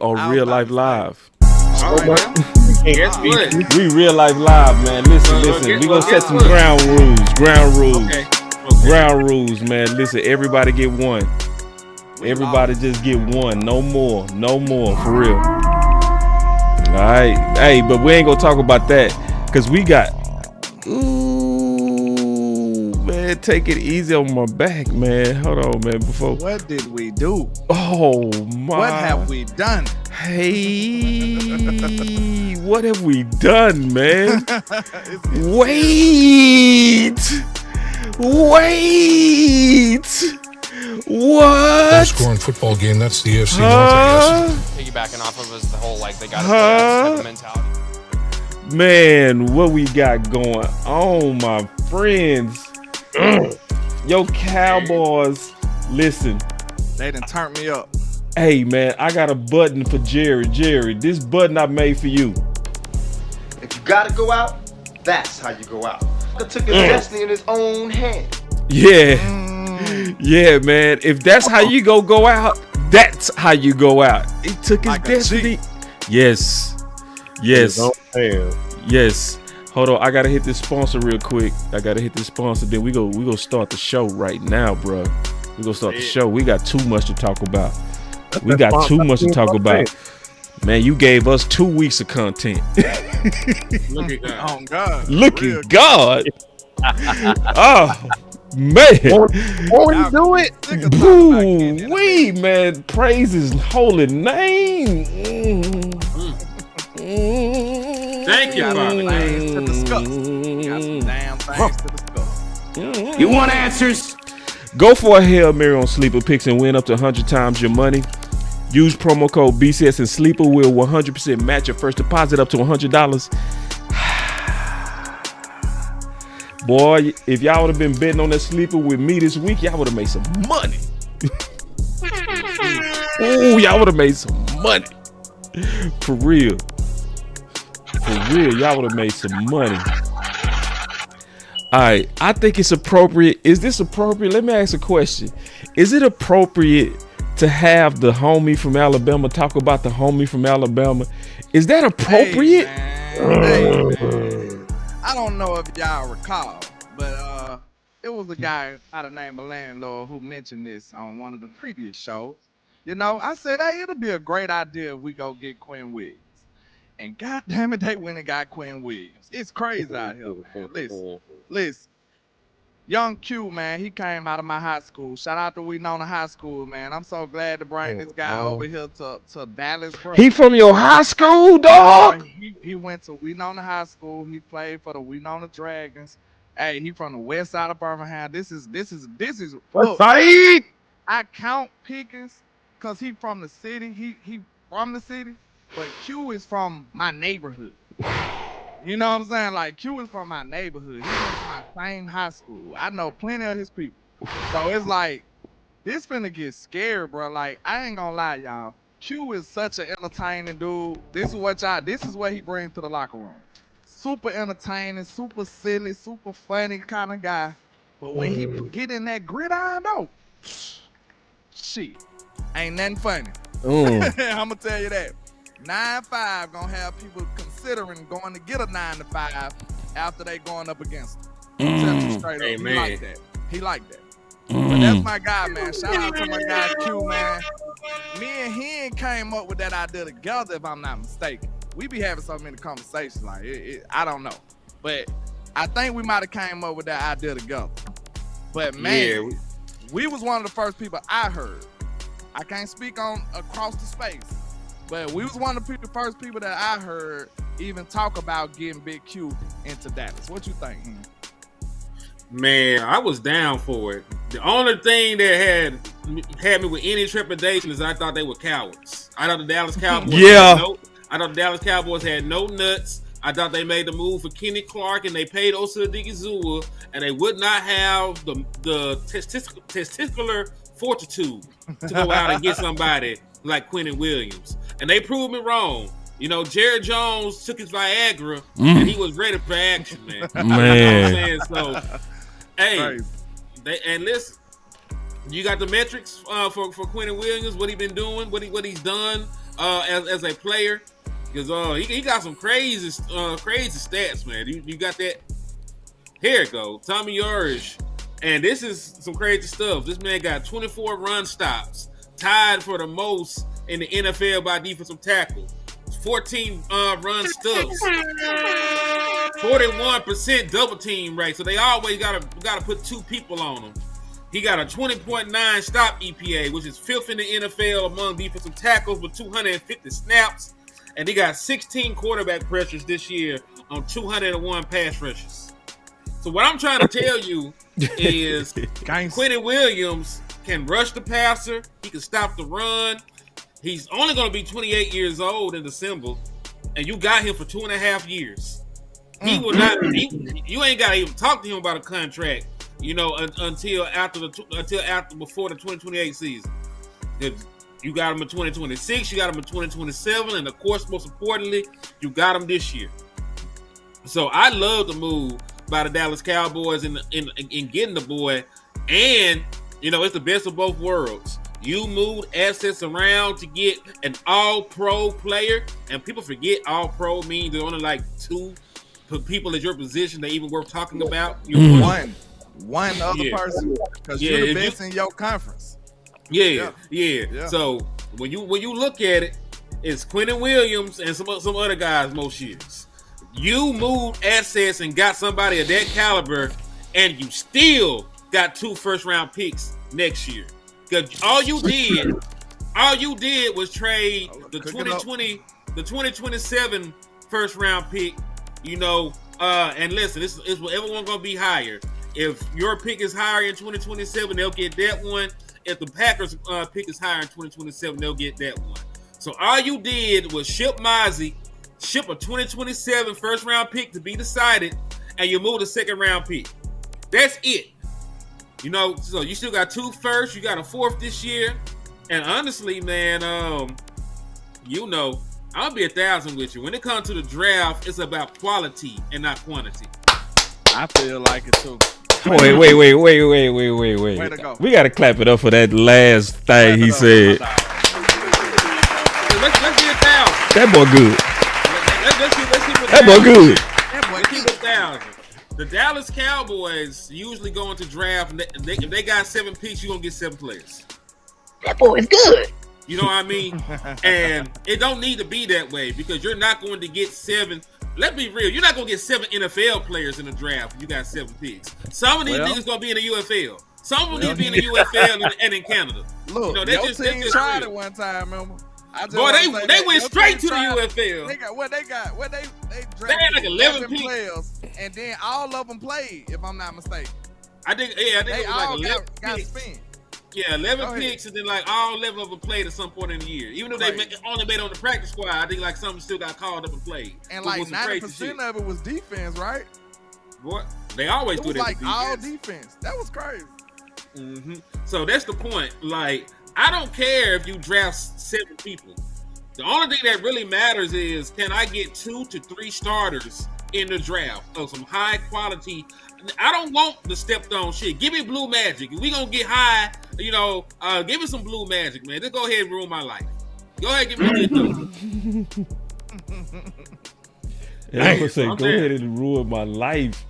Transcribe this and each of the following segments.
are real life live. All right, now. Guess what? We real life live, man. Listen. We gonna set some ground rules. Okay. Ground rules, man. Listen, everybody get one. Everybody just get one. No more, for real. All right. Hey, but we ain't gonna talk about that because we got. Ooh, man, take it easy on my back, man. Hold on, man. Before. What did we do? Oh my. What have we done? Hey, what have we done, man? Wait. What? Low scoring football game. That's the AFC North, I guess. Piggybacking off of us, the whole they got to play mentality. Man, what we got going on, my friends? Yo, Cowboys, listen. They done turned me up. Hey, man, I got a button for Jerry. Jerry, this button I made for you. If you gotta go out, that's how you go out. He took his destiny in his own hand. Yeah. Yeah, man. If that's how you go out, that's how you go out. He took his destiny. Yes. Hold on, I gotta hit this sponsor real quick. Then we go start the show right now, bro. We gonna start the show. We got too much to talk about. Man, you gave us 2 weeks of content. Look at God. Oh God. Look at God. Oh man. Won't he do it? Ooh, wee, man. Praise his holy name. Thank you, Father. Things to discuss. Got some damn things to discuss. You want answers? Go for a Hail Mary on Sleeper Picks and win up to 100 times your money. Use promo code BCS and Sleeper will 100% match your first deposit up to $100. Boy, if y'all would have been betting on that Sleeper with me this week, y'all would have made some money. Ooh, y'all would have made some money. For real, y'all would have made some money. All right, I think it's appropriate. Is this appropriate? Let me ask a question. Is it appropriate to have the homie from Alabama talk about the homie from Alabama? Is that appropriate? Hey, man. I don't know if y'all recall, but it was a guy by the name of Landlord who mentioned this on one of the previous shows. You know, I said, hey, it'll be a great idea if we go get Quinnen Williams. And God damn it, they went and got Quinnen Williams. It's crazy out here, man. Listen. Young Q, man, he came out of my high school. Shout out to Winona High School, man. I'm so glad to bring this guy over here to Dallas. Bro. He from your high school, dog? He went to Winona High School. He played for the Winona Dragons. Hey, he from the west side of Birmingham. This is What side? I count Pickens because he from the city. He from the city, but Q is from my neighborhood. You know what I'm saying? Like, Q is from my neighborhood. He went to my same high school. I know plenty of his people. So it's like, this finna get scary, bro. Like, I ain't gonna lie, y'all. Q is such an entertaining dude. This is what he brings to the locker room. Super entertaining, super silly, super funny kind of guy. But when he get in that gridiron, though, shit, ain't nothing funny. I'm gonna tell you that. 9-5 gonna have people considering going to get a 9-5 after they going up against him. Straight up. He like that. But that's my guy, man. Shout out to my guy Q, man. Me and he came up with that idea together, if I'm not mistaken. We be having so many conversations, like I don't know, but I think we might have came up with that idea together. But man, we was one of the first people I heard. I can't speak on across the space, but we was one of the first people that I heard even talk about getting Big Q into Dallas. What you think, Henry? Man, I was down for it. The only thing that had me with any trepidation is I thought they were cowards. I thought the Dallas Cowboys had no nuts. I thought they made the move for Kenny Clark and they paid Osa Odigizua, and they would not have the testicular fortitude to go out and get somebody like Quinnen Williams. And they proved me wrong. You know, Jerry Jones took his Viagra and he was ready for action, man. You know what I'm saying? So, hey, and listen, you got the metrics for Quinnen Williams, what he been doing, what he's done. as a player, because he got some crazy stats, man. You got that? Here it go, Tommy Urish, and this is some crazy stuff. This man got 24 run stops, tied for the most in the NFL by defensive tackle. 14 run stuffs, 41% double team rate. So they always gotta put 2 people on them. He got a 20.9 stop EPA, which is 5th in the NFL among defensive tackles with 250 snaps. And he got 16 quarterback pressures this year on 201 pass rushes. So what I'm trying to tell you is Quinnen Williams can rush the passer. He can stop the run. He's only going to be 28 years old in December, and you got him for 2.5 years. He will not. You ain't got to even talk to him about a contract, until before the 2028 season. You got him in 2026. You got him in 2027, and of course, most importantly, you got him this year. So I love the move by the Dallas Cowboys in getting the boy, and it's the best of both worlds. You moved assets around to get an all-pro player, and people forget all-pro means there's only like 2 people at your position that even worth talking about. One other person, because you're the best in your conference. Yeah. So when you look at it, it's Quinnen Williams and some other guys most years. You moved assets and got somebody of that caliber, and you still got 2 first-round picks next year. Because all you did was trade the 2027 first round pick, and listen, this is what everyone gonna be higher. If your pick is higher in 2027, they'll get that one. If the Packers pick is higher in 2027, they'll get that one. So all you did was ship a 2027 first round pick to be decided, and you moved a second round pick. That's it. So you still got 2 firsts, you got a 4th this year, and honestly, man, I'm gonna be 1,000 with you. When it comes to the draft, it's about quality and not quantity. I feel like it too. Wait. Way to go. We gotta clap it up for that last thing he said. Let's get 1,000. That boy good. Let's keep That boy good. Let's keep 1,000. The Dallas Cowboys usually go into draft, and if they got 7 picks, you're going to get 7 players. That boy is good. You know what I mean? And it don't need to be that way, because you're not going to get 7. Let's be real. You're not going to get 7 NFL players in the draft if you got 7 picks. Some of these niggas going to be in the UFL. Some of them need to be in the UFL and in Canada. Look, your team tried it one time, remember? Boy, they went straight to the UFL. They drafted had like 11 players, and then all of them played, if I'm not mistaken. I think They it was like all 11 got picks. spin. Yeah, 11 picks, and then like all 11 of them played at some point in the year. Even though they only made on the practice squad, I think like some still got called up and played. And like 90% of it was defense, right? Boy, they always do It was that. like all defense. That was crazy. Mm-hmm. So that's the point. Like, I don't care if you draft 7 people. The only thing that really matters is, can I get 2 to 3 starters in the draft of some high quality? I don't want the stepped on shit. Give me blue magic. If we gonna get high, give me some blue magic, man. Just go ahead and ruin my life. Go ahead and give me a I was saying, go ahead and ruin my life.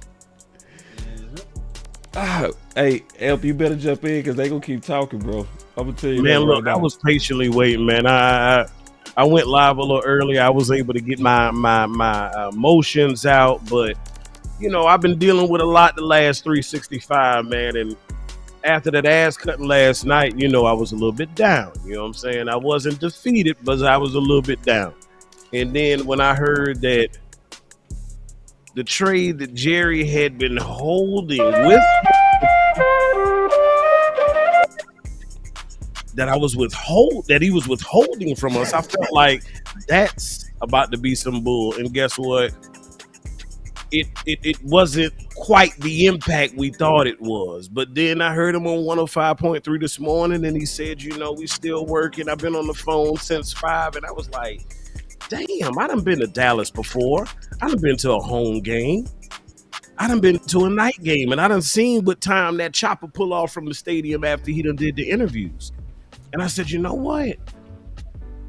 Hey, Elp, you better jump in because they gonna keep talking, bro. I'm gonna tell you, man. Look, I was patiently waiting, man. I went live a little early. I was able to get my emotions out, but I've been dealing with a lot the last 365, man. And after that ass cutting last night, I was a little bit down. You know what I'm saying? I wasn't defeated, but I was a little bit down. And then when I heard that the trade that Jerry had been holding with, that he was withholding from us, I felt like that's about to be some bull. And guess what? It wasn't quite the impact we thought it was. But then I heard him on 105.3 this morning, and he said, we still working. I've been on the phone since 5, and I was like, damn, I done been to Dallas before. I done been to a home game. I done been to a night game, and I done seen what time that chopper pull off from the stadium after he done did the interviews. And I said, you know what?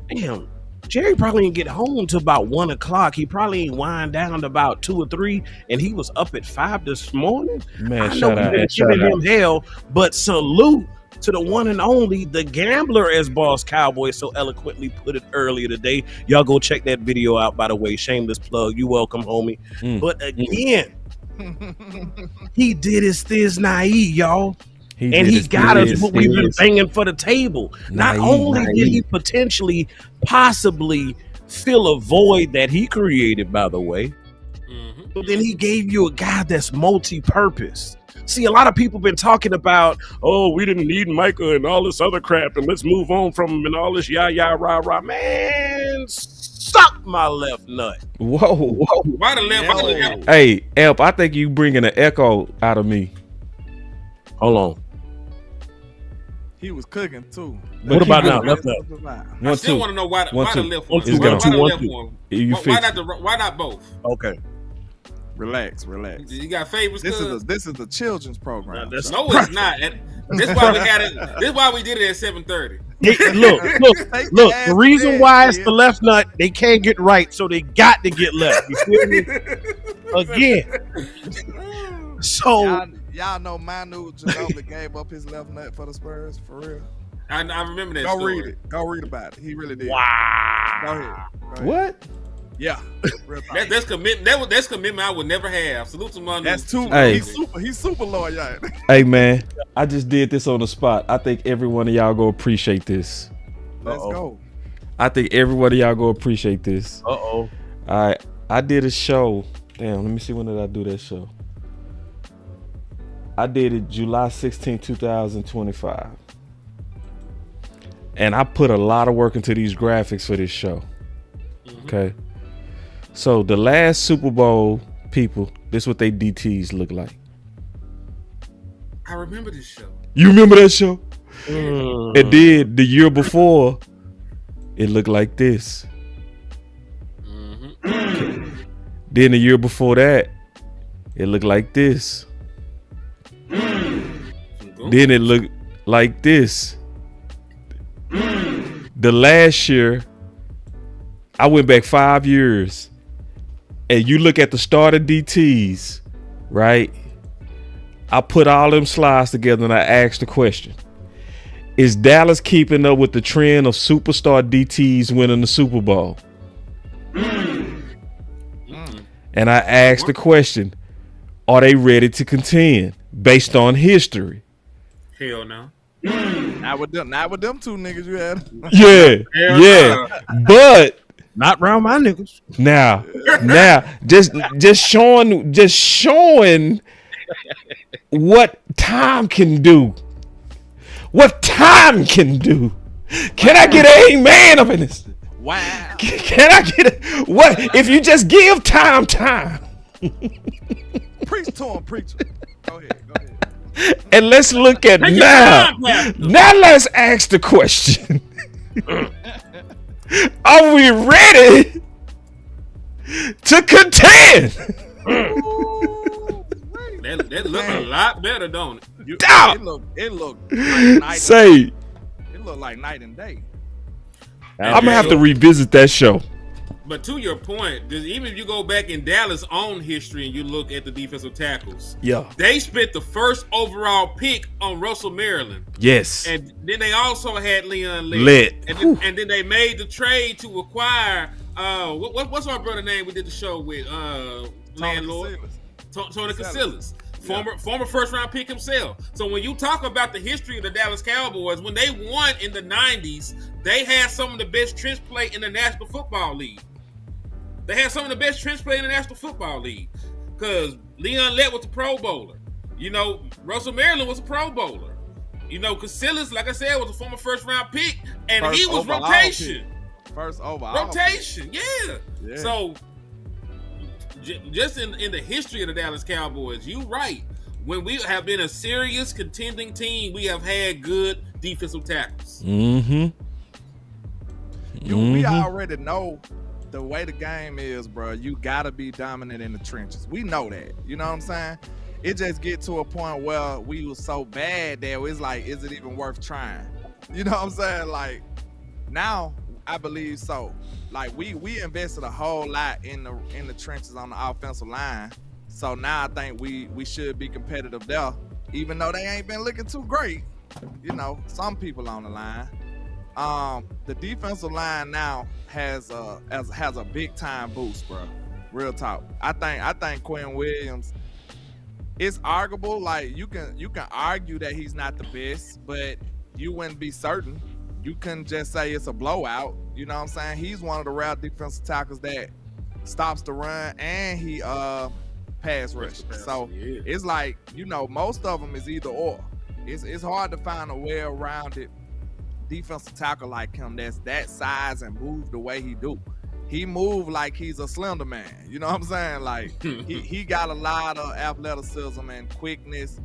Damn, Jerry probably didn't get home till about 1 o'clock. He probably ain't wind down to about 2 or 3, and he was up at 5 this morning. Man, I know we've been giving him hell, but salute to the one and only, the gambler, as Boss Cowboy so eloquently put it earlier today. Y'all go check that video out, by the way. Shameless plug. You welcome, homie. But again, he did his Thiz Naive, y'all. He got us what we've been banging for the table. Not only did he potentially, possibly fill a void that he created, by the way, but then he gave you a guy that's multi-purpose. See, a lot of people been talking about, oh, we didn't need Micah and all this other crap, and let's move on from him and all this rah. Man, suck my left nut. Whoa. Why the left? Hey, Elp, I think you bringing an echo out of me. Hold on. He was cooking too. What about now? Left up. I still want to know why the left one. Why not both? Okay. Relax. You got favorites? This is the children's program. No, it's not. This why we got it. This why we did it at 7:30. Look. The reason why it's the left nut, they can't get right, so they got to get left. You feel me? Again. So y'all know Manu Ginobili gave up his left nut for the Spurs, for real. I remember that. Go story. read it. Go read about it. He really did. Wow. Go ahead. What? Yeah. That's commitment. That's commitment I would never have. Salute to Manu. That's too. Hey. He's super loyal. Hey man, I just did this on the spot. I think every one of y'all go appreciate this. Let's go. I think every one of y'all go appreciate this. All right, I did a show. Damn, let me see, when did I do that show? I did it July 16, 2025. And I put a lot of work into these graphics for this show. Okay. So the last Super Bowl people, this is what they DTs look like. I remember this show. You remember that show? It did the year before. It looked like this. Then the year before that, it looked like this. Then it looked like this. The last year, I went back 5 years, and you look at the starter DTs, right? I put all them slides together and I asked the question: is Dallas keeping up with the trend of superstar DTs winning the Super Bowl? And I asked the question: are they ready to contend based on history? Hell no. Not with them two niggas you had. Yeah. But not around my niggas. Now, just showing what time can do. What time can do. Can I get an amen up in this? Wow. Can I get what if you just give time? Preach to him, preacher. Go ahead. And let's look at now. Now let's ask the question. Are we ready to contend? That look a lot better, don't it? It look like night. Say. It look like night and day. I'm gonna have to revisit that show. But to your point, even if you go back in Dallas' own history and you look at the defensive tackles, they spent the first overall pick on Russell Maryland. Yes. And then they also had Leon Lett. And then they made the trade to acquire what's our brother name we did the show with? Landlord. Tony Casillas. Former first round pick himself. So when you talk about the history of the Dallas Cowboys, when they won in the 90s, they had some of the best trench play in the National Football League. Because Leon Lett was a Pro Bowler. You know, Russell Maryland was a Pro Bowler. You know, Casillas, like I said, was a former first round pick, and he was rotation. First overall. Rotation, yeah. So just in the history of the Dallas Cowboys, you're right. When we have been a serious contending team, we have had good defensive tackles. We already know the way the game is, bro. You gotta be dominant in the trenches. We know that. You know what I'm saying? It just get to a point where we was so bad that it's like, is it even worth trying? You know what I'm saying? Like now I believe so. Like we invested a whole lot in the trenches on the offensive line. So now I think we should be competitive there, even though they ain't been looking too great. You know, some people on the line. The defensive line now has a big time boost, bro. Real talk. I think Quinnen Williams. It's arguable. Like you can argue that he's not the best, but you wouldn't be certain. You couldn't just say it's a blowout. You know what I'm saying? He's one of the rare defensive tackles that stops the run and he pass rush. So it's like, you know, most of them is either or. It's hard to find a well-rounded defensive tackle like him that's that size and move the way he do. He moved like he's a slender man. You know what I'm saying? Like he got a lot of athleticism and quickness.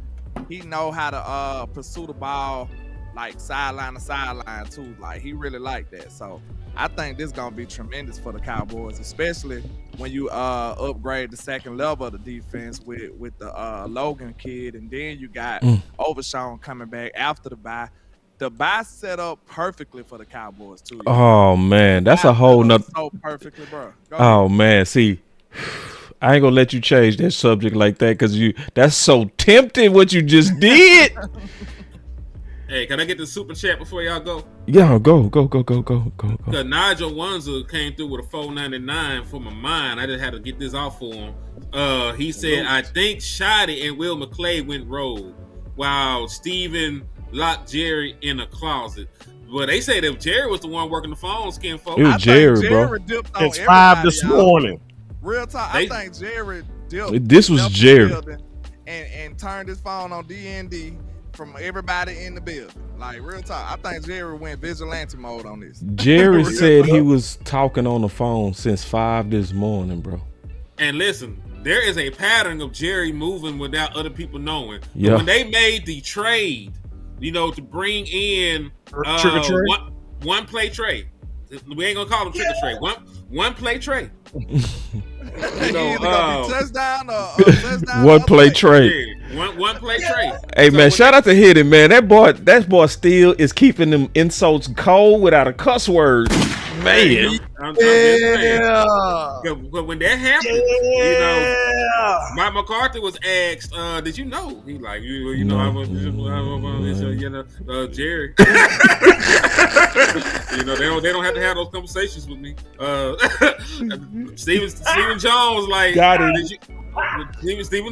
He know how to pursue the ball like sideline to sideline too. Like he really like that. So I think this gonna be tremendous for the Cowboys, especially when you upgrade the second level of the defense with the Logan kid, and then you got Overshawn coming back after the bye. The bye set up perfectly for the Cowboys too. Oh man, that's a whole nother. So perfectly, bro. Oh man, see, I ain't gonna let you change that subject like that because that's so tempting what you just did. Hey, can I get the super chat before y'all go? Yeah, go. Because Nigel Wanzer came through with a $4.99 for my mind. I just had to get this off for him. He said, I think Shotty and Will McClay went rogue while Steven locked Jerry in a closet. Well, they say that Jerry was the one working the phone, skin folks. It was Jerry, bro. It's 5 this morning. Real talk. I think Jerry dipped. This was Jerry. And turned his phone on DND from everybody in the building. Like, real talk. I think Jerry went vigilante mode on this. Jerry said he was talking on the phone since 5 this morning, bro. And listen, there is a pattern of Jerry moving without other people knowing. Yeah. When they made the trade, you know, to bring in one play trade. We ain't gonna call them trick or trade. One play trade. You know, touchdown or touchdown. One play trade. One play trade. Hey man, shout out to Hidden, man. That boy still is keeping them insults cold without a cuss word. Man. But when that happened, you know, Mike McCarthy was asked, did you know? He like, you know, I was, Jerry. You know, they don't have to have those conversations with me. Stephen Jones like, Stephen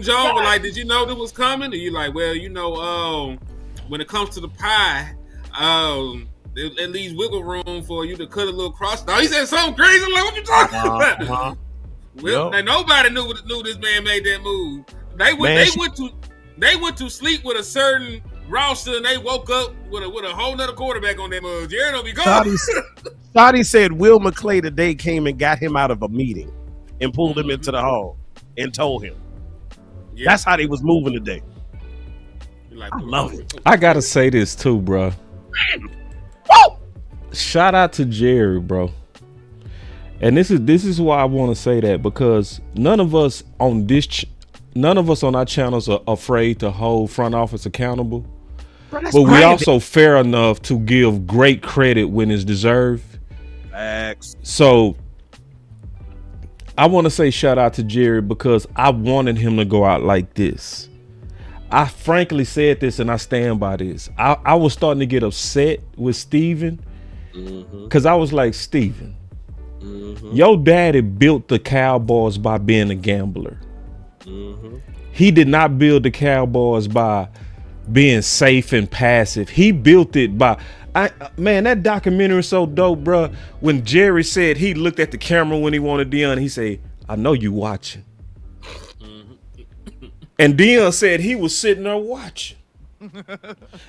Jones was like, did you know this was coming? And you like, well, you know, when it comes to the pie, it leaves wiggle room for you to cut a little cross. Now he said something crazy. I'm like, what you talking about? Well, and nobody knew this man made that move. They went to sleep with a certain roster, and they woke up with a whole nother quarterback on that move. Jerry don't be going. Scotty said Will McClay today came and got him out of a meeting and pulled him into the hall and told him. Yeah. That's how they was moving today. Like, I love it. I gotta say this too, bro. Shout out to Jerry, bro. And this is why I want to say that, because none of us on our channels are afraid to hold front office accountable. Bro, but we also fair enough to give great credit when it's deserved. Facts. So I want to say shout out to Jerry because I wanted him to go out like this. I frankly said this and I stand by this. I was starting to get upset with Steven because I was like, Steven, your daddy built the Cowboys by being a gambler. He did not build the Cowboys by being safe and passive. He built it by, man, that documentary is so dope, bro. When Jerry said he looked at the camera when he wanted Dion, he said, I know you watching. And Dion said he was sitting there watching.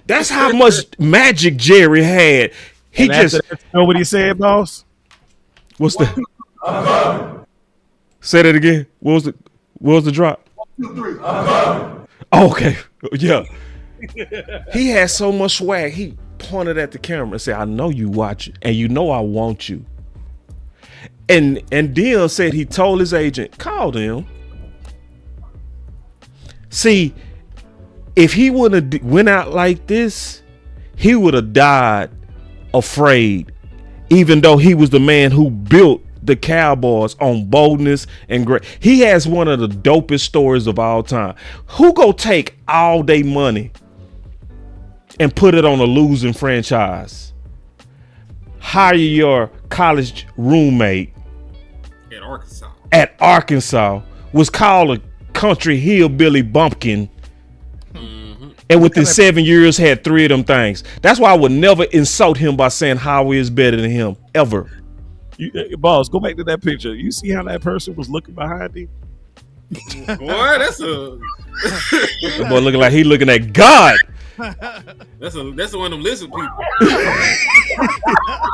That's how much magic Jerry had. He just know what he said, boss. What's the? Say that again. What was the drop? 1, 2, 3. Oh, okay. Yeah. He had so much swag. He pointed at the camera and said, "I know you watching, and you know I want you." And Dion said he told his agent, "Call them." See, if he wouldn't have went out like this, he would have died afraid. even though he was the man who built the Cowboys on boldness and great. He has one of the dopest stories of all time. Who go take all day money and put it on a losing franchise? Hire your college roommate at Arkansas, was called a country hillbilly bumpkin, and within 7 years had 3 of them things. That's why I would never insult him by saying Howie is better than him, ever. Boss, go back to that picture. You see how that person was looking behind him? Boy, that's a That boy looking like he looking at God. that's one of them lizard people.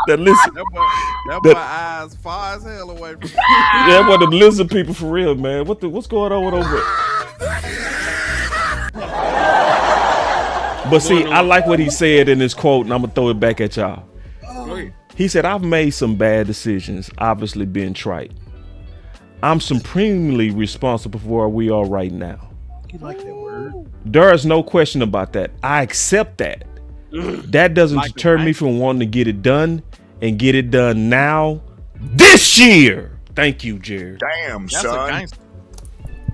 That listen, that boy eyes far as hell away from yeah, one of them lizard people for real, man. What's going on with over? But see, I like what he said in this quote, and I'm gonna throw it back at y'all. He said, "I've made some bad decisions, obviously being trite. I'm supremely responsible for where we are right now. You like that word? There is no question about that. I accept that. That doesn't deter me from wanting to get it done and get it done now, this year." Thank you, Jared. Damn, That's son. a gangster.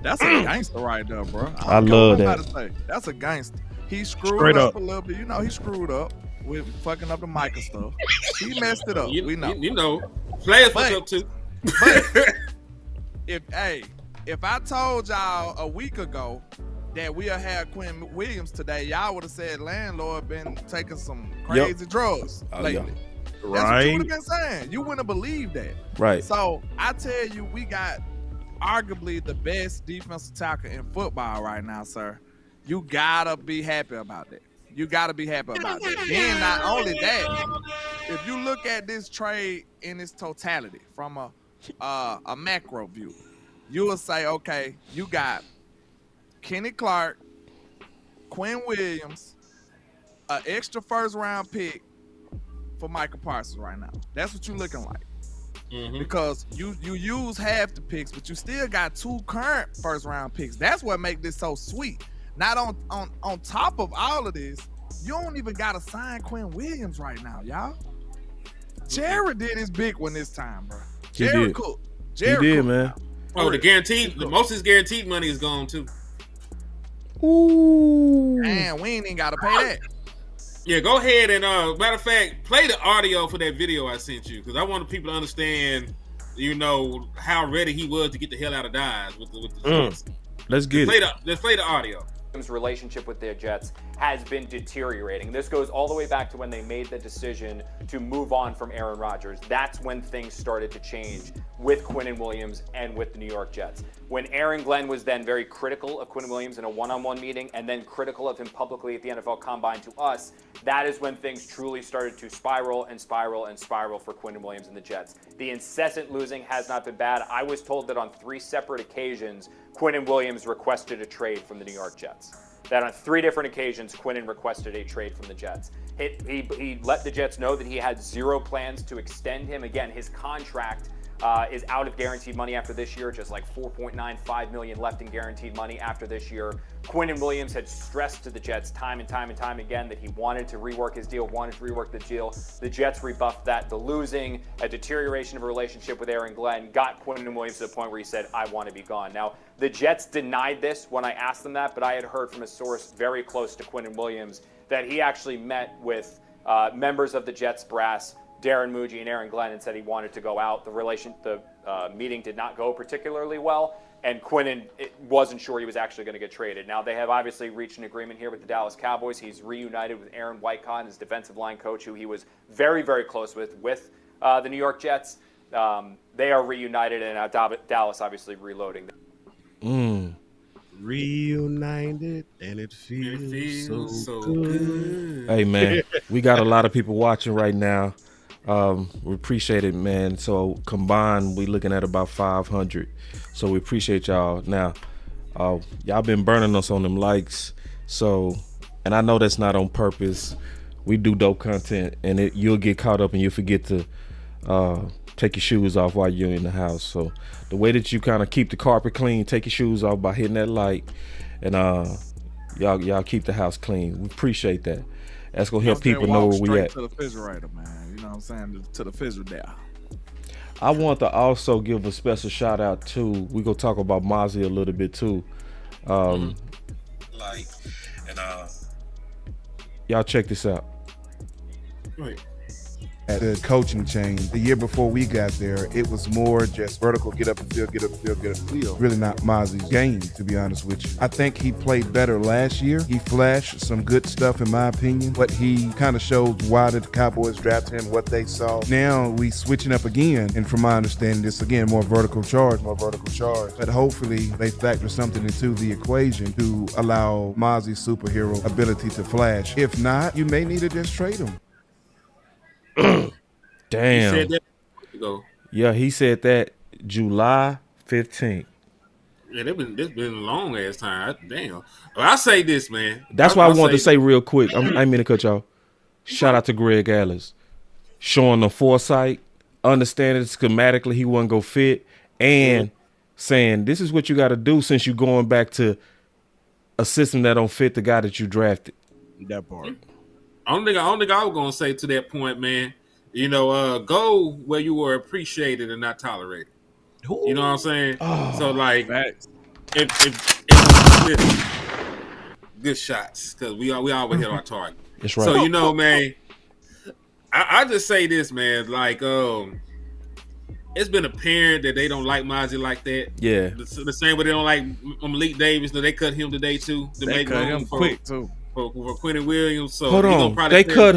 That's a gangster right there, bro. I love that. That's a gangster. He screwed Straight up up. a little bit. You know, he screwed up with fucking up the mic and stuff. He messed it up. We know. You know, players fuck up too. But if I told y'all a week ago that we'll have Quinnen Williams today, y'all would have said Landlord been taking some crazy drugs lately. That's what you would have been saying. You wouldn't have believed that. Right. So I tell you, we got arguably the best defensive tackle in football right now, sir. You gotta be happy about that. You gotta be happy about that. Then not only that, if you look at this trade in its totality from a macro view, you will say, okay, you got Kenny Clark, Quinnen Williams, an extra first round pick for Michael Parsons right now. That's what you're looking like. Because you use half the picks, but you still got 2 current first round picks. That's what makes this so sweet. Not on top of all of this, you don't even gotta sign Quinnen Williams right now, y'all. Jared did his big one this time, bro. Jared cooked. He did, man. Oh, most of his guaranteed money is gone too. Ooh. Man, we ain't even gotta pay that. Yeah, go ahead and matter of fact, play the audio for that video I sent you, because I want people to understand, you know, how ready he was to get the hell out of Dodge with the Jets. Let's get it. Let's play the audio. Relationship with their Jets has been deteriorating. This goes all the way back to when they made the decision to move on from Aaron Rodgers. That's when things started to change with Quinnen Williams and with the New York Jets. When Aaron Glenn was then very critical of Quinnen Williams in a one-on-one meeting and then critical of him publicly at the NFL Combine to us, that is when things truly started to spiral and spiral and spiral for Quinnen Williams and the Jets. The incessant losing has not been bad. I was told that on 3 separate occasions, Quinnen Williams requested a trade from the New York Jets. That on 3 different occasions, Quinnen requested a trade from the Jets. He let the Jets know that he had 0 plans to extend him. Again, his contract is out of guaranteed money after this year, just like $4.95 million left in guaranteed money after this year. Quinnen Williams had stressed to the Jets time and time and time again that he wanted to rework his deal, wanted to rework the deal. The Jets rebuffed that. The losing, a deterioration of a relationship with Aaron Glenn got Quinnen Williams to the point where he said, I want to be gone. Now, the Jets denied this when I asked them that, but I had heard from a source very close to Quinnen Williams that he actually met with members of the Jets brass, Darren Muji and Aaron Glenn, and said he wanted to go out. The meeting did not go particularly well, and Quinnen wasn't sure he was actually going to get traded. Now, they have obviously reached an agreement here with the Dallas Cowboys. He's reunited with Aaron Wycott, his defensive line coach, who he was very, very close with the New York Jets. They are reunited, and Dallas obviously reloading. Reunited, and it feels so good. Hey, man, we got a lot of people watching right now. We appreciate it, man. So combined, we looking at about 500. So we appreciate y'all. Now, y'all been burning us on them likes. So, and I know that's not on purpose. We do dope content, and you'll get caught up and you'll forget to take your shoes off while you're in the house. So the way that you kind of keep the carpet clean, take your shoes off by hitting that like, and y'all keep the house clean. We appreciate that. That's gonna help people know where we at. To the refrigerator, man. You know what I'm saying, to the fizzle there. I want to also give a special shout out to, we gonna talk about Mozzie a little bit too. Y'all check this out. Right. At the coaching change, the year before we got there, it was more just vertical, get up the field, get up the field, get up the field. Really not Mozzie's game, to be honest with you. I think he played better last year. He flashed some good stuff, in my opinion, but he kind of shows why the Cowboys drafted him, what they saw. Now we switching up again, and from my understanding, it's again more vertical charge. But hopefully they factor something into the equation to allow Mozzie's superhero ability to flash. If not, you may need to just trade him. Damn. He said that ago. Yeah, he said that July 15th. Yeah, it's been a long ass time. Damn. Well, I say this, man. That's why I wanted to say real quick. I didn't mean to cut y'all. Shout out to Greg Ellis. Showing the foresight, understanding schematically he wasn't go fit, and saying this is what you got to do since you're going back to a system that don't fit the guy that you drafted. That part. Only thing I was gonna say to that point, man, go where you were appreciated and not tolerated. You know what I'm saying? Oh, so like, if good shots, because we always hit our target. That's right. So man, I just say this, man, like it's been apparent that they don't like Mozzie like that. Yeah. The same way they don't like Malik Davis. They cut him today too. They cut him quick too. For Quinnen Williams. So hold on, they cut.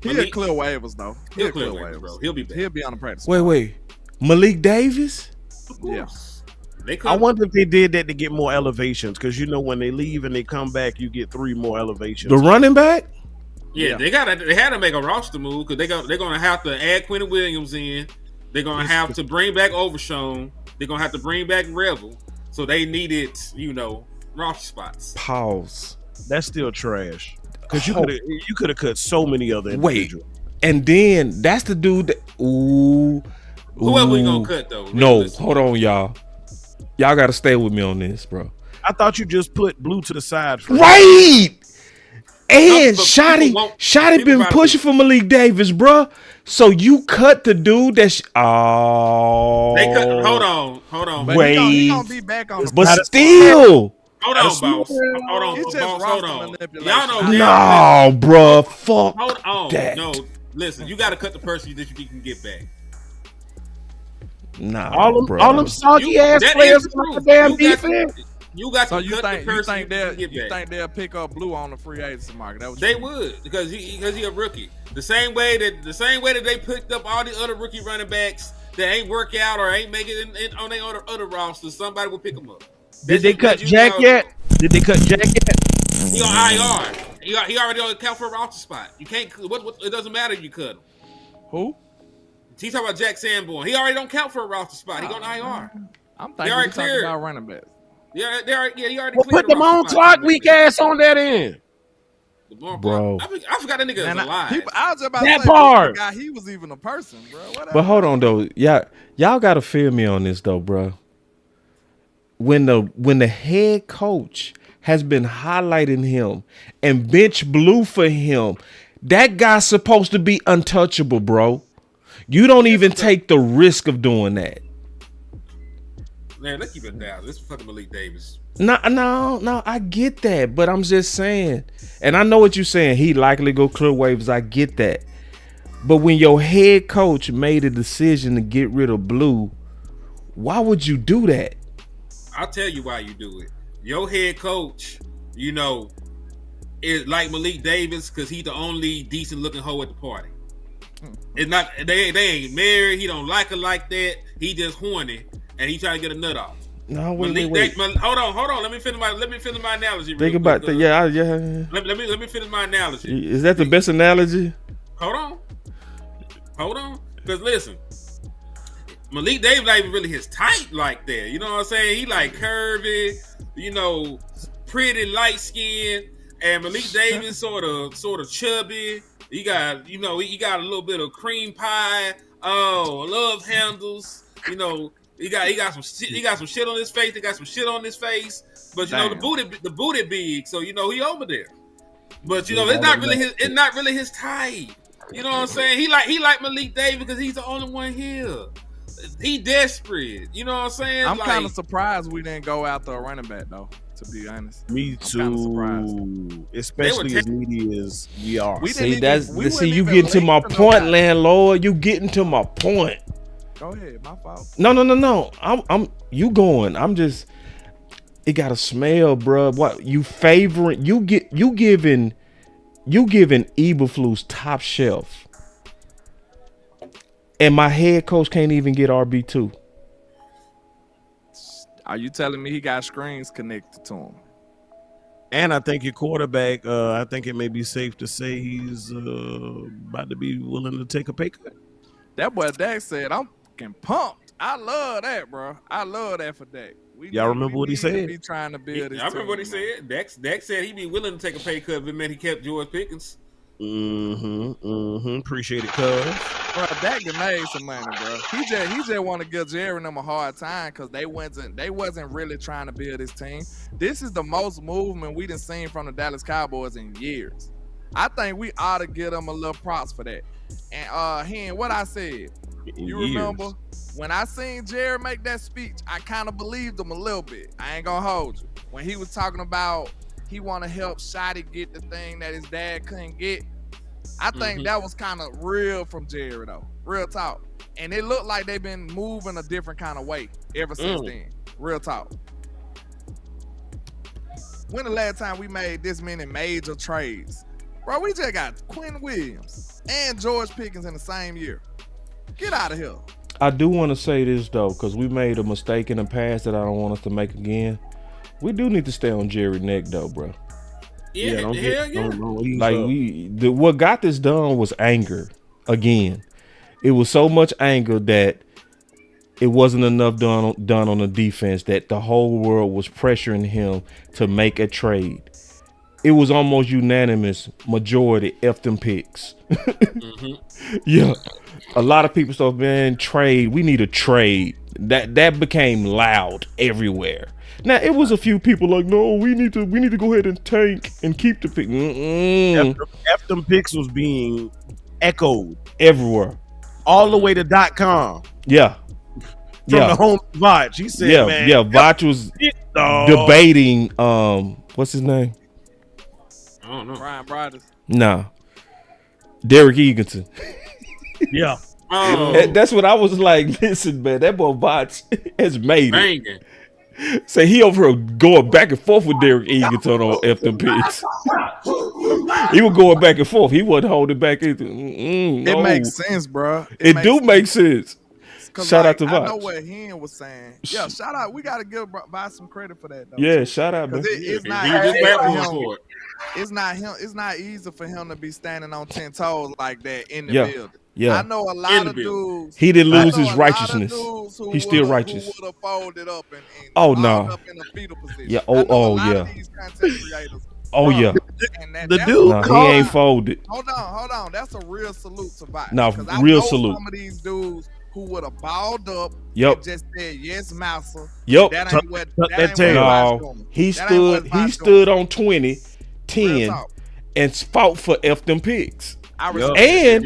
He'll clear waivers though. He'll clear waivers, bro. He'll be back. He'll be on the practice. Wait, Malik Davis? Of course. Yeah. I wonder if they did that to get more elevations, because when they leave and they come back, you get 3 more elevations. The running back? Yeah. They had to make a roster move because they're gonna have to add Quinnen Williams in. They're gonna have to bring back Overshown. They're gonna have to bring back Revel. So they needed, roster spots. Pause. That's still trash. Because you could have cut so many other individuals. And then that's the dude that who else we gonna cut though? No, hold on, y'all. Y'all gotta stay with me on this, bro. I thought you just put Blue to the side for right. And Shotty been pushing for Malik Davis, bro. So you cut the dude that they cut. Hold on. But wait, he gonna be back on. But still. Hold on, boss. Hold on. Y'all know. No, bro. Fuck. Hold on. That. No, listen. You got to cut the person that you can get back. Nah, all them soggy ass players on the damn defense. You got to cut the person you think they'll pick up Blue on the free agency market? They would because he a rookie. The same way that they picked up all the other rookie running backs that ain't work out or ain't make it on their other rosters, somebody will pick them up. Did they cut Jack yet? He on IR. He already on account for a roster spot. You can't. It doesn't matter if you cut him. Who? He's talking about Jack Sanborn. He already don't count for a roster spot. He on IR. I'm thinking he's talking about running backs. Yeah, he already cleared. Put them on clock, weak ass on that end. Bro, I forgot that nigga is alive. I was just about that to say, part. Guy, he was even a person, bro. Whatever. But hold on though, y'all gotta feel me on this though, bro. When the head coach has been highlighting him and bench Blue for him, that guy's supposed to be untouchable, bro. You don't even take the risk of doing that. Man, let's keep it down. This is fucking Malik Davis. No, I get that, but I'm just saying, and I know what you're saying. He likely go clear waivers. I get that, but when your head coach made a decision to get rid of Blue, why would you do that? I'll tell you why you do it. Your head coach, is like Malik Davis because he's the only decent looking hoe at the party. It's not they ain't married. He don't like her like that. He just horny and he trying to get a nut off. No, wait. Hold on. Let me finish my analogy. Think about that. Yeah. Let me finish my analogy. Is that the best analogy? Hold on. Because listen, Malik Davis not even really his type like that. You know what I'm saying? He like curvy, pretty light skinned, and Malik Davis sort of chubby. He got he got a little bit of cream pie. Oh, love handles. He got some shit on his face. They got some shit on his face. But the booty big, so he over there. But it's not really his type. You know what I'm saying? He like Malik Davis because he's the only one here. He desperate. You know what I'm saying? I'm kind of surprised we didn't go after a running back though. To be honest, Me too. Especially as needy as we are. You getting to my point, landlord. You getting to my point. Go ahead, my fault. No. I'm you going. I'm just. It got a smell, bro. What you favoring? You giving Eberflus top shelf, and my head coach can't even get RB2. Are you telling me he got screens connected to him? And I think your quarterback, I think it may be safe to say he's about to be willing to take a pay cut. That boy Dak said, I'm fucking pumped. I love that, bro. I love that for Dak. Y'all remember what he said? Be trying to build his I remember what he said. Dak said he'd be willing to take a pay cut if it meant he kept George Pickens. Appreciate it, cuz. Bro, Dak done made some money, bro. He just want to give Jerry and them a hard time because they wasn't really trying to build this team. This is the most movement we done seen from the Dallas Cowboys in years. I think we ought to give them a little props for that. And Hen, what I said, you remember when I seen Jerry make that speech, I kind of believed him a little bit. I ain't gonna hold you. When he was talking about he want to help Shotty get the thing that his dad couldn't get, I think that was kind of real from Jerry though. Real talk. And it looked like they've been moving a different kind of way ever since then. Real talk. When the last time we made this many major trades? Bro, we just got Quinnen Williams and George Pickens in the same year. Get out of here. I do want to say this though, because we made a mistake in the past that I don't want us to make again. We do need to stay on Jerry's neck though, bro. Yeah. What got this done was anger. Again, it was so much anger that it wasn't enough done on the defense that the whole world was pressuring him to make a trade. It was almost unanimous majority F them picks. Yeah. A lot of people started, man, trade. We need a trade. That became loud everywhere. Now it was a few people like, no, we need to go ahead and tank and keep the pick. F them picks was being echoed everywhere, all the way to .com. Yeah, from the home Vach. He said, man, Vach was debating. What's his name? I don't know. Brian Broders. Nah, Derek Eagleton. Yeah. That's what I was like. Listen, man, that boy Vach has made it. Say he over here going back and forth with Derek Eagleton on F them picks. He was going back and forth. He wasn't holding back either. It makes sense, bro. It make sense. Shout out to Vach. I know what Hen was saying. Yeah, shout out. We got to give Vach some credit for that, though. Yeah, shout out, man. It's not easy for him to be standing on 10 toes like that in the building. Yeah. I know a lot of dudes. He didn't lose his righteousness. He's still righteous. Who would have folded up and up in a fetal position. Yeah. The dude, he ain't folded. Hold on. That's a real salute to Vach. No, real salute. Some of these dudes who would have balled up and just said, yes, master. Yep. He stood on 20, 10, and fought for F them picks. And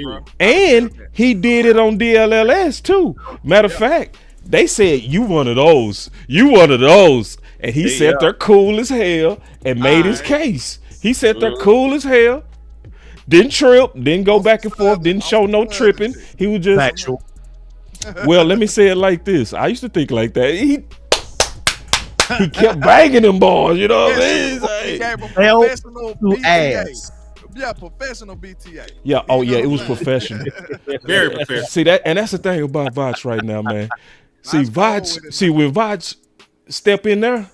he did it on DLLS too. Matter of fact, they said you one of those, and he said they're cool as hell and made his case. He said they're cool as hell. Didn't trip, didn't go back and forth, didn't show no tripping. He was just factual. Well, let me say it like this. I used to think like that. He kept banging them balls, you know what I mean? He gave a professional BTA. Yeah, professional BTA. Yeah, it was professional. Very professional. See that, and that's the thing about Vach right now, man. When Vach step in there,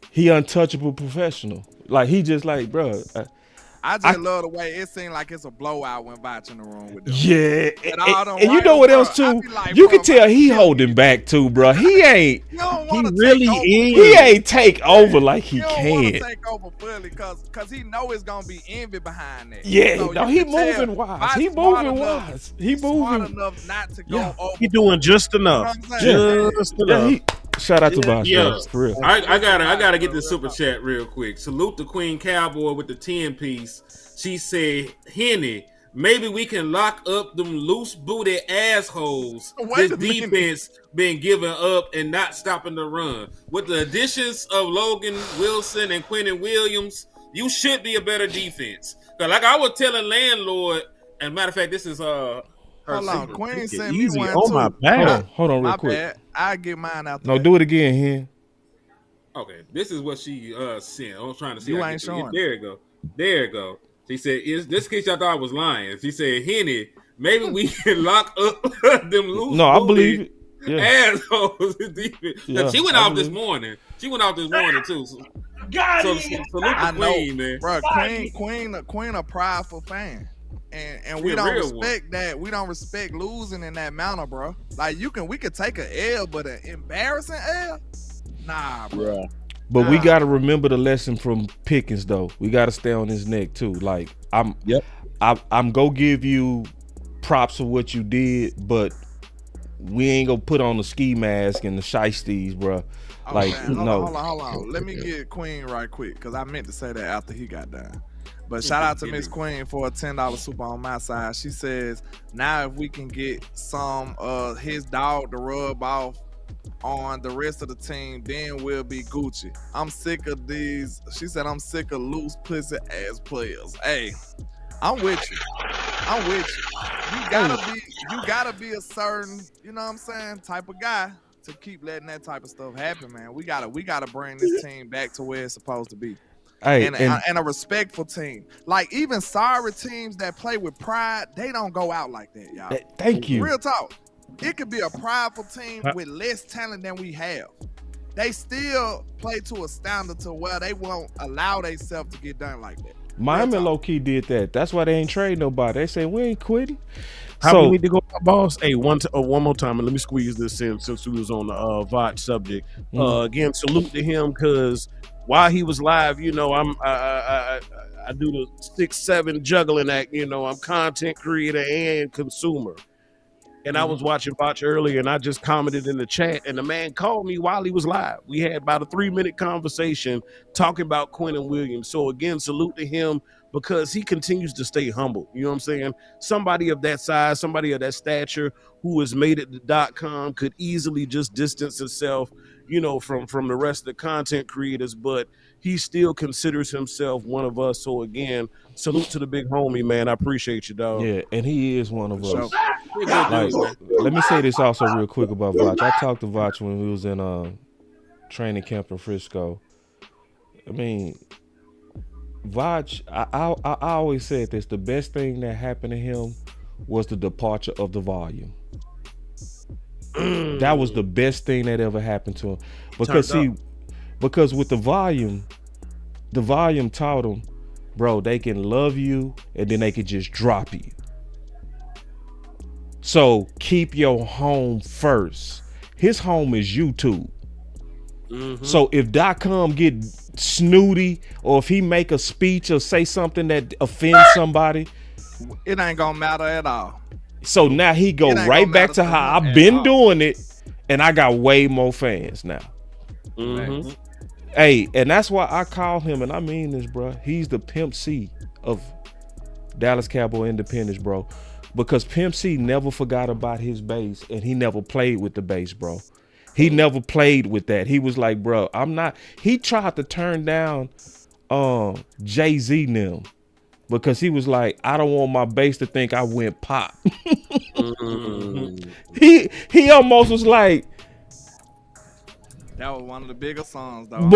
he untouchable professional. Like he just like, bro. I just love the way it seemed like it's a blowout when Vach in the room with them. Yeah, and you know what else too? Like, you can tell he holding back too, bro. He ain't. He ain't take over like he can. He don't want to take over fully because he know it's gonna be envy behind that. Yeah, so he moving wise. He moving wise. He moving enough not to go over. He doing just enough. Just enough. Shout out to Vach, for real. I gotta get the super chat real quick. Salute the Queen Cowboy with the 10 piece. She said, Henny, maybe we can lock up them loose booty assholes. Wait This a minute. defense been giving up and not stopping the run. With the additions of Logan Wilson and Quinnen Williams, you should be a better defense. Cause like I was telling Landlord, and matter of fact, this is her Hold on, secret. Queen sent me Easy one on too. my back. Hold on real My quick. bad. I get mine out. No, do it again, Hen. Okay, this is what she sent. I was trying to see. You I ain't get showing. There you go. There you go. She said, "Is this case y'all thought I was lying?" She said, "Henny, maybe we can lock up them loose." No, I believe it. Yeah. Assholes. Yeah, She went I off this believe it. morning. She went off this morning too. So salute I the know, Queen, man. bro. Queen, a prideful fan, and She we a don't real one. respect that. We don't respect losing in that manner, bro. Like we could take an L, but an embarrassing L, nah, bro. But we got to remember the lesson from Pickens, though. We got to stay on his neck too. Like I'm gonna give you props for what you did, but we ain't gonna put on the ski mask and the shiesties, bro. Oh, Like man. no. Hold on. Let me get Queen right quick, because I meant to say that after he got done. But shout out to Miss Queen for a $10 super on my side. She says, now if we can get some of his dog to rub off on the rest of the team, then we'll be Gucci. I'm sick of these. She said, I'm sick of loose pussy ass players. Hey, I'm with you. You gotta be a certain, you know what I'm saying, type of guy to keep letting that type of stuff happen, man. We gotta bring this team back to where it's supposed to be. Hey, And a respectful team. Like even sorry teams that play with pride, they don't go out like that, y'all. Thank you. Real talk. It could be a prideful team with less talent than we have. They still play to a standard to where they won't allow themselves to get done like that. Miami low key did that. That's why they ain't trade nobody. They say we ain't quitting. How we need to go, boss? Hey, one more time, and let me squeeze this in since we was on the Vouch subject. Again, salute to him, because while he was live, you know, I do the 6-7 juggling act. You know, I'm content creator and consumer. And I was watching Vouch earlier, and I just commented in the chat, and the man called me while he was live. We had about a 3-minute conversation talking about Quinnen Williams. So again, salute to him, because he continues to stay humble. You know what I'm saying? Somebody of that size, somebody of that stature who has made it to .com could easily just distance himself, you know, from the rest of the content creators, but he still considers himself one of us. So again, salute to the big homie, man. I appreciate you, dog. Yeah, and he is one of us. Like, let me say this also real quick about Vouch. I talked to Vouch when we was in training camp in Frisco. I mean, Vouch, I always said this, the best thing that happened to him was the departure of the volume. That was the best thing that ever happened to him. Because with the volume taught him, bro, they can love you and then they can just drop you. So keep your home first. His home is YouTube. So if .com get snooty, or if he make a speech or say something that offends somebody, it ain't gonna matter at all. So now he go right back to how I've been doing it, and I got way more fans now. Hey, and that's why I call him, and I mean this, bro. He's the Pimp C of Dallas Cowboy Independence, bro. Because Pimp C never forgot about his base, and he never played with the base, bro. He never played with that. He was like, bro, I'm not. He tried to turn down Jay-Z them because he was like, I don't want my base to think I went pop. He almost was like, that was one of the bigger songs, though.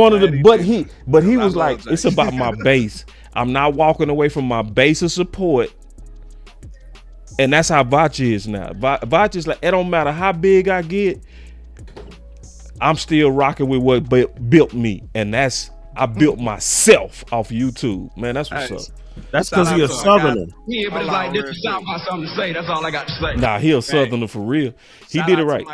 But he was like, it's about my base. I'm not walking away from my base of support. And that's how Vouch is now. Vouch is like, it don't matter how big I get, I'm still rocking with what built me. And that's, I built myself off YouTube. Man, that's what's up. That's because he's a Southerner. Yeah, but it's like this is South got something to say. That's all I got to say. Nah, he a Southerner for real. He did it right.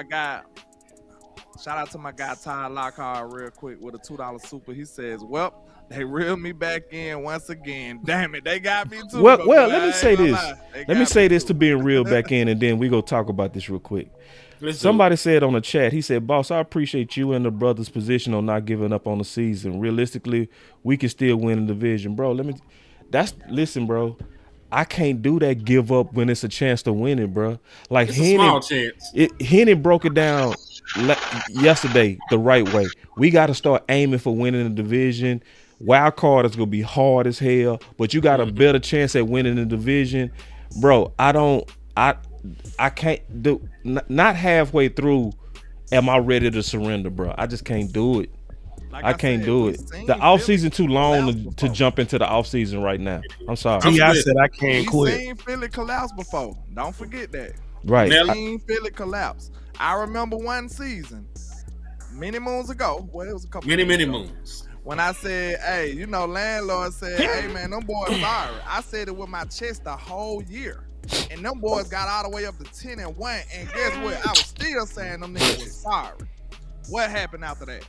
Shout out to my guy Ty Lockhart real quick with a $2 super. He says, well, they reeled me back in once again. Damn it, they got me too. Well, let me say this. Let me say this to being reeled back in, and then we go talk about this real quick. Somebody said on the chat, he said, boss, I appreciate you and the brother's position on not giving up on the season. Realistically, we can still win the division. Bro, listen, bro. I can't do that. Give up when it's a chance to win it, bro. Like It's a small chance. Henny broke it down yesterday the right way. We got to start aiming for winning the division. Wild card is gonna be hard as hell, but you got a better chance at winning the division, bro. I can't do. Not halfway through, am I ready to surrender, bro? I just can't do it. Like I can't do it. The offseason too long to jump into the offseason right now. I'm sorry. I said I can't We quit. seen Philly collapse before. Don't forget that. Right. We seen Philly collapse. I remember one season, many moons ago. Well, it was a couple. Many moons. When I said, hey, you know, Landlord said, hey man, them boys sorry. I said it with my chest the whole year. And them boys got all the way up to 10-1. And guess what? I was still saying them niggas was sorry. What happened after that?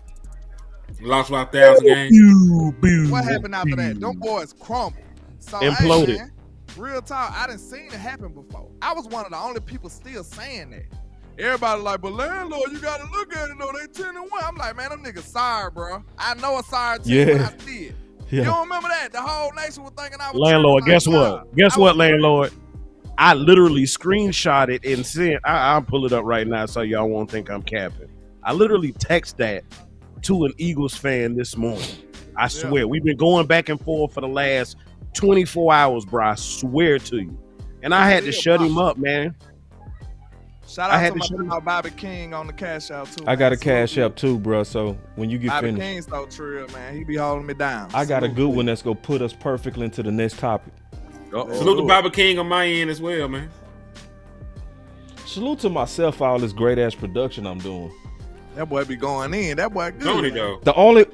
Lost about 1,000 games. What happened after that? Them boys crumbled. So, Imploded. hey, man, real talk, I done seen it happen before. I was one of the only people still saying that. Everybody like, but Landlord, you gotta look at it though. They 10-1. I'm like, man, them niggas sorry, bro. I know a sorry team when I see it. Yeah. You don't remember that? The whole nation was thinking I was Landlord, tripping. guess what? Guess what, Landlord? I literally screenshot it and sent. I'll pull it up right now so y'all won't think I'm capping. I literally text that to an Eagles fan this morning. I swear, we've been going back and forth for the last 24 hours, bro. I swear to you. And I had to shut him up, man. Shout out to my Bobby King on the CashApp too. I got a CashApp too, bro. So when you get Bobby finished, King's so trill, man. He be holding me down. I got a good one that's gonna put us perfectly into the next topic. Salute to Bobby King on my end as well, man. Salute to myself for all this great ass production I'm doing. That boy be going in. That boy good. Don't he though?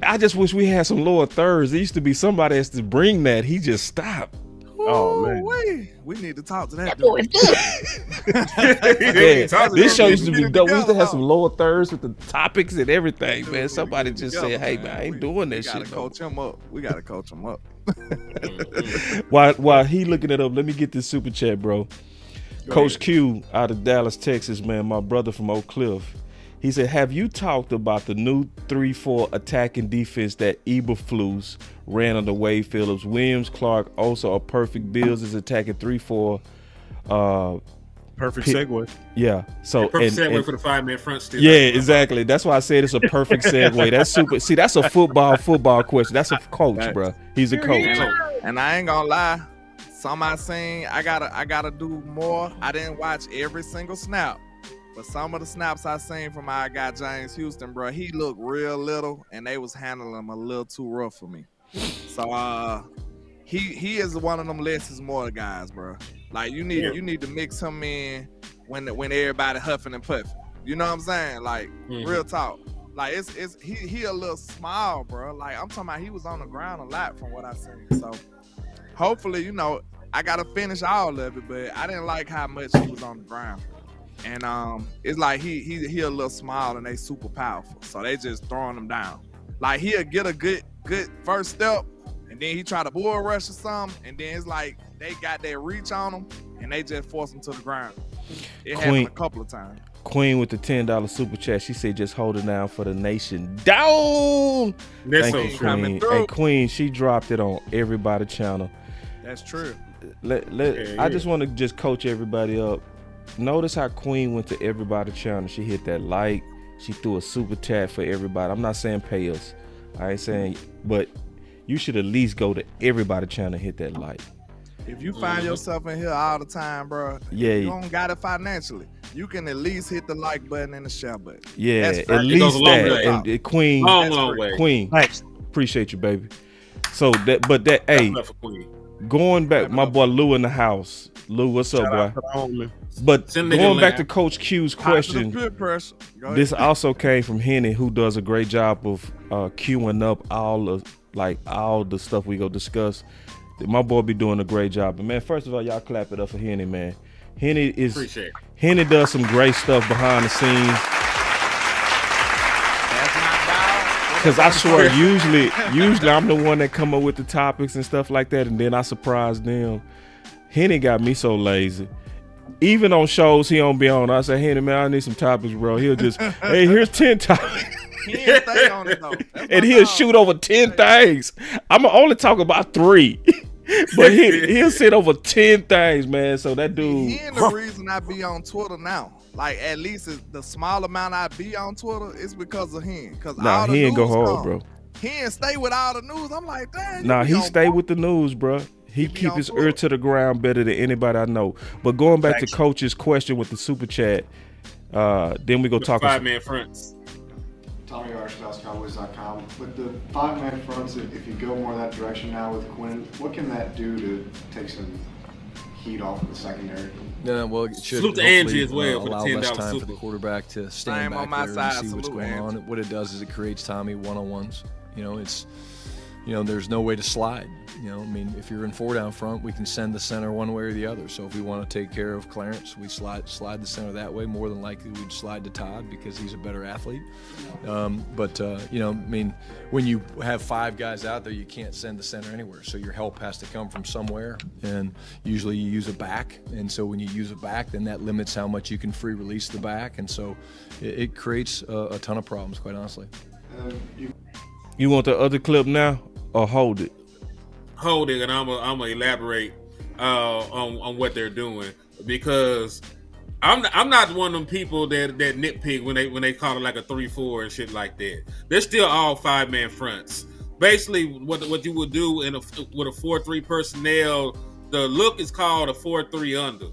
I just wish we had some lower thirds. There used to be somebody has to bring that. He just stopped. Oh man, we need to talk to that. That boy is good. Yeah, this show used to be dope. We used to have some lower thirds with the topics and everything, man. Somebody just said, "Hey, man, I ain't doing that shit." We gotta coach him up. We gotta coach him up. While he looking it up, let me get this super chat, bro. Coach Q out of Dallas, Texas, man. My brother from Oak Cliff. He said, have you talked about the new 3-4 attacking defense that Eberflus ran under Wade Phillips? Williams, Clark, also a perfect Bills is attacking 3-4. Perfect segue. Yeah. So perfect segue for the 5-man front still. Yeah, exactly. That's why I said it's a perfect segue. That's super. See, that's a football question. That's a coach, bro. He's a coach. And I ain't gonna lie. Some I seen, I gotta do more. I didn't watch every single snap. But some of the snaps I seen from our guy James Houston, bro, he looked real little, and they was handling him a little too rough for me. So he is one of them less is more guys, bro. Like you need to mix him in when everybody huffing and puffing. You know what I'm saying? Like real talk. Like he a little small, bro. Like I'm talking about he was on the ground a lot from what I seen. So hopefully, you know, I gotta finish all of it, but I didn't like how much he was on the ground. And it's like he a little small and they super powerful, so they just throwing him down. Like he'll get a good first step, and then he try to bull rush or something, and then it's like they got their reach on him, and they just force him to the ground. It happened a couple of times. Queen with the $10 super chat. She said, "Just hold it down for the nation." Down. Thank you, Queen. Hey, Queen, she dropped it on everybody channel. That's true. I just want to just coach everybody up. Notice how Queen went to everybody channel. She hit that like. She threw a super chat for everybody. I'm not saying pay us. I ain't saying, but you should at least go to everybody channel and hit that like. If you find yourself in here all the time, bro, yeah, you don't got it financially. You can at least hit the like button and the share button. Yeah, at least that. And Queen, long way. Queen, appreciate you, baby. So hey, going back, my boy Lou in the house. Lou, what's up, boy? But going back to Coach Q's question, this also came from Henny, who does a great job of queuing up all the stuff we go discuss. My boy be doing a great job. And man, first of all, y'all clap it up for Henny, man. Henny does some great stuff behind the scenes. Because I swear, usually I'm the one that come up with the topics and stuff like that, and then I surprise them. Henny got me so lazy. Even on shows he don't be on, I say, Henny, man, I need some topics, bro. He'll just, hey, here's 10 topics. He ain't stay on it, though. And he'll shoot over 10 things. I'm going to only talk about 3. But he'll sit over 10 things, man. So that dude. He ain't the reason I be on Twitter now. Like, at least the small amount I be on Twitter is because of him. Nah, he ain't go hard, bro. He ain't stay with all the news. I'm like, dang. Nah, he stay with the news, bro. He keep his ear to the ground better than anybody I know. But going back to Coach's question with the super chat, then we go talk. 5-man fronts. Tommy Arch, DallasCowboys.com. With the 5-man fronts, if you go more that direction now with Quinnen, what can that do to take some heat off of the secondary? Yeah, well, it should salute to Angie as well for the allow $10 less time super. for the quarterback to stand back there and see what's going on. What it does is it creates Tommy one-on-ones. There's no way to slide. I mean, if you're in 4 down front, we can send the center one way or the other. So if we want to take care of Clarence, we slide the center that way. More than likely, we'd slide to Todd because he's a better athlete. When you have 5 guys out there, you can't send the center anywhere. So your help has to come from somewhere, and usually you use a back. And so when you use a back, then that limits how much you can free release the back. And so it creates a ton of problems, quite honestly. You want the other clip now or hold it? Hold it, and I'm gonna elaborate on what they're doing, because I'm not one of them people that nitpick when they call it like a 3-4 and shit like that. They're still all 5-man fronts. Basically, what you would do with a 4-3 personnel, the look is called a 4-3 under,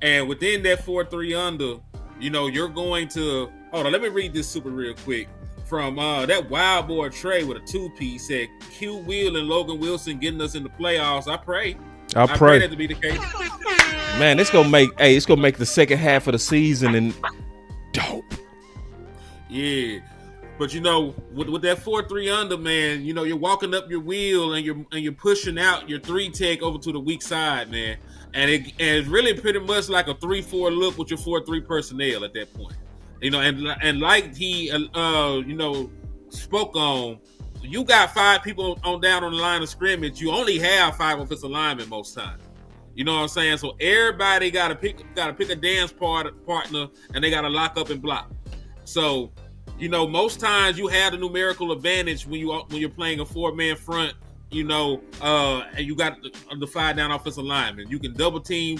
and within that 4-3 under, you're going to hold on. Let me read this super real quick. From that wild boy Trey with a 2-piece said, Q Will and Logan Wilson getting us in the playoffs. I pray that to be the case. Man, it's gonna make the second half of the season and dope. Yeah, but with that 4-3 under, man, you're walking up your wheel and you're pushing out your 3 tech over to the weak side, man, and it's really pretty much like a 3-4 look with your 4-3 personnel at that point. And like he, spoke on, you got 5 people down on the line of scrimmage. You only have 5 offensive linemen most times. You know what I'm saying? So everybody got to pick a dance partner, and they got to lock up and block. So, most times you have the numerical advantage when you're playing a 4-man front. And you got the 5 down offensive linemen. You can double team.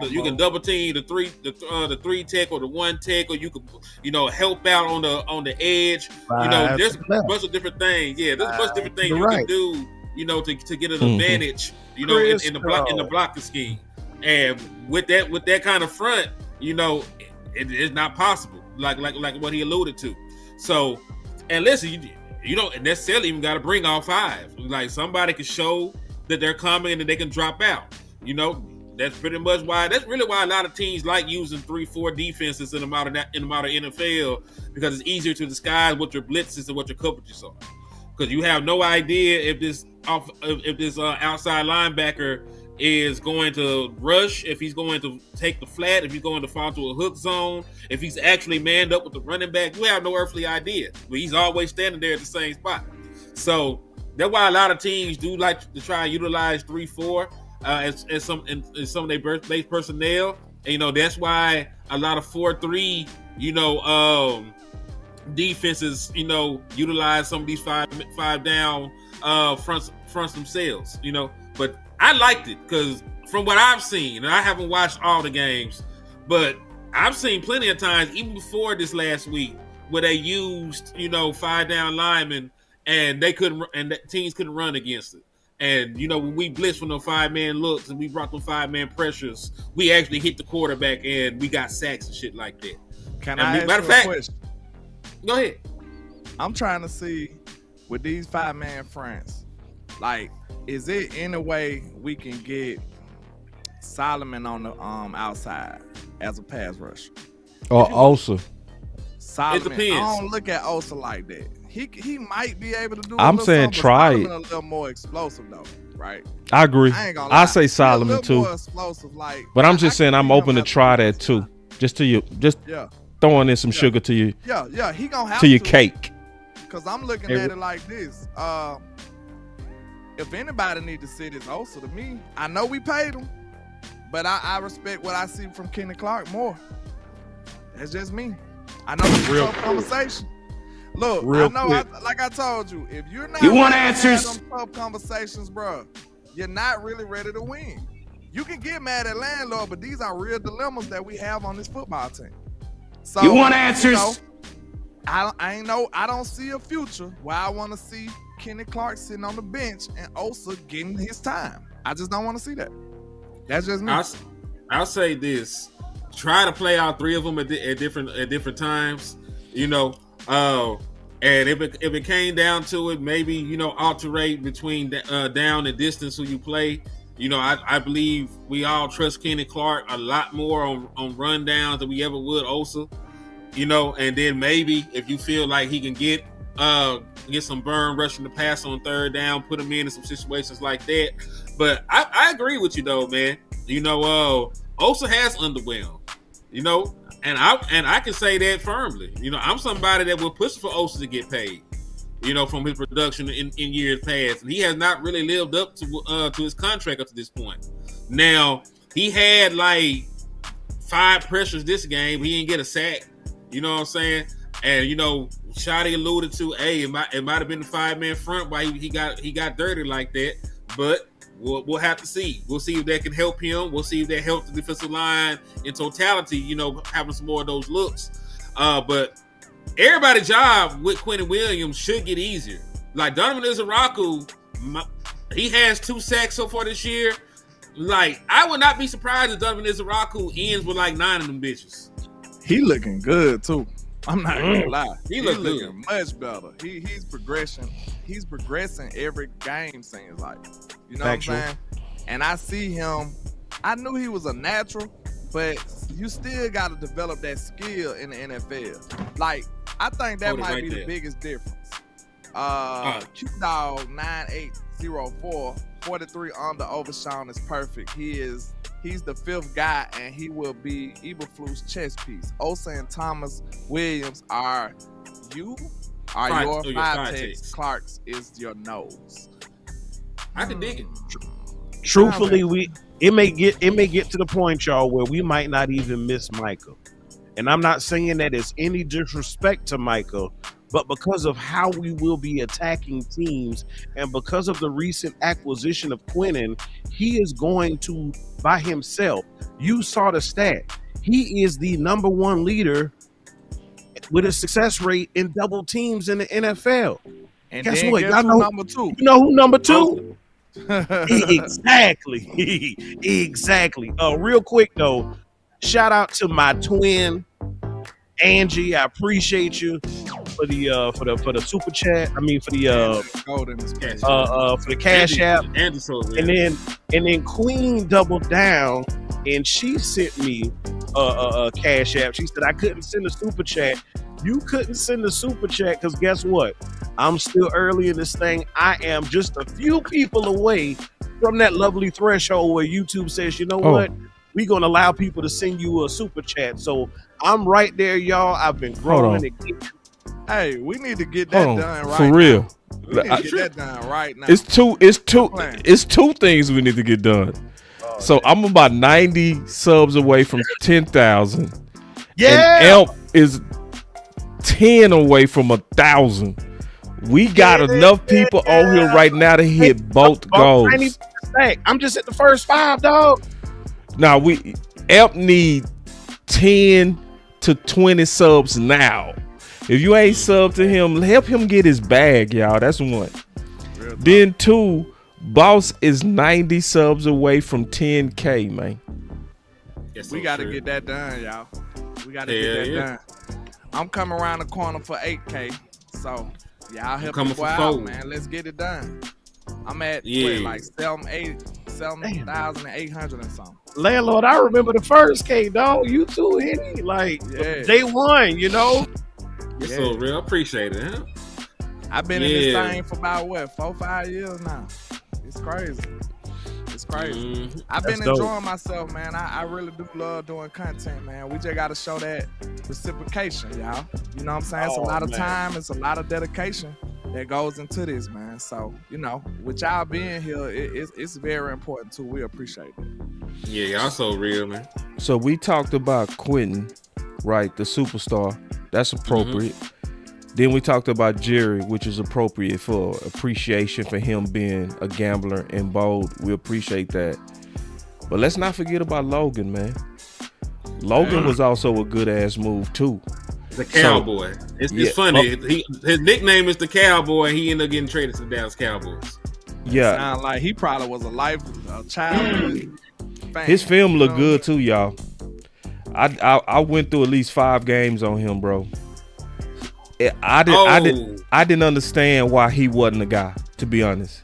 You can double team the 3 tech or the 1 tech, or you can help out on the edge. There's a bunch of different things. Yeah, there's a bunch of different things you can do. To get an advantage. In the blocking scheme. And with that kind of front, it's not possible. Like what he alluded to. So, and listen, you don't necessarily even got to bring all 5. Like, somebody can show that they're coming and that they can drop out. That's pretty much why. That's really why a lot of teams like using 3-4 defenses in the modern NFL, because it's easier to disguise what your blitzes and what your coverages are. Because you have no idea if this outside linebacker is going to rush, if he's going to take the flat, if he's going to fall to a hook zone, if he's actually manned up with the running back. You have no earthly idea. But he's always standing there at the same spot. So that's why a lot of teams do like to try and utilize 3-4. As some of their base personnel, and that's why a lot of 4-3, defenses, utilize some of these 5 down fronts themselves, But I liked it because from what I've seen, and I haven't watched all the games, but I've seen plenty of times, even before this last week, where they used 5 down linemen and the teams couldn't run against it. And, when we blitzed from the 5-man looks and we brought them 5-man pressures, we actually hit the quarterback and we got sacks and shit like that. Can I ask you a question? Go ahead. I'm trying to see, with these 5-man fronts, like, is it any way we can get Solomon on the outside as a pass rusher? Or Osa? Solomon. It depends. I don't look at Osa like that. He might be able to do. I'm saying try it. A little more explosive though, right? I agree. I say Solomon too. More explosive, like, but I'm just saying I'm open to try that too. Just throwing in some sugar to you. Yeah. He gonna have to your cake. Cause I'm looking at it like this. If anybody need to sit, it's Osa to me. I know we paid him, but I respect what I see from Kenny Clark more. That's just me. I know it's a tough conversation. Look, like I told you, if you're not want answers, them tough conversations, bro, you're not really ready to win. You can get mad at Landlord, but these are real dilemmas that we have on this football team. So You want answers? You know, I don't see a future where I want to see Kenny Clark sitting on the bench and Osa getting his time. I just don't want to see that. That's just me. I'll say this: try to play out three of them at different times. You know, and if it came down to it, maybe alternate between down and distance who you play. You know, I believe we all trust Kenny Clark a lot more on run downs than we ever would Osa. You know, and then maybe if you feel like he can get some burn rushing the pass on third down, put him in some situations like that. But I agree with you though, man. You know, Osa has underwhelmed. You know, and I can say that firmly. You know, I'm somebody that will push for Osa to get paid. You know, from his production in years past, and he has not really lived up to his contract up to this point. Now he had like 5 pressures this game. He didn't get a sack. You know what I'm saying? And Shotty alluded to, it might have been the 5-man front why he got dirty like that. But we'll have to see. We'll see if that can help him. We'll see if that helps the defensive line in totality. Having some more of those looks. But everybody's job with Quinnen Williams should get easier. Like Donovan Izaraku, he has 2 sacks so far this year. Like I would not be surprised if Donovan Izaraku ends with like 9 of them bitches. He looking good too. I'm not gonna lie. He looking much better. He's progressing. He's progressing every game. Seems like, what I'm saying. And I see him. I knew he was a natural, but you still got to develop that skill in the NFL. Like I think that might be the biggest difference. Q-Dog 9804 43 under Overshawn is perfect. He's the 5th guy, and he will be Eberflus chess piece. Osa and Thomas Williams are your 5 techs. Clark's is your nose. I can dig it. Truthfully, it may get to the point, y'all, where we might not even miss Michael. And I'm not saying that it's any disrespect to Michael, but because of how we will be attacking teams and because of the recent acquisition of Quinnen, he is going to, by himself, you saw the stat, he is the number 1 leader with a success rate in double teams in the NFL. And guess what? Y'all know number 2. You know who number 2? Exactly. Exactly. Real quick though, shout out to my twin Angie. I appreciate you for the super chat. I mean for the Cash App. And then Queen doubled down and she sent me a Cash App. She said I couldn't send a super chat. You couldn't send a super chat because guess what? I'm still early in this thing. I am just a few people away from that lovely threshold where YouTube says, you know what? We're going to allow people to send you a super chat. So I'm right there, y'all. I've been growing again. Hey, we need to get that done right for real. now. We need to get that done right now. It's two things we need to get done. So I'm about 90 subs away from 10,000. Yeah. And Elp is 10 away from 1,000. We got enough people on here right now to hit both goals. I'm just at the first 5, dog. Now Elp need 10 to 20 subs now. If you ain't sub to him, help him get his bag, y'all. That's 1. Then 2, Boss is 90 subs away from 10K, man. We got to get that done, y'all. We got to get that done. I'm coming around the corner for 8K, so y'all help me out, man. Let's get it done. I'm at like 7,800 and something. Landlord, I remember the first K, dog. You too, Henny. Like day 1, you know. It's so real. Appreciate it, huh? I've been in this thing for about 4-5 years now. It's crazy. It's crazy. I've been enjoying myself, man. I really do love doing content, man. We just got to show that reciprocation, y'all. You know what I'm saying? It's a lot of time. It's a lot of dedication that goes into this, man. So, with y'all being here, it's very important, too. We appreciate it. Yeah, y'all so real, man. So we talked about Quinnen, right? The superstar. That's appropriate. Then we talked about Jerry, which is appropriate for appreciation for him being a gambler and bold. We appreciate that. But let's not forget about Logan, man. Logan was also a good ass move too. The Cowboy. It's funny. His nickname is the Cowboy. He ended up getting traded to the Dallas Cowboys. Yeah. Sound like he probably was a childhood fan. His film looked good too, y'all. I went through at least 5 games on him, bro. I didn't understand why he wasn't a guy, to be honest.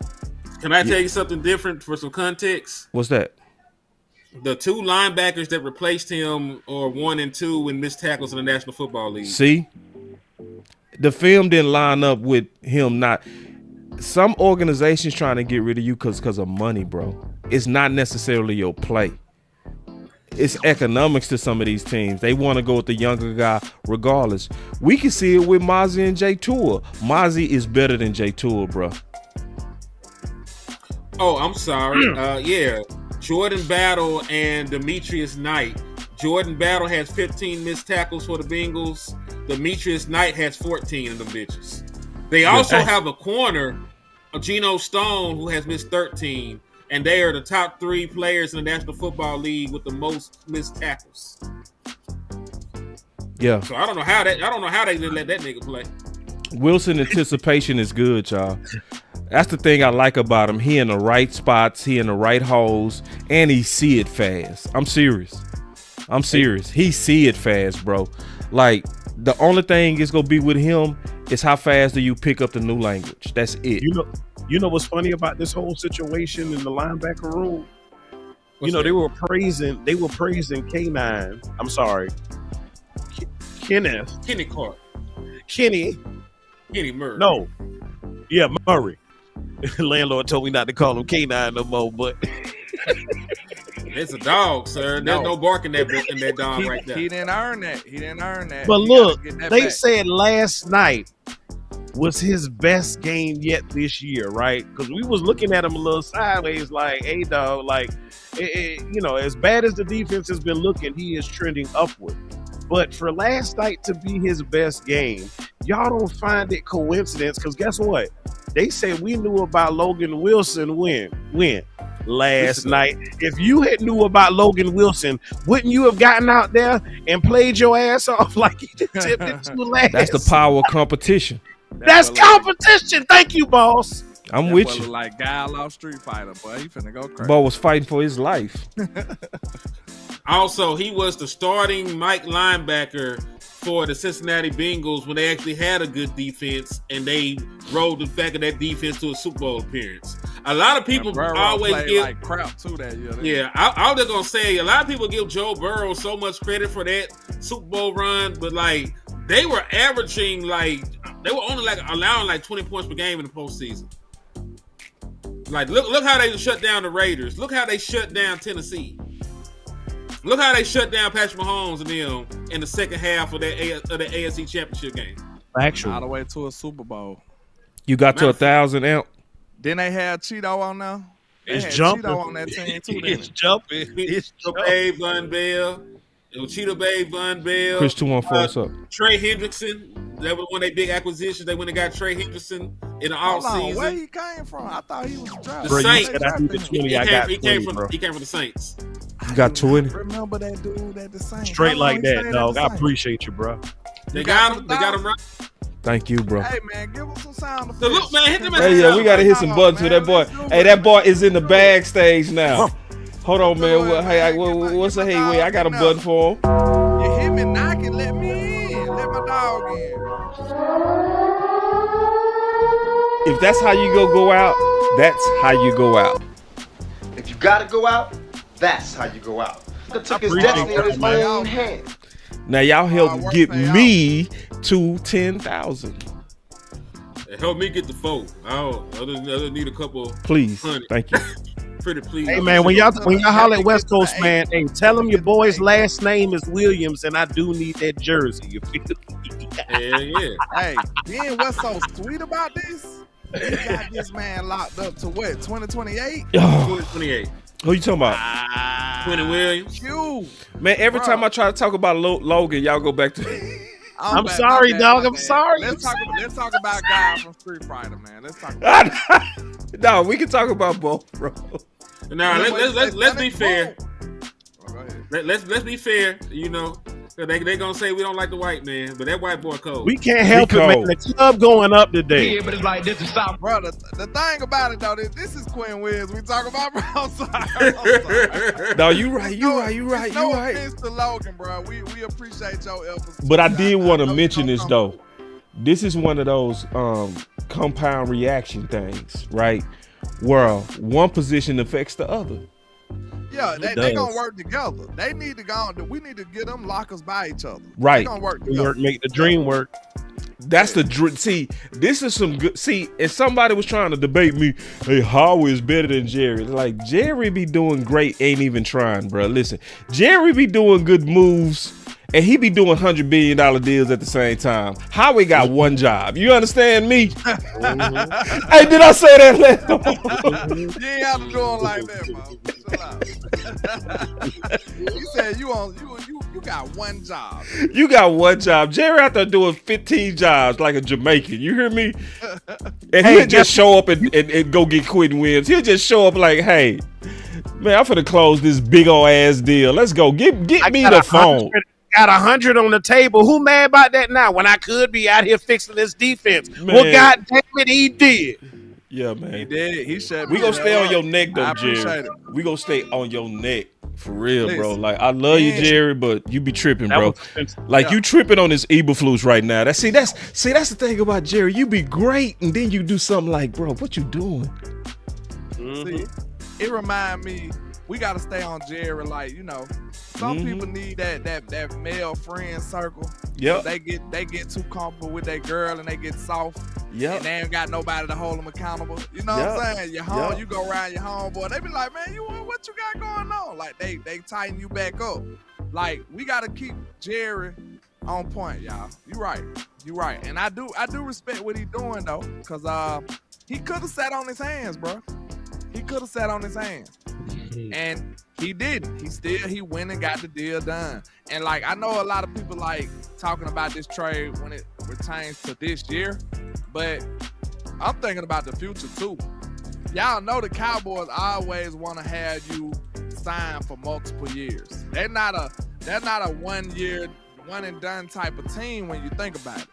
Can I tell you something different for some context? What's that? The 2 linebackers that replaced him are 1 and 2 in missed tackles in the National Football League. See? The film didn't line up with him not. Some organizations trying to get rid of you because of money, bro. It's not necessarily your play. It's economics to some of these teams. They want to go with the younger guy regardless. We can see it with Mozzie and Jay Tua. Mozzie is better than Jay Tua, bro. Oh, I'm sorry. Yeah. Jordan Battle and Demetrius Knight. Jordan Battle has 15 missed tackles for the Bengals. Demetrius Knight has 14 of them bitches. They also have a corner, Geno Stone, who has missed 13. And they are the top 3 players in the National Football League with the most missed tackles. Yeah. So I don't know how they didn't let that nigga play. Wilson anticipation is good, y'all. That's the thing I like about him. He in the right spots, he in the right holes, and he see it fast. I'm serious. He see it fast, bro. Like, the only thing is gonna be with him is how fast do you pick up the new language. That's it. You know what's funny about this whole situation in the linebacker room? They were praising K9. I'm sorry. Kenny Clark. Kenny Murray. No. Yeah, Murray. Landlord told me not to call him K9 no more, but it's a dog, sir. There's no bark in that dog right there. He didn't earn that. But look, they said last night was his best game yet this year, right? Because we was looking at him a little sideways, like, hey, dog, like, as bad as the defense has been looking, he is trending upward. But for last night to be his best game, y'all don't find it coincidence, because guess what? They said we knew about Logan Wilson when? Last night. If you had knew about Logan Wilson, wouldn't you have gotten out there and played your ass off like you attempted to last? That's the power of competition. That's competition. Thank you, boss. I'm with you. Like Guile off Street Fighter, boy. He finna go crazy. Bo was fighting for his life. Also, he was the starting Mike linebacker for the Cincinnati Bengals when they actually had a good defense, and they rode the back of that defense to a Super Bowl appearance. A lot of people always give like crap too that year. Yeah, I was just gonna say a lot of people give Joe Burrow so much credit for that Super Bowl run, but like they were averaging they were only allowing 20 points per game in the postseason. Like look how they shut down the Raiders. Look how they shut down Tennessee. Look how they shut down Patrick Mahomes and them in the second half of the AFC Championship game. Actually, all the way to a Super Bowl. You got to 1,000 out. Then they had Cheeto on there. It's jumping. Cheeto on that team too. It's jumping. It's Bay Von Bell. It was Cheeto Bay Von Bell. Chris 214 up. Trey Hendrickson. That was one of their big acquisitions. They went and got Trey Hendrickson in the offseason. Where he came from? I thought he was drafted. The Saints. He came from the Saints. You got 20. Remember that dude at the Saints? Straight like that, dog. I appreciate you, bro. They got him. They got him right. Thank you, bro. Hey, man, give him some sound effects. So look, man, hit them. Hey, yeah, we got to hit some buttons with that boy. Hey, that boy is in the bag stage now. Hold on, man. What's the wait? I got a button for him. You hear me knocking? Let me in. Let my dog in. If that's how you go out, that's how you go out. If you gotta go out, that's how you go out. He took his destiny in his own hand. Now y'all help get me to 10,000. Help me get the 4. I just need a couple. Please, 100. thank you. Pretty please. Hey man, when y'all holler at West Coast, man, hey, tell them your boy's last name is Williams, and I do need that jersey. You feel me? Hell yeah. Hey, being West so sweet about this, he got this man locked up to what? 2028? 2028. Who you talking about? Quinnen Williams. You. Man, every time I try to talk about Logan, y'all go back to I'm sorry, dog. I'm sorry. Let's talk about guy from Street Fighter, man. Let's talk about No, we can talk about both, bro. Now let's be fair. Let's be fair. You know, they gonna say we don't like the white man, but that white boy cold. We can't help it, man. The club going up today. Yeah, but it's like this is South. Bro, the thing about it though, this is Quinnen Williams we talk about, bro. I'm sorry. No, you right. No offense to Logan, bro. We appreciate your efforts. But I did want to mention this though. This is one of those compound reaction things, right? Where one position affects the other. Yeah, they gonna work together. They need to go. We need to get them lockers by each other. Right. They gonna work together. Make the dream work. That's the dream. See, this is some good. See, if somebody was trying to debate me, hey, Howie is better than Jerry. Like, Jerry be doing great, ain't even trying, bro. Listen, Jerry be doing good moves, and he be doing $100 billion deals at the same time. Howie got one job. You understand me? Hey, did I say that? You ain't have to do it like that, bro. Chill out. He said you got one job. You got one job. Jerry out there doing 15 jobs like a Jamaican. You hear me? And he'll just show up and go get Quinnen Williams. He'll just show up like, hey, man, I'm finna close this big old ass deal. Let's go. Get me the phone. Got 100 on the table. Who mad about that now? When I could be out here fixing this defense. Man. Well, God damn it, he did. Yeah, man. He did. He said we gonna stay on your neck though, I appreciate Jerry. it. We gonna stay on your neck for real, Listen, bro. Like, I love you, Jerry, but you be tripping, bro. Like, yeah. you tripping on this Eberflus right now. That's the thing about Jerry. You be great, and then you do something like, bro, what you doing? See, it remind me, we gotta stay on Jerry. Like, you know, some people need that male friend circle. Yep. They get too comfortable with that girl and they get soft. Yep. And they ain't got nobody to hold them accountable. You know what I'm saying? You're home, you go around your homeboy. They be like, man, what you got going on? Like, they tighten you back up. Like, we gotta keep Jerry on point, y'all. You right. And I do respect what he doing though, cause he could have sat on his hands, bro. He could have sat on his hands. And he didn't. He went and got the deal done. And like, I know a lot of people like talking about this trade when it pertains to this year, but I'm thinking about the future too. Y'all know the Cowboys always want to have you sign for multiple years. They're not a 1 year, one and done type of team when you think about it.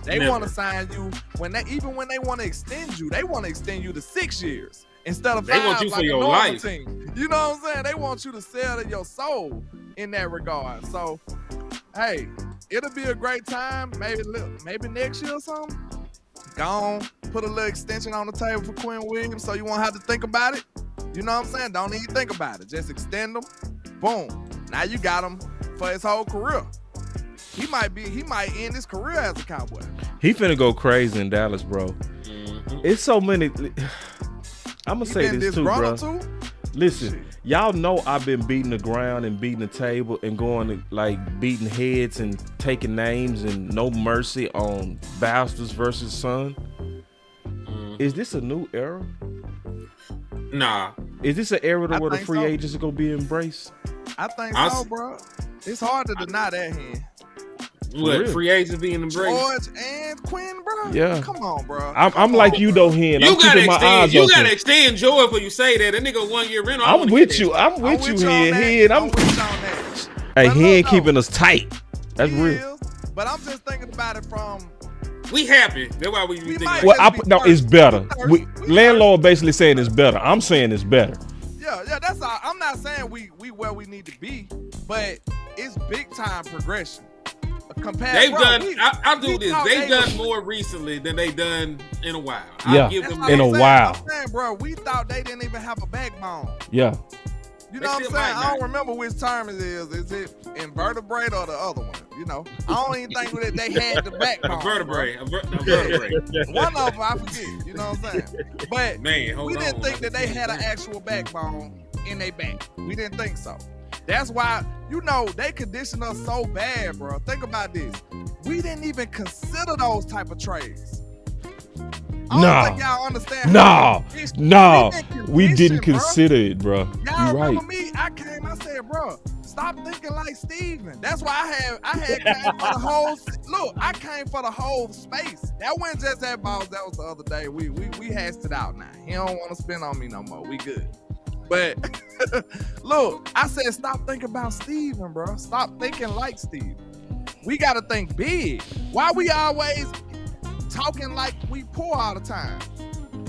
They want to sign you when they want to extend you, they want to extend you to 6 years. Instead of 5, they want you like for a your normal life. team. You know what I'm saying? They want you to sell to your soul in that regard. So, hey, it'll be a great time. Maybe next year or something. Go on, put a little extension on the table for Quinnen Williams so you won't have to think about it. You know what I'm saying? Don't even think about it. Just extend them. Boom. Now you got him for his whole career. He might end his career as a Cowboy. He finna go crazy in Dallas, bro. It's so many. I'm gonna say this too, bro. Listen, y'all know I've been beating the ground and beating the table and going to, like, beating heads and taking names and no mercy on bastards versus son. Is this a new era? Nah. Is this an era where the free agents are gonna be embraced? I think so, bro. It's hard to deny that here. What, free agents being embraced? George and Quinn, bro. Yeah. Come on, bro. I'm like you though, Hen. You gotta extend George before you say that. That nigga 1 year rental. I'm with you, Hen. Hey, Hen keeping us tight. That's real. But I'm just thinking about it from. We happy. That's why we thinking. Well, no, it's better. Landlord basically saying it's better. I'm saying it's better. Yeah, that's all. I'm not saying we where we need to be, but it's big time progression. They've done more recently than they've done in a while. Yeah, in a while. I'm saying, bro, we thought they didn't even have a backbone. Yeah. You know what I'm saying? I don't remember which term it is. Is it invertebrate or the other one? You know, I don't even think that they had the backbone. A vertebrae. One of them, I forget. You know what I'm saying? But we didn't think that they had an actual backbone in their back. We didn't think so. That's why, you know, they conditioned us so bad, bro. Think about this. We didn't even consider those type of trades. I don't think y'all understand. We didn't consider it, bro. Y'all you right. remember me? I said, bro, Stop thinking like Steven. That's why I had came for the whole. Look, I came for the whole space. That wasn't just that Boss. That was the other day. We hashed it out now. He don't want to spend on me no more. We good. But look, I said stop thinking about Steven, bro. Stop thinking like Steven. We gotta think big. Why we always talking like we poor all the time?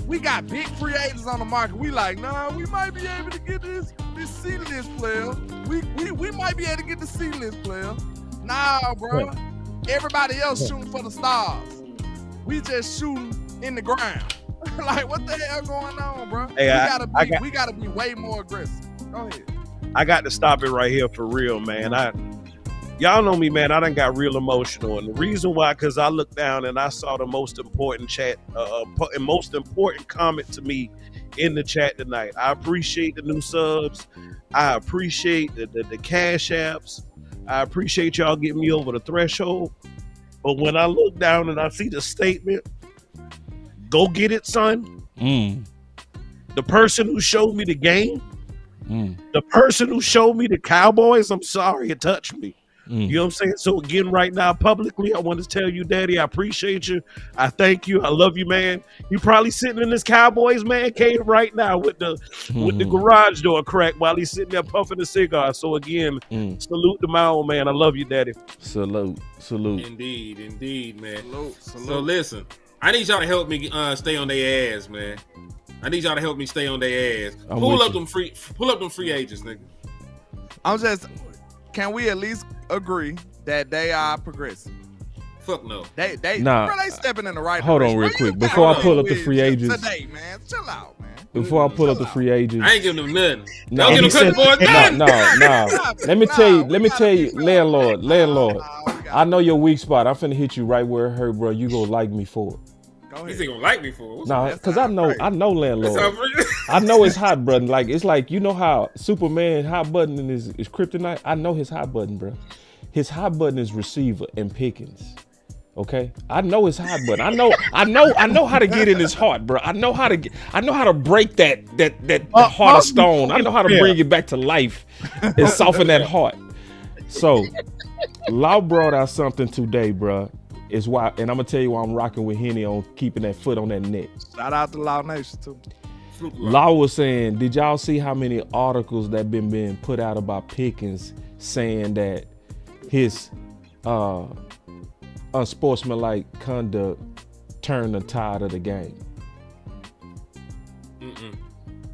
We got big free agents on the market. We like, nah, we might be able to get this C-list player. We might be able to get the C-list player. Nah, bro. Everybody else shooting for the stars. We just shooting in the ground. Like, what the hell going on, bro? Hey, we gotta be way more aggressive. Go ahead. I got to stop it right here for real, man. Y'all know me, man. I done got real emotional, and the reason why, because I looked down and I saw the most important most important comment to me in the chat tonight. I appreciate the new subs. I appreciate the cash apps. I appreciate y'all getting me over the threshold. But when I look down and I see the statement, "Go get it, son." The person who showed me the game, the person who showed me the Cowboys, I'm sorry, it touched me. You know what I'm saying? So again, right now, publicly, I want to tell you, Daddy, I appreciate you. I thank you. I love you, man. You probably sitting in this Cowboys man cave right now with the garage door cracked while he's sitting there puffing a cigar. So again, salute to my old man. I love you, Daddy. Salute. Indeed, man. Salute. So listen, I need y'all to help me stay on their ass, man. I need y'all to help me stay on their ass. Pull up them free agents, nigga. Can we at least agree that they are progressive? Fuck no. They stepping in the right Hold direction. on real quick. Before I pull up the free agents. Today, man. Chill out, man. Before I pull up the free agents. I ain't giving them nothing. No, Don't give them boys nothing. No. Let me tell you, landlord. I know your weak spot. I'm finna hit you right where it hurt, bro. You gonna like me for it. He's gonna like me for it. No, because I know landlord. I know his hot button. Like it's like, you know how Superman hot button is kryptonite. I know his hot button, bro. His hot button is receiver and Pickens. Okay, I know his hot button. I know how to get in his heart, bro. I know how to break that heart of stone. I know how to bring it back to life and soften that heart. So, Law brought out something today, bro. Is why, and I'm gonna tell you why I'm rocking with Henny on keeping that foot on that neck. Shout out to Law Nation too. Law was saying, did y'all see how many articles that been being put out about Pickens saying that his unsportsmanlike conduct turned the tide of the game?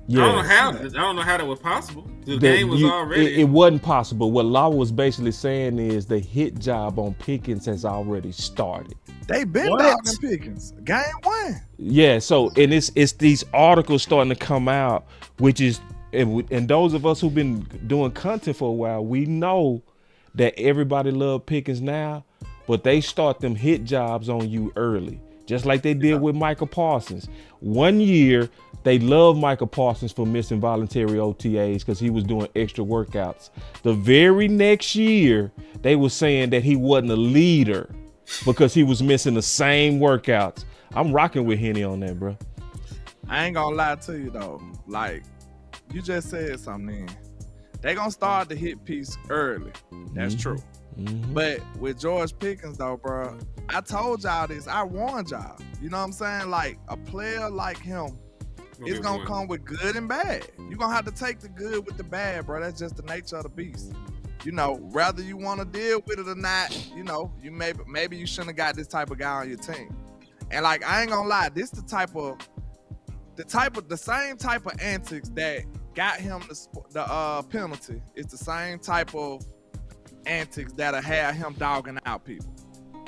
Yeah. I don't know how that was possible. The game was already. It wasn't possible. What Law was basically saying is the hit job on Pickens has already started. They been dogging Pickens. Game 1. Yeah. So and it's these articles starting to come out, which is and those of us who've been doing content for a while, we know that everybody love Pickens now, but they start them hit jobs on you early, just like they did with Michael Parsons. 1 year. They love Michael Parsons for missing voluntary OTAs because he was doing extra workouts. The very next year, they were saying that he wasn't a leader because he was missing the same workouts. I'm rocking with Henny on that, bro. I ain't gonna lie to you though. Like, you just said something. They gonna start the hit piece early. That's true. But with George Pickens though, bro, I told y'all this. I warned y'all. You know what I'm saying? Like, a player like him, it's gonna come with good and bad. You're gonna have to take the good with the bad, bro. That's just the nature of the beast. You know, whether you want to deal with it or not, you know, you maybe you shouldn't have got this type of guy on your team. And like, I ain't gonna lie, this the same type of antics that got him the penalty. It's the same type of antics that'll have him dogging out people.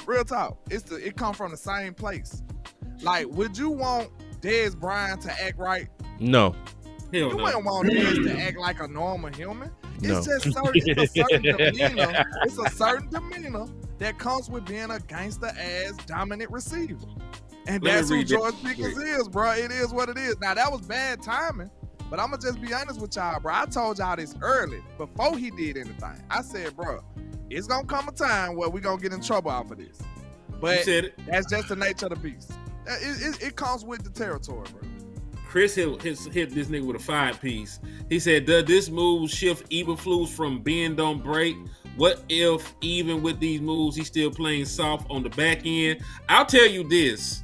Real talk. It come from the same place. Like, would you want Dez Bryant to act right? No. You wouldn't want Dez to act like a normal human. It's just it's a certain demeanor. It's a certain demeanor that comes with being a gangster-ass dominant receiver. And that's who George Pickens is, bro. It is what it is. Now, that was bad timing, but I'm going to just be honest with y'all, bro. I told y'all this early, before he did anything. I said, bro, it's going to come a time where we're going to get in trouble off of this. But that's just the nature of the beast. It comes with the territory, bro. Chris hit this nigga with a 5-piece. He said, does this move shift Eberflus from bend don't break? What if even with these moves he's still playing soft on the back end? I'll tell you this.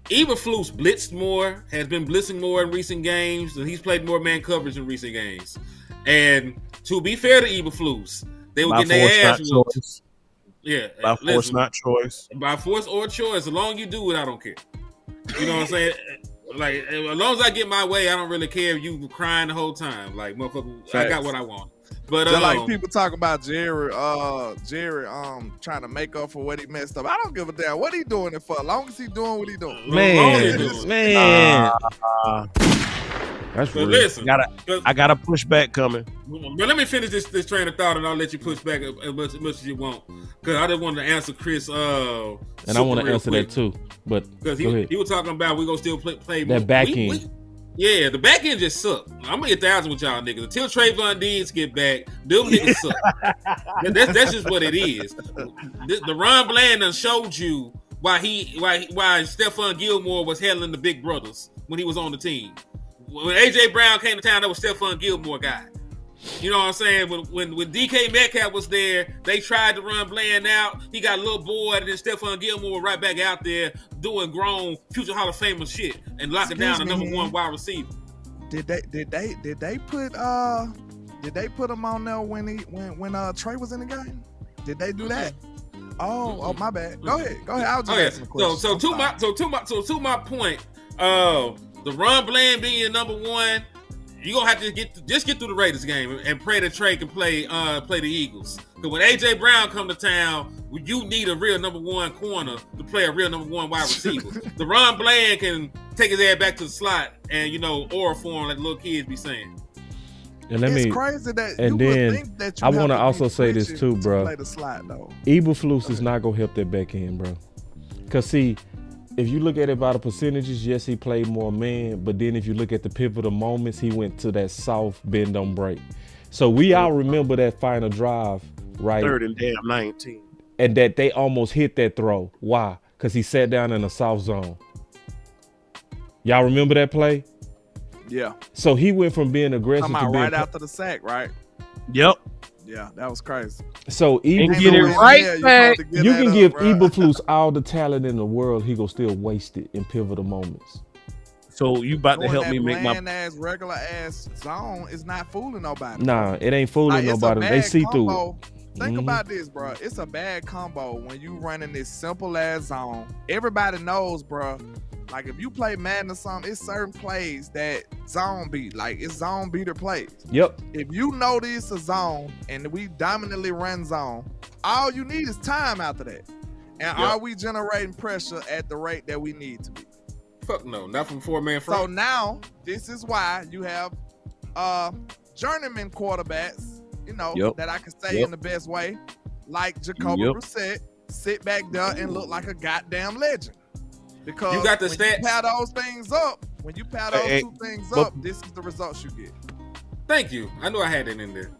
Eberflus blitzed more, has been blitzing more in recent games, and he's played more man coverage in recent games. And to be fair to Eberflus, they were getting their ass whooped. Yeah, by force, not choice. By force or choice, as long as you do it, I don't care. You know what I'm saying? Like, as long as I get my way, I don't really care if you crying the whole time. Like, motherfucker, I got what I want. But just like people talk about Jerry trying to make up for what he messed up. I don't give a damn what he doing it for. As long as he doing what he doing. Man. That's real. Listen, I got a pushback coming. But let me finish this train of thought, and I'll let you push back as much as you want. Because I just wanted to answer Chris. And I want to answer that too. But because he was talking about we're gonna still play that back end. Yeah, the back end just suck. I'm gonna get 1,000 with y'all niggas until Trayvon Diggs get back. Them niggas suck. That's just what it is. The Ron Bland done showed you why Stephon Gilmore was handling the big brothers when he was on the team. When AJ Brown came to town, that was Stephon Gilmore guy. You know what I'm saying? When DK Metcalf was there, they tried to run Bland out. He got a little bored, and then Stephon Gilmore right back out there doing grown future Hall of Famer shit and locking down the number one wide receiver. Did they put him on there when Trey was in the game? Did they do that? Oh, my bad. Go ahead. I was just asking a question. To my point, the Ron Bland being your number one, you gonna have to get through the Raiders game and pray that Trey can play the Eagles. Because when AJ Brown come to town, you need a real number one corner to play a real number one wide receiver. The Ron Bland can take his ass back to the slot and oral form like little kids be saying. And it's crazy that and you then would think that you I want to to also say this too, bro. Play the slot, though. Eberflus is not gonna help that back end, bro. Cause see, if you look at it by the percentages, yes, he played more man, but then if you look at the pivotal moments, he went to that soft bend don't break. So we all remember that final drive, right? 3rd and damn 19. And that they almost hit that throw. Why? Because he sat down in a soft zone. Y'all remember that play? Yeah. So he went from being aggressive to being right after the sack, right? Yep. Yeah, that was crazy. So Eberflus, get it right back. You can give Eberflus all the talent in the world, he gonna still waste it in pivotal moments. So you about to help me make my ass regular ass zone is not fooling nobody. Nah, it ain't fooling nobody. They see through it. Think about this, bro. It's a bad combo when you running this simple ass zone. Everybody knows, bro. Like if you play Madden or something, it's certain plays that zone beat. Like it's zone beater plays. Yep. If you know this a zone and we dominantly run zone, all you need is time after that. And are we generating pressure at the rate that we need to be? Fuck no, not from 4-man front. So now this is why you have journeyman quarterbacks, that I can say in the best way, like Jacoby Brissett, sit back there and look like a goddamn legend. Because you got the when stats. you pair those things up, two things up, this is the results you get. Thank you. I knew I had that in there.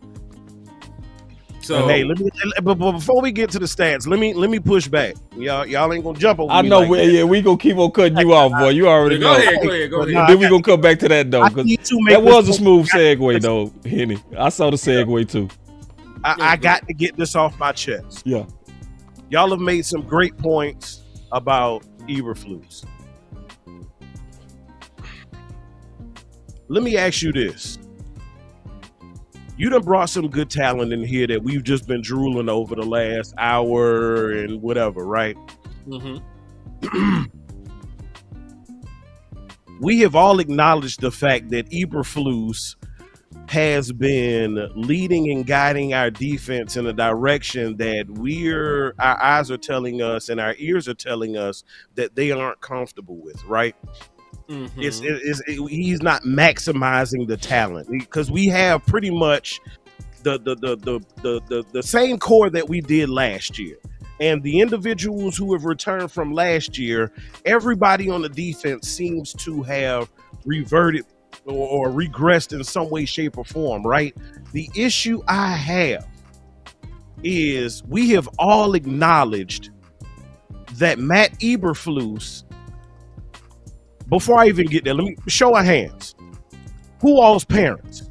So hey, but before we get to the stats, let me push back. Y'all ain't gonna jump over. I me know, like we gonna keep on cutting you off, boy. You already know. Go ahead. Then we gonna come back to that though, because that was a smooth segue though, Henny. I saw the segue too. I got to get this off my chest. Yeah, y'all have made some great points about Eberflus. Let me ask you this. You done brought some good talent in here that we've just been drooling over the last hour and whatever, right? Mm-hmm. We have all acknowledged the fact that Eberflus has been leading and guiding our defense in a direction that our eyes are telling us and our ears are telling us that they aren't comfortable with, right? Mm-hmm. He's not maximizing the talent because we have pretty much the same core that we did last year. And the individuals who have returned from last year, everybody on the defense seems to have reverted or regressed in some way, shape, or form, right? The issue I have is we have all acknowledged that Matt Eberflus before I even get there, let me show of hands. Who all's parents?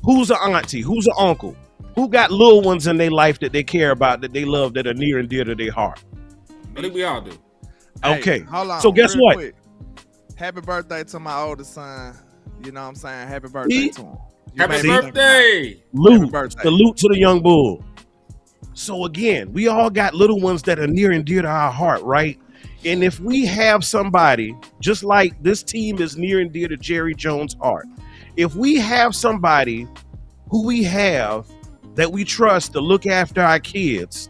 Who's an auntie? Who's an uncle? Who got little ones in their life that they care about, that they love, that are near and dear to their heart? I think we all do. Okay. Hey, hold on, so guess what? Quick. Happy birthday to my oldest son. You know what I'm saying? Happy birthday to him. Happy birthday. Salute to the young bull. So again, we all got little ones that are near and dear to our heart, right? And if we have somebody, just like this team is near and dear to Jerry Jones' heart, if we have somebody who we have that we trust to look after our kids,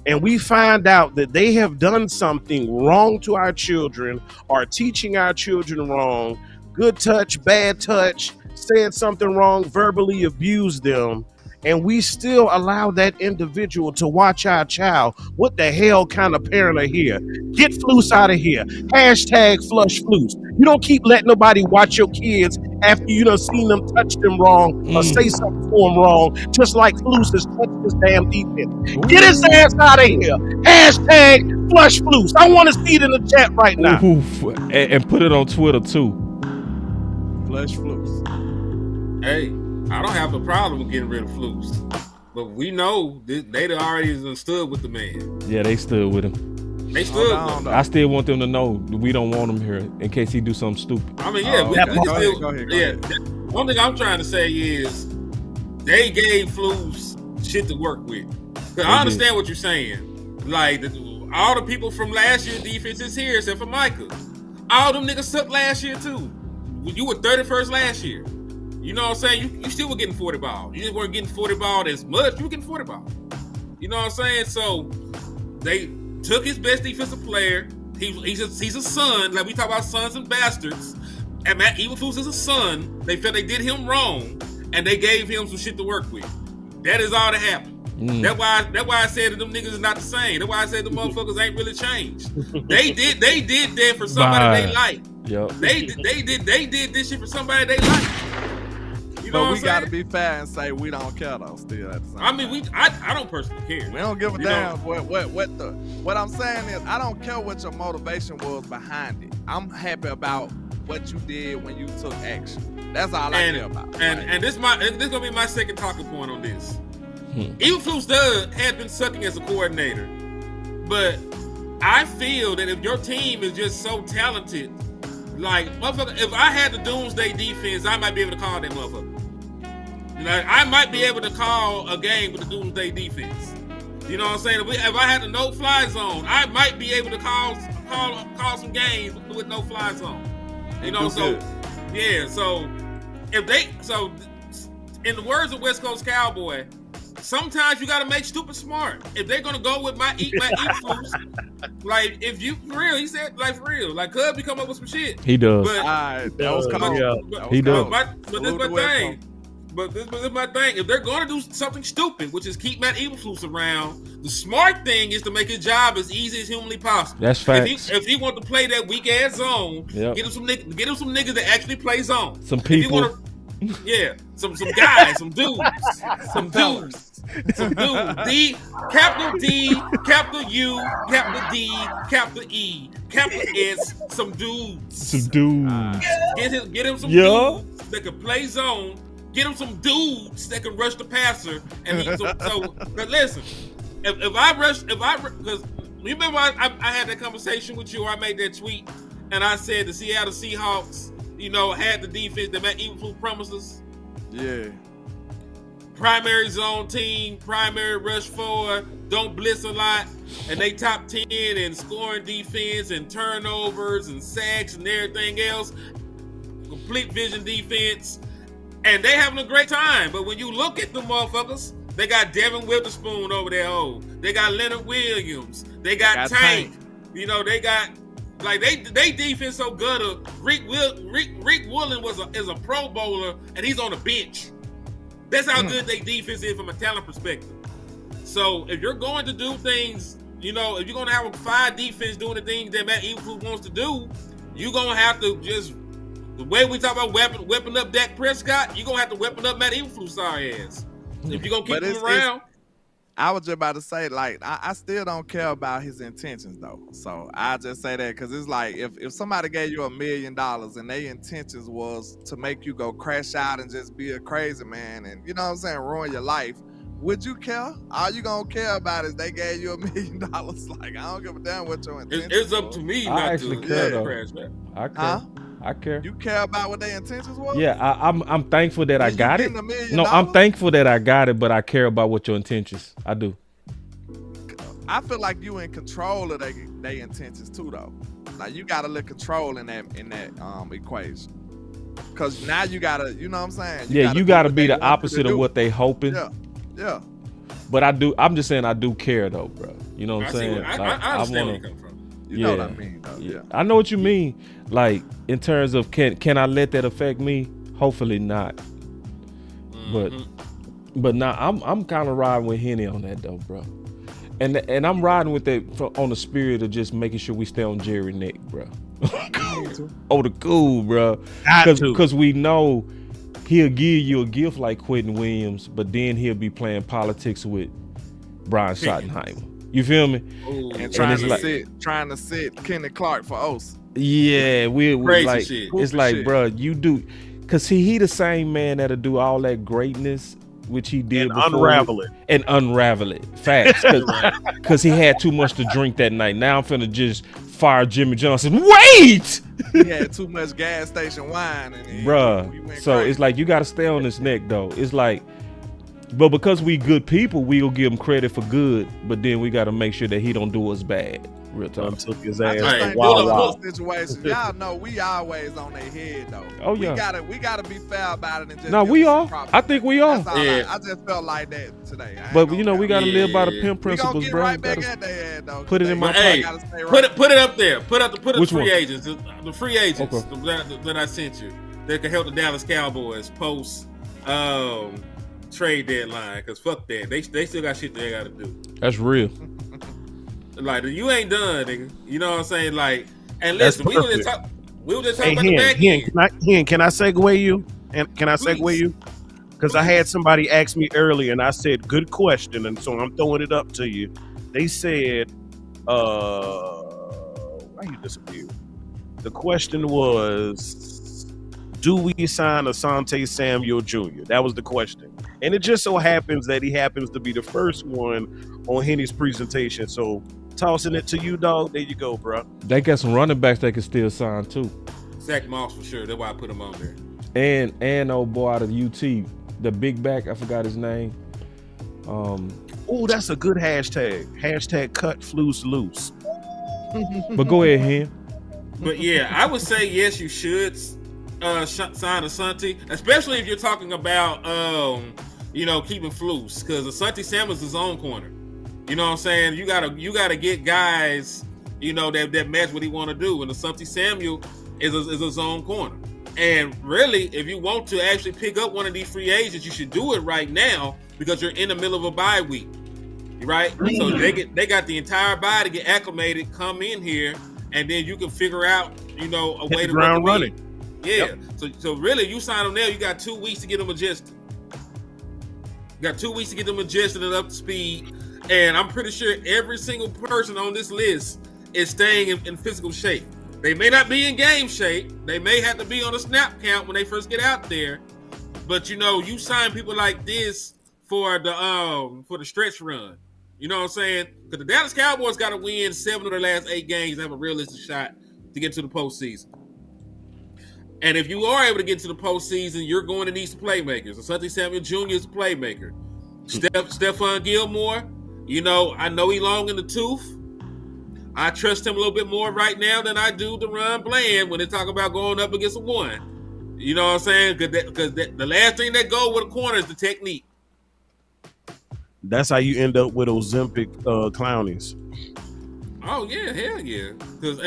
and we find out that they have done something wrong to our children, or teaching our children wrong, good touch, bad touch, said something wrong, verbally abused them, and we still allow that individual to watch our child, what the hell kind of parent are here? Get Flus out of here. Hashtag flush Flus. You don't keep letting nobody watch your kids after you done seen them touch them wrong or say something for them wrong, just like Flus has touched this damn defense. Get his ass out of here. Hashtag flush Flus. I want to see it in the chat right now. And put it on Twitter too. Flush Flus. Hey, I don't have a problem with getting rid of Flus, but we know they already stood with the man. Yeah, they stood with him. They stood with him. I still want them to know we don't want him here in case he do something stupid. I mean, yeah, go ahead. One thing I'm trying to say is they gave Flus shit to work with. Cause I understand what you're saying. Like all the people from last year's defense is here except for Micah. All them niggas sucked last year too. You were 31st last year. You know what I'm saying? You still were getting 40 ball. You just weren't getting 40 ball as much. You were getting 40 ball. You know what I'm saying? So they took his best defensive player. He's a son. Like we talk about sons and bastards. And Matt Eberflus is a son. They felt they did him wrong, and they gave him some shit to work with. That is all that happened. That's why I said that them niggas is not the same. That's why I said the motherfuckers ain't really changed. They did that for somebody they like. Yep. They did this shit for somebody they like. You know but we gotta be fair and say we don't care though. Still, at the same I mean, I don't personally care. We don't give a damn. What I'm saying is, I don't care what your motivation was behind it. I'm happy about what you did when you took action. That's all I care about. And this gonna be my second talking point on this. Eberflus has been sucking as a coordinator, but I feel that if your team is just so talented, like motherfucker, if I had the doomsday defense, I might be able to call that motherfucker. Like I might be able to call a game with the doomsday defense. You know what I'm saying? If I had the no-fly zone, I might be able to call some games with no-fly zone. You know, so yeah. So in the words of West Coast Cowboy, sometimes you got to make stupid smart. If they're gonna go with my Eberflus, like if you for real, he said like for real, like Cub be come up with some shit. He does. But that was coming. He does. But this is my thing. But this is my thing. If they're going to do something stupid, which is keep Matt Eberflus around, the smart thing is to make his job as easy as humanly possible. That's facts. If he want to play that weak ass zone, get him some niggas that actually play zone. Some people. Some guys, some dudes. D, capital D, capital U, capital D, capital E, capital S, some dudes. Get him some dudes that can play zone. Get him some dudes that can rush the passer. And but listen, because remember I had that conversation with you, or I made that tweet, and I said the Seattle Seahawks, had the defense that Matt Eberflus promises. Yeah. Primary zone team, primary rush forward, don't blitz a lot, and they top 10 in scoring defense and turnovers and sacks and everything else. Complete vision defense. And they having a great time. But when you look at the motherfuckers, they got Devin Witherspoon over there. They got Leonard Williams. They got Tank. They got like they defense so good. Rick Woolen is a Pro Bowler and he's on the bench. That's how good they defense is from a talent perspective. So if you're going to do things, if you're going to have a 5 defense doing the things that Matt Eberflus wants to do, you're going to have to just. The way we talk about weapon up Dak Prescott, you're going to have to weapon up Matt Eberflus' sorry ass. If you're going to keep him around. I was just about to say, like, I still don't care about his intentions though. So I just say that because it's like if somebody gave you $1 million and their intentions was to make you go crash out and just be a crazy man and you know what I'm saying, ruin your life, would you care? All you gonna care about is they gave you $1 million. Like I don't give a damn what your intentions. It's up to me not to crash back. I care. Huh? I care. You care about what their intentions was? Yeah, I'm thankful that I got it. $1 million? No, I'm thankful that I got it, but I care about what your intentions. I do. I feel like you in control of their intentions too, though. Like you got a little control in that equation. Cause now you gotta, you know what I'm saying? You gotta be the opposite of what they hoping. Yeah. But I'm just saying I do care though, bro. You know what I'm saying? I understand where you come from. You know what I mean, though. Yeah. I know what you mean. Like in terms of can I let that affect me? Hopefully not. But nah, I'm kind of riding with Henny on that though, bro. And I'm riding with that on the spirit of just making sure we stay on Jerry neck, bro. Oh, the cool, bro. Because we know he'll give you a gift like Quinnen Williams, but then he'll be playing politics with Brian Schottenheimer. You feel me? Ooh, and trying to sit Kenny Clark for O's. Yeah, we like shit. it's like, shit. Bro, you do, cause he the same man that'll do all that greatness which he did and unravel it. Facts, cause he had too much to drink that night. Now I'm finna just fire Jimmy Johnson. Wait, he had too much gas station wine, bruh. So crazy. It's like you gotta stay on his neck though. It's like. But because we good people, we'll give him credit for good. But then we got to make sure that he don't do us bad. Real talk. Took his ass. Situations. Y'all know we always on their head though. Oh yeah. We gotta be fair about it and just. No, we are. I think we are. Yeah. I just felt like that today. But you know we gotta live by the pimp principles, we bro. Right back at their head, though. Put it in my pocket. Put it up there. Put the free agents. The free agents that I sent you that can help the Dallas Cowboys post. Trade deadline, because fuck that. They still got shit they gotta do. That's real. Like you ain't done, nigga. You know what I'm saying? Like, and listen, we were just talking about the back end. Can I segue you? And can I segue you? Because I had somebody ask me earlier, and I said, "Good question," and so I'm throwing it up to you. They said, "Why you disappeared?" The question was, "Do we sign Asante Samuel Jr.?" That was the question. And it just so happens that he happens to be the first one on Henny's presentation. So tossing it to you, dog. There you go, bro. They got some running backs they can still sign too. Zach Moss for sure. That's why I put him on there. And old boy out of UT, the big back. I forgot his name. Oh, that's a good hashtag. Hashtag cut Flus loose. But go ahead, Hen. But yeah, I would say yes, you should sign Asante, especially if you're talking about keeping Flus, because Asante Samuel's his own corner. You know what I'm saying? You gotta get guys, that match what he want to do. And Asante Samuel is his own corner. And really, if you want to actually pick up one of these free agents, you should do it right now because you're in the middle of a bye week, right? So they got the entire bye to get acclimated, come in here, and then you can figure out, a way to ground running. Yeah. Yep. So really, you sign them there, you got 2 weeks to get them adjusted. You got 2 weeks to get them adjusted and up to speed. And I'm pretty sure every single person on this list is staying in physical shape. They may not be in game shape. They may have to be on a snap count when they first get out there. But you sign people like this for the stretch run. You know what I'm saying? Because the Dallas Cowboys got to win 7 of their last 8 games to have a realistic shot to get to the postseason. And if you are able to get to the postseason, you're going to need some playmakers. Asante Samuel Jr. is a playmaker. Stephon Gilmore, I know he long in the tooth. I trust him a little bit more right now than I do DeRon Bland when they talk about going up against a one. You know what I'm saying? Because the last thing that go with a corner is the technique. That's how you end up with Ozempic clownies. Oh yeah, hell yeah. Because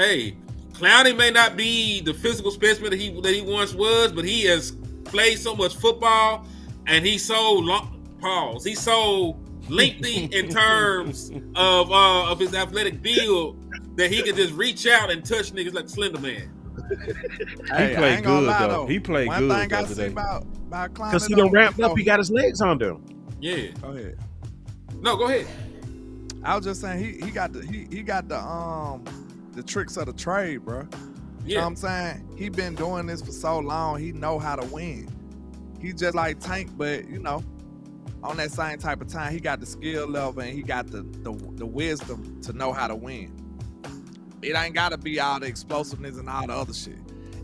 Clowney may not be the physical specimen that he once was, but he has played so much football, and he's so long. Pause. He's so lengthy in terms of his athletic build that he can just reach out and touch niggas like Slender Man. He played good though. He played good. One thing I see about Clowney, because he done wrapped up, he got his legs under him. Yeah. Go ahead. No, go ahead. I was just saying he got the tricks of the trade, bro. You know what I'm saying? He been doing this for so long. He know how to win. He just like Tank, but you know, on that same type of time, he got the skill level and he got the wisdom to know how to win. It ain't gotta be all the explosiveness and all the other shit.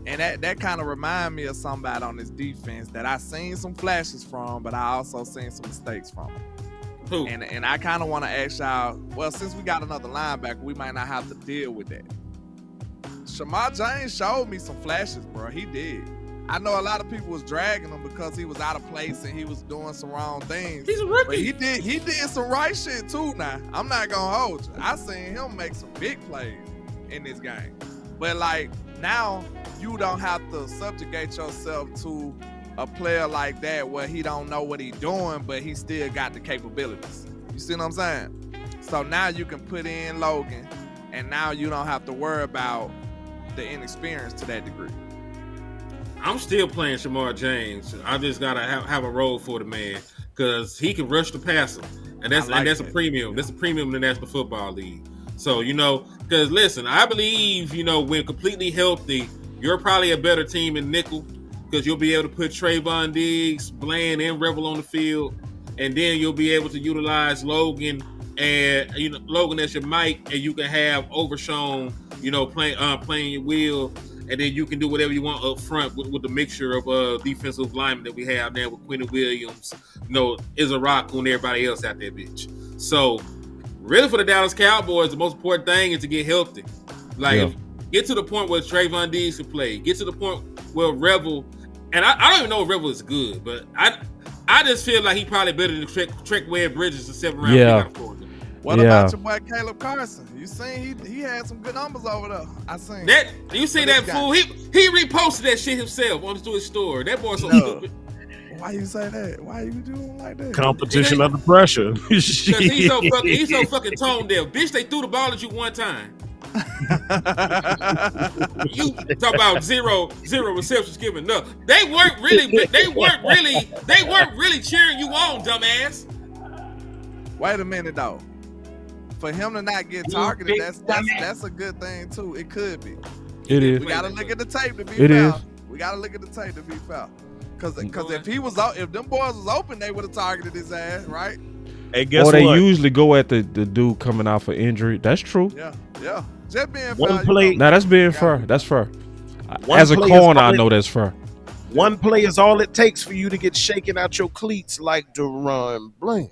And that kind of remind me of somebody on this defense that I seen some flashes from, but I also seen some mistakes from. Who? And I kind of want to ask y'all, well, since we got another linebacker, we might not have to deal with that. Shamar James showed me some flashes, bro. He did. I know a lot of people was dragging him because he was out of place and he was doing some wrong things. He's a rookie. But he did some right shit too now. I'm not gonna hold you. I seen him make some big plays in this game. But like now you don't have to subjugate yourself to a player like that where he don't know what he doing, but he still got the capabilities. You see what I'm saying? So now you can put in Logan and now you don't have to worry about the inexperience to that degree. I'm still playing Shamar James. I just gotta have a role for the man because he can rush the passer, and that's a premium. That's a premium in the National Football League. So you know, because listen, I believe when completely healthy, you're probably a better team in nickel because you'll be able to put Trayvon Diggs, Bland, and Rebel on the field, and then you'll be able to utilize Logan and Logan as your Mike, and you can have Overshown, playing your wheel. And then you can do whatever you want up front with the mixture of defensive linemen that we have now with Quinnen Williams, is a rock on everybody else out there, bitch. So, really for the Dallas Cowboys, the most important thing is to get healthy. Get to the point where Trayvon Diggs can play. Get to the point where Rebel, and I don't even know if Rebel is good, but I just feel like he probably better than Trek Webb Bridges, the 7th round pick out of Florida. What about your boy Caleb Carson? You seen he had some good numbers over there. I seen that. You see that fool? He reposted that shit himself onto his story. That boy's so stupid. Why you say that? Why you doing like that? Competition under pressure. Because he's so fucking tone deaf. Bitch, they threw the ball at you one time. You talk about zero receptions given up. They weren't really cheering you on, dumbass. Wait a minute though. For him to not get targeted, that's a good thing too. It could be. It is. We gotta look at the tape to be fair. We gotta look at the tape to be fair. Because if them boys was open, they would have targeted his ass, right? Hey, guess what? They usually go at the dude coming out for injury. That's true. Yeah. Just being one fair. Play. Now that's being fair. That's fair. As a corner, I know that's fair. One play is all it takes for you to get shaken out your cleats like Deron Blank.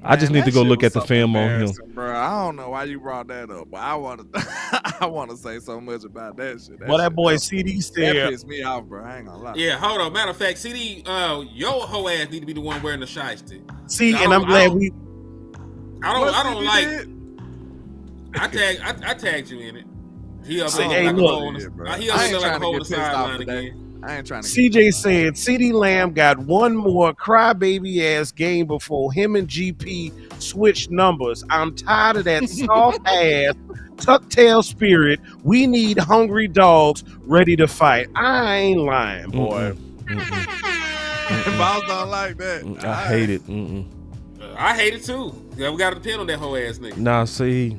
I just need to go look at the film on him. Bro, I don't know why you brought that up, but I want to say so much about that shit. That boy CeeDee said that pissed me off, bro. I ain't gonna lie. Yeah, hold on. Matter of fact, CeeDee, your whole ass need to be the one wearing the shiesty. I'm glad we. I don't like. I tagged you in it. He up there like a hole in the sideline again. I ain't trying to. CJ said CeeDee Lamb got one more crybaby ass game before him and GP switched numbers. I'm tired of that soft ass tuck tail spirit. We need hungry dogs ready to fight. I ain't lying, boy. Boss don't like that. I hate it. I hate it too. Yeah, we got to depend on that whole ass nigga. Nah, see,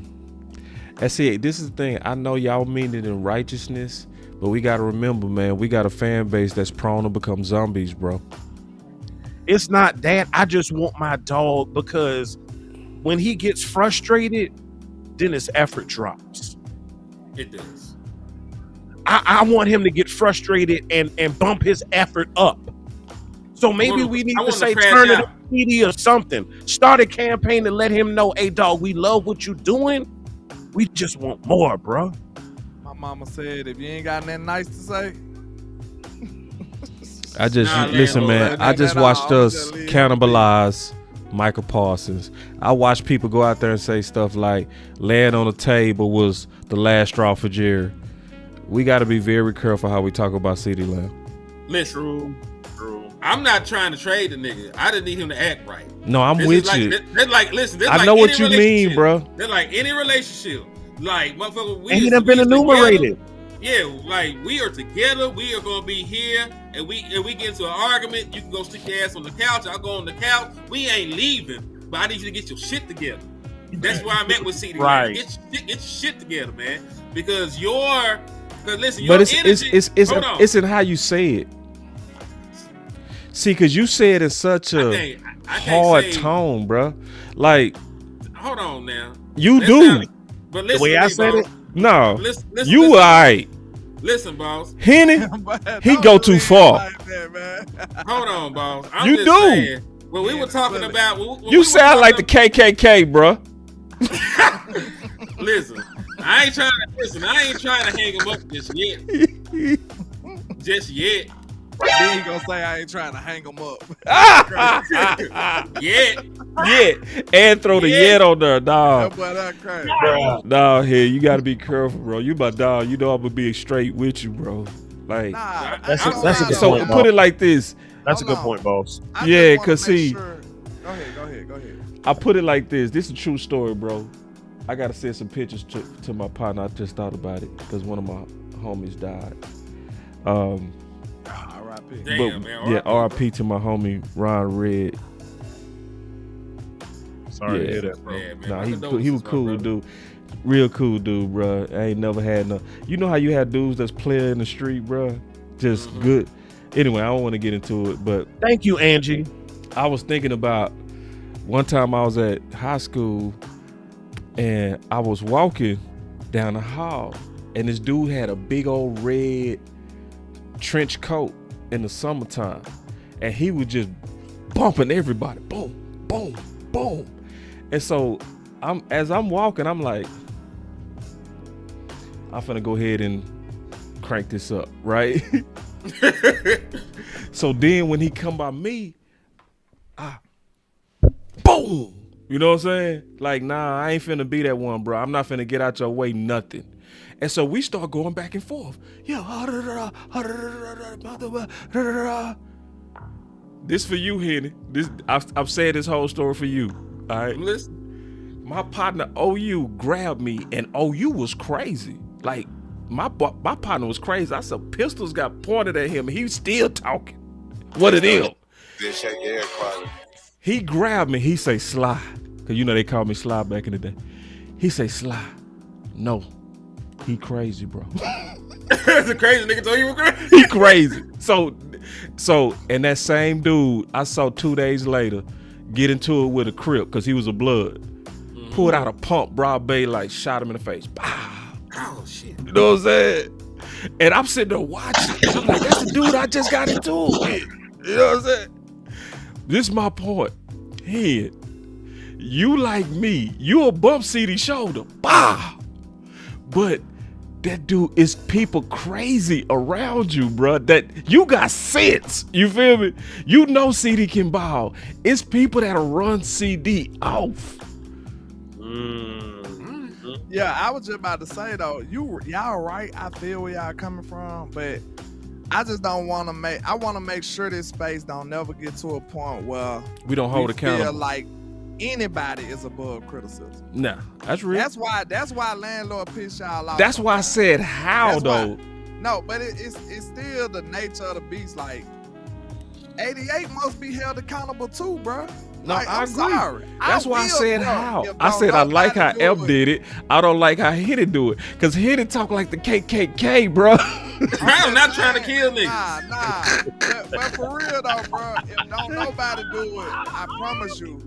this is the thing. I know y'all mean it in righteousness. But we got to remember, man, we got a fan base that's prone to become zombies, bro. It's not that. I just want my dog because when he gets frustrated, then his effort drops. It does. I want him to get frustrated and bump his effort up. So maybe we need to say turn it up PD or something. Start a campaign to let him know, hey, dog, we love what you're doing. We just want more, bro. Mama said, if you ain't got nothing nice to say. I just watched us cannibalize Michael Parsons. I watched people go out there and say stuff like laying on the table was the last straw for Jerry. We got to be very careful how we talk about CeeDee Lamb. Listen, I'm not trying to trade the nigga. I just need him to act right. No, I'm with you. I know what you mean, bro. They're like any relationship. Like, motherfucker, we have been enumerated. Yeah, like we are together. We are gonna be here, and we get into an argument. You can go stick your ass on the couch. I'll go on the couch. We ain't leaving. but I need you to get your shit together. That's where I'm at with CeeDee. Right. Get your shit together, man. Because listen, But energy, it's in how you say it. See, because you say it in such a hard tone, bro. Like, hold on now. You do. But listen, the way I said it, no. Listen, you all right. Listen, boss. Henny, he go too far. Hold on, boss. You just do. Saying, when we were talking about, you sound like the KKK, bro. Listen, I ain't trying to hang him up just yet. Just yet. Then he gonna say I ain't trying to hang him up. Yeah. And throw the yet on there, dog. That boy, that crazy. Dog, here, you gotta be careful, bro. You my dog. You know I'm gonna be straight with you, bro. Like, that's a good so point, put it like this. That's a good point, boss. Yeah, cause see, Go ahead. I put it like this. This is a true story, bro. I gotta send some pictures to my partner. I just thought about it because one of my homies died. R.I.P. Damn, man. Yeah, R.I.P. to my homie Ron Red. Sorry to hear that, bro. Yeah, man. Nah, he was cool dude. Real cool dude, bro. I ain't never had no. You know how you had dudes that's playing in the street, bro? Just good. Anyway, I don't want to get into it, but thank you, Angie. I was thinking about one time I was at high school and I was walking down the hall and this dude had a big old red trench coat in the summertime and he was just bumping everybody. Boom, boom, boom. And so as I'm walking, I'm like, I'm finna go ahead and crank this up, right? So then when he come by me, boom. You know what I'm saying? Like, nah, I ain't finna be that one, bro. I'm not finna get out your way, nothing. And so we start going back and forth. Yeah. This for you, Henny. I've said this whole story for you. All right. Listen. My partner OU grabbed me, and OU was crazy. Like, my partner was crazy. I said pistols got pointed at him, and he was still talking. What it is? He grabbed me. He say, Sly. Because you know they called me Sly back in the day. He say, Sly. No. He crazy, bro. That's a crazy nigga told you were crazy. He crazy. So, and that same dude, I saw 2 days later get into it with a Crip because he was a blood. Pulled out a pump, broad bay, like shot him in the face. Pow. Oh, shit. You know what I'm saying? And I'm sitting there watching. I'm like, that's the dude I just got into it with. You know what I'm saying? This is my point. Head, you like me, you'll bump CeeDee's shoulder. Bah! But that dude is people crazy around you, bro. That you got sense. You feel me? You know CeeDee can ball. It's people that'll run CeeDee off. Yeah, I was just about to say though, y'all right. I feel where y'all coming from, but I just don't want to I want to make sure this space don't never get to a point where we don't hold accountable. Feel like anybody is above criticism. Nah, that's real. That's why Landlord pissed y'all off. That's why I said how though. No, but it's still the nature of the beast. Like 88 must be held accountable too, bro. No, like, I I'm agree. sorry. That's why I said how. I said I like how Ep did it. I don't like how Hitty do it. Because Hitty talk like the KKK, bro. I'm not trying to kill niggas. Nah. But for real though, bro, if don't nobody do it, I promise you,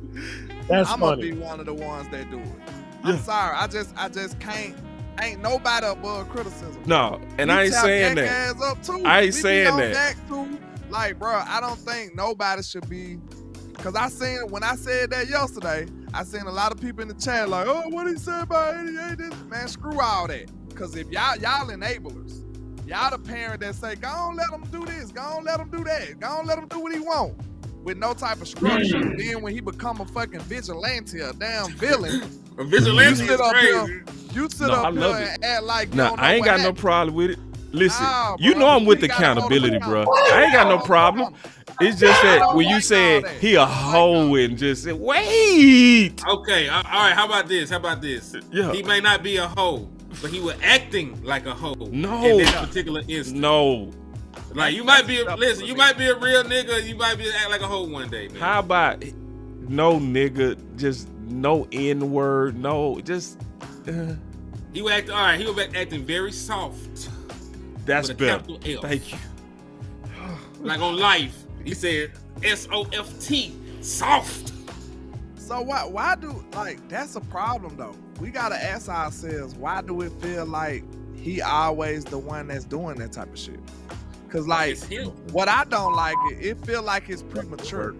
I'm gonna be one of the ones that do it. I'm sorry. I just can't. Ain't nobody above criticism. No, and I ain't saying that. I ain't saying that. Like, bro, I don't think nobody should be. Cause when I said that yesterday, I seen a lot of people in the chat like, oh, what he said about 88? Man, screw all that. Cause if y'all enablers, y'all the parent that say, go on, let him do this, go on, let him do that, go on, let him do what he want, with no type of structure. Then when he become a fucking vigilante, a damn villain, a vigilante is crazy. You sit up here and act like no, I ain't got no problem with it. Listen, you know I'm with accountability, bro. I ain't got no problem. It's just that when you said he a hoe and just said, wait. Okay, all right, how about this? Yeah. He may not be a hoe, but he was acting like a hoe in that particular instance. No. Like you might be a real nigga, you might be act like a hoe one day, man. How about no nigga, just no N word, no, just. He was acting all right. He was acting very soft. That's with a better. capital F. Thank you. Like on Life, he said SOFT, soft. So why do, like, that's a problem though. We gotta ask ourselves, why do it feel like he always the one that's doing that type of shit? Cause like, what I don't like it feel like it's premature.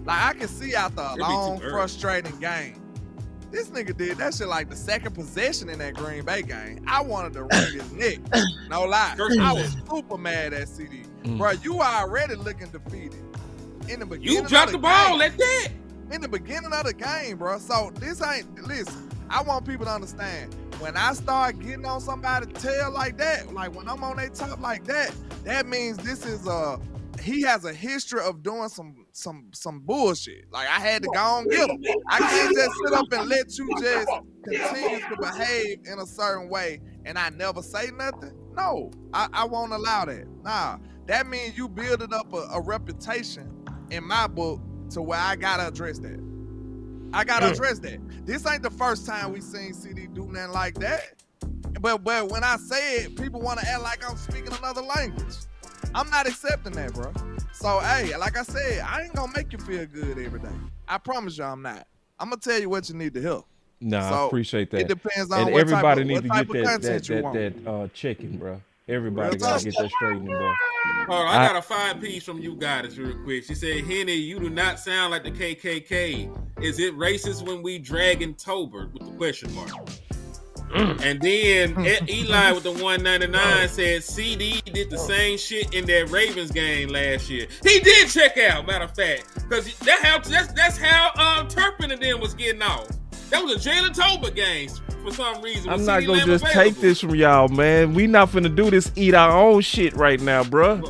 Like I can see after a long, frustrating game, this nigga did that shit like the second possession in that Green Bay game. I wanted to wring his neck. No lie. I was super mad at CeeDee. Bro, you already looking defeated. In the beginning, you dropped the ball like that. In the beginning of the game, bro. So this ain't, listen, I want people to understand. When I start getting on somebody's tail like that, like when I'm on their top like that, that means this is he has a history of doing some bullshit. Like I had to go on get him. I can't just sit up and let you just continue to behave in a certain way and I never say nothing. No, I won't allow that. Nah, that means you building up a reputation in my book to where I gotta address that. I gotta address that. This ain't the first time we seen CeeDee do nothing like that. But when I say it, people want to act like I'm speaking another language. I'm not accepting that, bro. So, hey, like I said, I ain't gonna make you feel good every day. I promise you I'm not. I'm gonna tell you what you need to help. Nah, So, I appreciate that. it depends on and what everybody type of- need what to type get of content you want. that checking, bro. Everybody Real gotta talk. get that straightened, bro. Hold on, I got a 5-piece from you guys real quick. She said, Henny, you do not sound like the KKK. Is it racist when we dragging Tolbert with the question mark? And then Eli with the 199 said CeeDee did the same shit in that Ravens game last year. He did check out, matter of fact, because that's how Turpin and them was getting off. That was a Jalen Tolbert game for some reason. I'm not gonna just take this from y'all, man. We not finna do this eat our own shit right now, bro.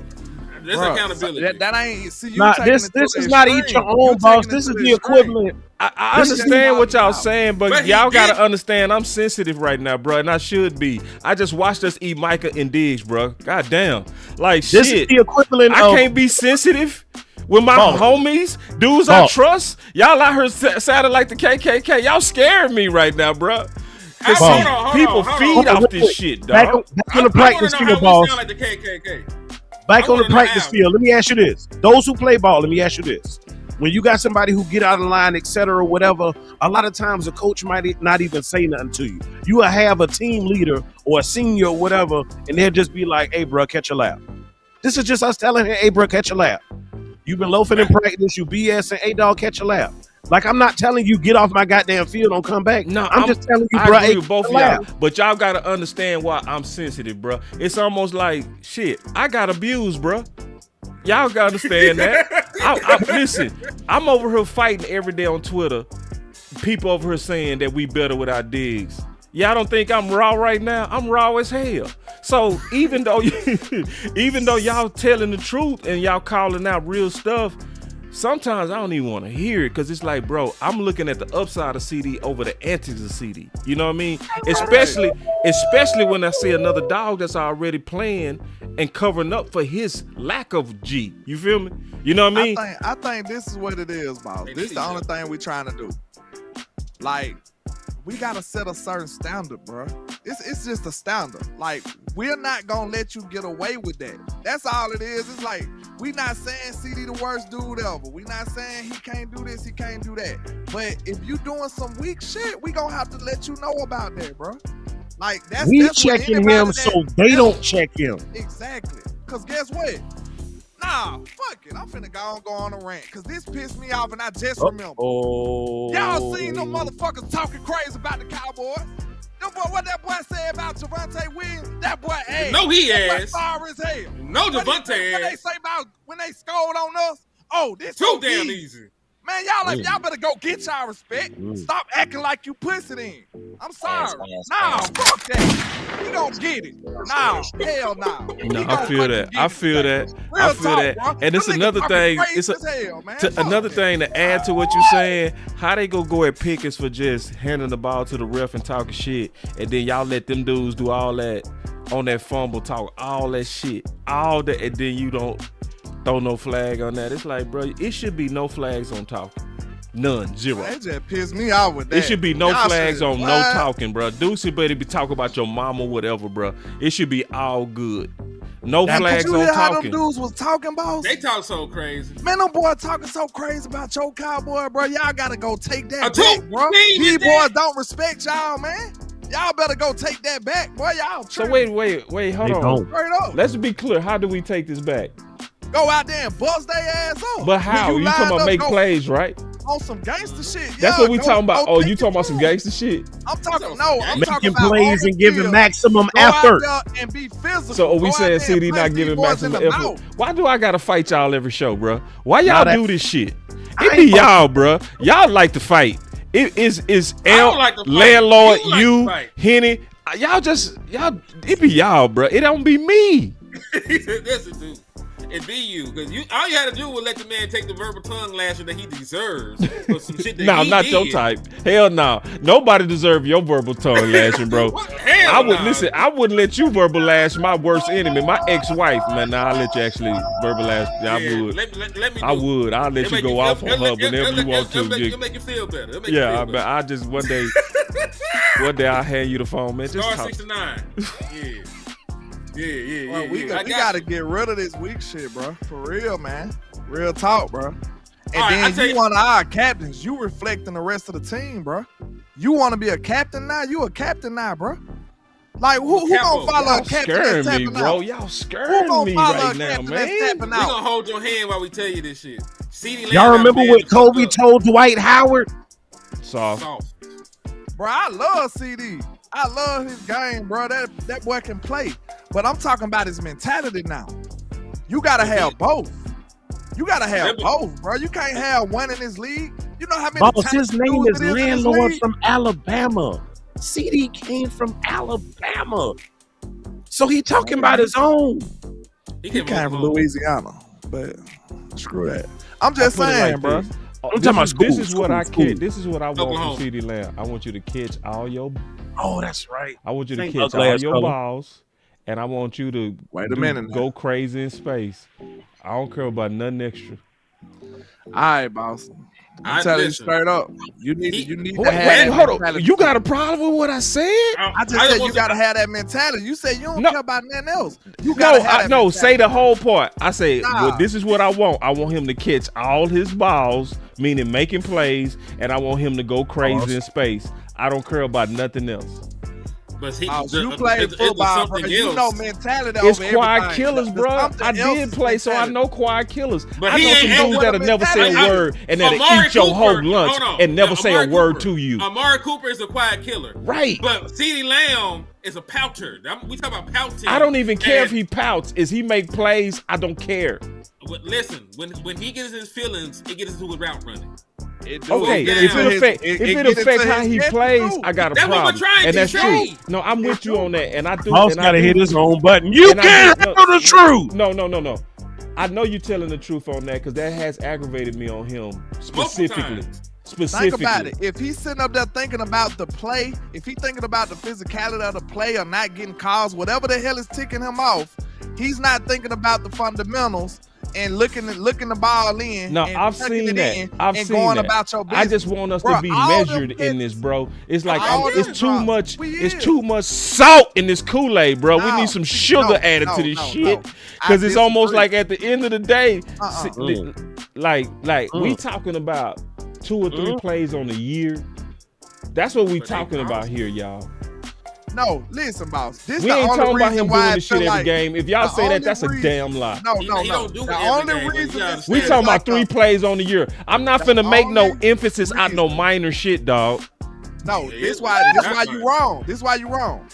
That's accountability. That ain't, see, you Nah, taking this it to the is not eat extreme. your own, You boss. taking it This to is the the extreme. equivalent. I understand what y'all saying, but y'all gotta understand I'm sensitive right now, bro, and I should be. I just watched us eat Micah and Diggs, bro. God damn. Like, This shit. is the equivalent I of- can't be sensitive with my Boss. homies, dudes I Boss. trust. Y'all out here sounding like the KKK. Y'all scaring me right now, bro. People feed off this shit, Back dog. on the practice field, boss. Sound like the KKK. Back I on the wanna know practice how. field, let me ask you this. Those who play ball, let me ask you this. When you got somebody who get out of line, et cetera, whatever, a lot of times a coach might not even say nothing to you. You will have a team leader or a senior or whatever, and they'll just be like, hey, bro, catch a lap. This is just us telling him, hey, bro, catch a lap. You've been loafing in practice, you BSing, hey, dog, catch a lap. Like, I'm not telling you get off my goddamn field, don't come back. No, I'm just telling you, I bro, agree hey, with both of catch a y'all, lap. but y'all gotta understand why I'm sensitive, bro. It's almost like shit. I got abused, bro. Y'all gotta understand that. Listen, I'm over here fighting every day on Twitter. People over here saying that we better without Diggs. Y'all don't think I'm raw right now? I'm raw as hell. So even though y'all telling the truth and y'all calling out real stuff, sometimes I don't even want to hear it because it's like, bro, I'm looking at the upside of CeeDee over the antics of CeeDee. You know what I mean? Especially when I see another dog that's already playing and covering up for his lack of G. You feel me? You know what I mean? I think this is what it is, boss. This is the only thing we trying to do. Like, we gotta set a certain standard, bro. It's just a standard. Like, we're not gonna let you get away with that. That's all it is. It's like, we not saying CeeDee the worst dude ever. We not saying he can't do this, he can't do that. But if you doing some weak shit, we gonna have to let you know about that, bro. Like, that's We what checking anybody him that- so they don't check him. Exactly. Cause guess what? Nah, fuck it. I'm finna go on a rant. Cause this pissed me off and I just remember. Oh. Y'all seen them motherfuckers talking crazy about the Cowboys? Them boy, what that boy said about Javonte Williams? That boy ass. No, he that ass. boy sorry as hell. No, What Javonte they ass. say about when they scored on us? Oh, this Too so damn easy. Man, y'all better go get y'all respect. Stop acting like you pussy then. I'm sorry. Nah, fuck that. We gonna get it. Nah, hell nah. No, I feel that. I feel that. I feel that. And it's another thing. It's another thing to add to what you're saying. How they go at Pickens for just handing the ball to the ref and talking shit, and then y'all let them dudes do all that on that fumble, talk all that shit, all that, and then you don't throw no flag on that. It's like, bro, it should be no flags on talking. None. Zero. That just pissed me off with that. It should be no Y'all flags said, on what? no talking, bro. Dude, better be talking about your mom or whatever, bro. It should be all good. No flags you on hear how talking. them dudes was talking, boss? They talk so crazy. Man, them boys talking so crazy about your Cowboy, bro. Y'all gotta go take that told back, bro. you, These man. boys don't respect y'all, man. Y'all better go take that back, boy. Y'all So tripping. wait, hold They on. don't. Straight up. Let's be clear. How do we take this back? Go out there and bust their ass up. But how? When You line talking about up, make go plays, right? on some gangster shit. That's Yeah, what we go- talking about. go Oh, take you it talking about to some 'em. gangster shit? I'm talking, no, I'm Making talking about plays on and the giving field. maximum Go out effort. there and be physical. So are we Go out saying there and CD punch not these giving boys in maximum the effort? mouth. Why do I gotta fight y'all every show, bro? Why y'all that- do this shit? I It ain't be y'all, bro. Y'all like to fight. It is don't like to fight. Landlord, You like you, to fight. Henny. Y'all. It be y'all, bro. It don't be me. Listen, dude. It be you, because all you had to do was let the man take the verbal tongue lashing that he deserves for some shit that No, he not did. your type. Hell no. Nobody deserve your verbal tongue lashing, bro. Hell I would no. listen. I wouldn't let you verbal lash my worst enemy, my ex-wife. Man, nah, I'll let you actually verbal lash. I Yeah, would. let me I do it. would. I'll let It'll you make go feel- off on it'll her make- whenever it'll- you want to. It'll make you feel better. It'll make you Yeah, feel I better. I just one day I'll hand you the phone, man. Just Star talk. 69. Yeah. Bro, we I gotta get rid of this weak shit, bro. For real, man. Real talk, bro. And All right, I then tell you you- one of our captains. You reflecting the rest of the team, bro. You want to be a captain now? You a captain now, bro. Like who Capo. gonna follow Y'all a captain that's scaring me, tapping bro. out? Y'all Who scaring gonna me follow right a now, captain that's man. tapping We out? gonna hold your hand while we tell you this shit. CeeDee Lamb Y'all got remember a man what to fuck Kobe up. told Dwight Howard? Soft. Soft. Bro, I love CD. I love his game, bro. That boy can play. But I'm talking about his mentality now. You gotta have both. You gotta have both, bro. You can't have one in this league. You know how many Boss, times his name dudes is it in this Landlord league? from Alabama. CD came from Alabama. So he talking about his own. He came from Louisiana, but screw that. I'm just I'll put it saying, like bro. this. I'm talking about school, This is what I school. catch. This is what I want Oklahoma. from CeeDee Lamb. I want you to catch all your. Oh, that's right. I want you to Same catch ugly all ass your color. balls, and I want you to Wait a minute now. go crazy in space. I don't care about nothing extra. All right, boss. I'm telling you straight up. You need to Wait, have wait, that hold on. mentality. You got a problem with what I said? I just said you gotta have that mentality. You said you don't care about nothing else. You No, gotta have that no. mentality. Say the whole part. I say, Nah. well, this is what I want. I want him to catch all his balls, meaning making plays, and I want him to go crazy in space. I don't care about nothing else. But he, You play football, bro. You know mentality It's over quiet everything. killers, There's bro. something I else did is play, so I mentality. know quiet killers. But I he know ain't some had dudes what that'll never say a mentality- word and that'll Amari eat your Cooper- whole lunch hold on. and never Now, say a Amari word Cooper- to you. Amari Cooper is a quiet killer. Right. But CeeDee Lamb is a pouter. We talk about pouting. I don't even care And- if he pouts. Is he make plays? I don't care. Listen, when he gets his feelings, it gets into his route running. Okay, if it affects how he plays, I got a That's what we're problem, trying and to that's say. true. No, I'm with you on that, and I do. Boss and I gotta do- hit his own button. You and I can't do- handle the truth. No. I know you're telling the truth on that because that has aggravated me on him specifically. Think about it. If he's sitting up there thinking about the play, if he's thinking about the physicality of the play or not getting calls, whatever the hell is ticking him off, he's not thinking about the fundamentals and looking the ball in. No, and I've tucking seen it that. in I've and seen going that. about your business. I just want us Bro, to be all them measured in this, bro. It's like all them it's too drops. much. We It's is. too much salt in this Kool-Aid, bro. We No, need some sugar added to this shit because it's almost disagree. like at the end of the day, Uh-uh. we talking about 2 or 3 plays on a year. That's what we talking about here, y'all. No, listen, boss. This We the ain't only talking about reason him why doing I this shit feel every like game. If y'all the say that, only that's a reason- damn lie. No. He don't do it The every only game, but reason you this We feels talking like about 3 plays on the year. I'm not finna make no emphasis out no minor shit, dog. No, this why you wrong. This why you wrong.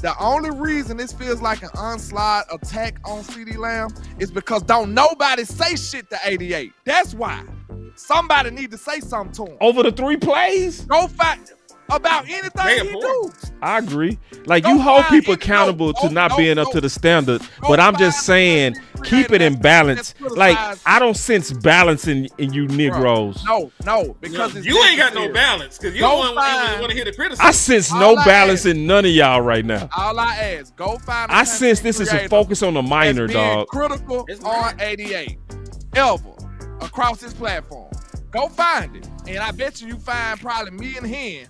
The only reason this feels like an onslaught attack on CeeDee Lamb is because don't nobody say shit to 88. That's why. Somebody need to say something to him. Over the 3 plays? Go fight about anything he do. I agree. Like you hold people accountable to not being up to the standard, but I'm just saying keep it in balance. Like I don't sense balance in you Negroes. No, because it's you ain't got no balance because you Go don't find- want to hear the criticism. I sense no balance in none of y'all right now. All I ask, go find. I sense this is a focus on the minor, that's being dog. critical on 88 ever across this platform. Go find it And I bet you find probably me and him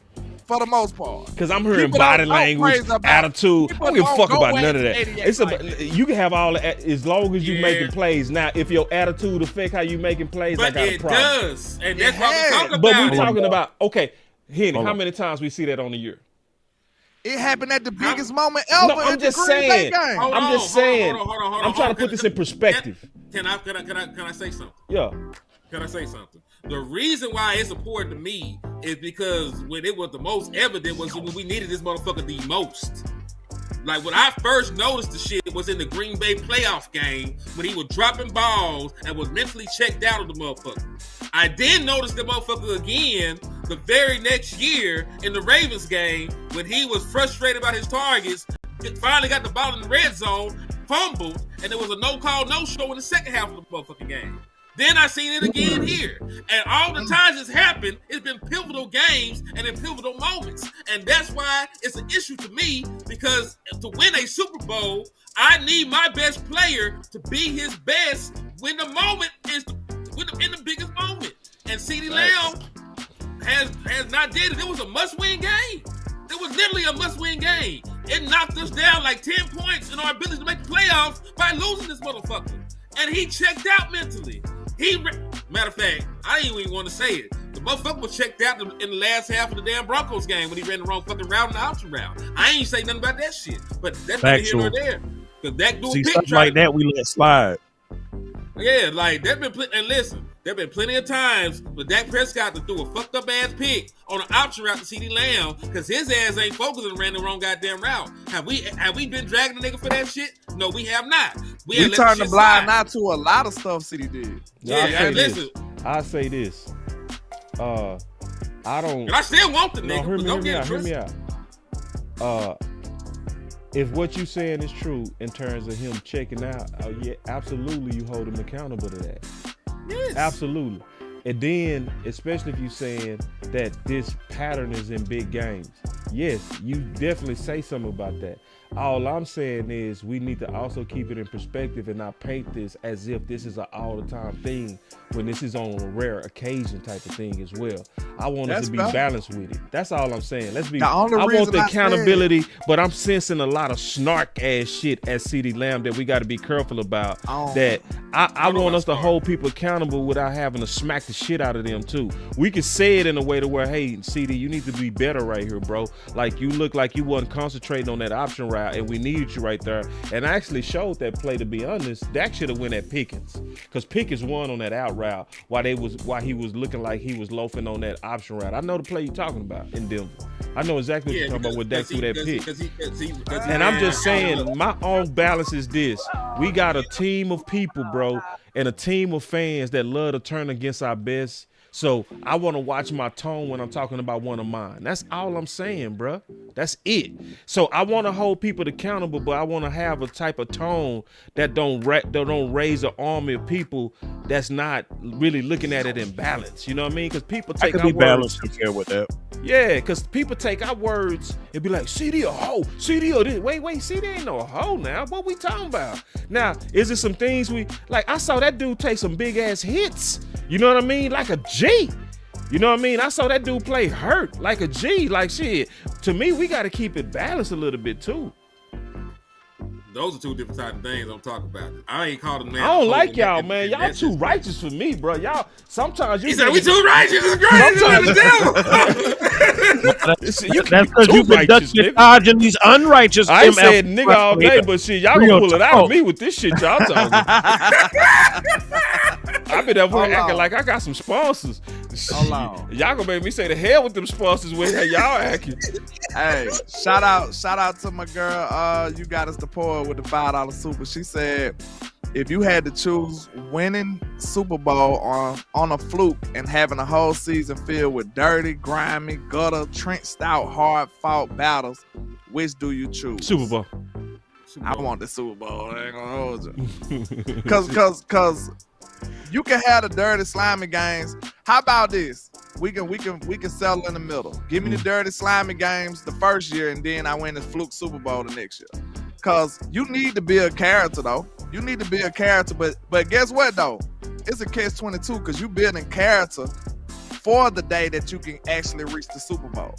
for the most part. Because I'm hearing People body don't language, attitude. I don't give a fuck about none of that. 88 It's like about, you can have all that as long as you making plays. Now, if your attitude affect how you making plays, I got a problem. It does, and that's what we're talking about. But we're talking about, okay, Henny, how many times we see that on the year? It happened at the biggest moment ever. No, I'm just saying. I'm just saying. I'm trying to put this in perspective. Can I say something? Yeah. Can I say something? The reason why it's important to me is because when it was the most evident was when we needed this motherfucker the most. Like when I first noticed the shit was in the Green Bay playoff game when he was dropping balls and was mentally checked out of the motherfucker. I then noticed the motherfucker again the very next year in the Ravens game when he was frustrated about his targets, finally got the ball in the red zone, fumbled, and there was a no-call, no-show in the second half of the motherfucking game. Then I seen it again here. And all the times it's happened, it's been pivotal games and in pivotal moments. And that's why it's an issue to me, because to win a Super Bowl, I need my best player to be his best when the moment is in the biggest moment. And CeeDee Lamb has not did it. It was a must-win game. It was literally a must-win game. It knocked us down like 10 points in our ability to make the playoffs by losing this motherfucker. And he checked out mentally. Matter of fact, I didn't even want to say it. The motherfucker was checked out in the last half of the damn Broncos game when he ran the wrong fucking route in the option route. I ain't say nothing about that shit. But that's neither here nor there. Because that dude stuff like that we let slide. Yeah, like there've been and listen, there've been plenty of times with Dak Prescott to threw a fucked up ass pick on an option route to CeeDee Lamb because his ass ain't focused and ran the wrong goddamn route. Have we been dragging the nigga for that shit? No, we have not. We turned the blind eye to a lot of stuff CeeDee did. Yeah, listen. I say this. I don't. And I still want the nigga. Hear me out. If what you saying is true in terms of him checking out, yeah, absolutely, you hold him accountable to that. Yes. Absolutely. And then, especially if you saying that this pattern is in big games, yes, you definitely say something about that. All I'm saying is we need to also keep it in perspective and not paint this as if this is an all-the-time thing when this is on a rare occasion type of thing as well. I want us to be balanced with it. That's all I'm saying. Let's be. I want the accountability, but I'm sensing a lot of snark-ass shit at CeeDee Lamb that we got to be careful about. That I want us to hold people accountable without having to smack the shit out of them too. We can say it in a way to where, hey, CeeDee, you need to be better right here, bro. Like you look like you wasn't concentrating on that option route, and we needed you right there. And I actually showed that play, to be honest. Dak should have went at Pickens, because Pickens won on that out route while he was looking like he was loafing on that option route. I know the play you're talking about in Denver. I know exactly what you're talking about with Dak through that pick. And I'm just saying, my own balance is this. We got a team of people, bro, and a team of fans that love to turn against our best. So I want to watch my tone when I'm talking about one of mine. That's all I'm saying, bro. That's it. So I want to hold people accountable, but I want to have a type of tone that don't raise an army of people that's not really looking at it in balance. You know what I mean? Because people take our words. I can be balanced and fair with that. Yeah, because people take our words and be like, CeeDee a hoe. CeeDee a this. Wait, CeeDee ain't no hoe now. What we talking about? Now, is it some things I saw that dude take some big ass hits. You know what I mean? Like a G. You know what I mean? I saw that dude play hurt like a G. Like shit. To me, we got to keep it balanced a little bit too. Those are two different types of things I'm talking about. I ain't called a man. I don't like y'all, man. Y'all too righteous for me, bro. Y'all sometimes you. He said we too righteous. It's great. That's because you've been dodging these unrighteous. I said nigga all day, but shit, y'all gonna pull it out of me with this shit y'all talking. I've been up here acting like I got some sponsors. Y'all gonna make me say the hell with them sponsors with y'all acting. Hey, shout out to my girl. You got us the pour with the $5 super. She said, if you had to choose winning Super Bowl on a fluke and having a whole season filled with dirty, grimy, gutter, trenched out, hard-fought battles, which do you choose? Super Bowl. I want the Super Bowl. I ain't gonna hold you. Cause you can have the dirty, slimy games. How about this? We can settle in the middle. Give me the dirty, slimy games the first year, and then I win the fluke Super Bowl the next year. Cause you need to be a character though. You need to be a character, but guess what though? It's a catch-22 because you building character before the day that you can actually reach the Super Bowl.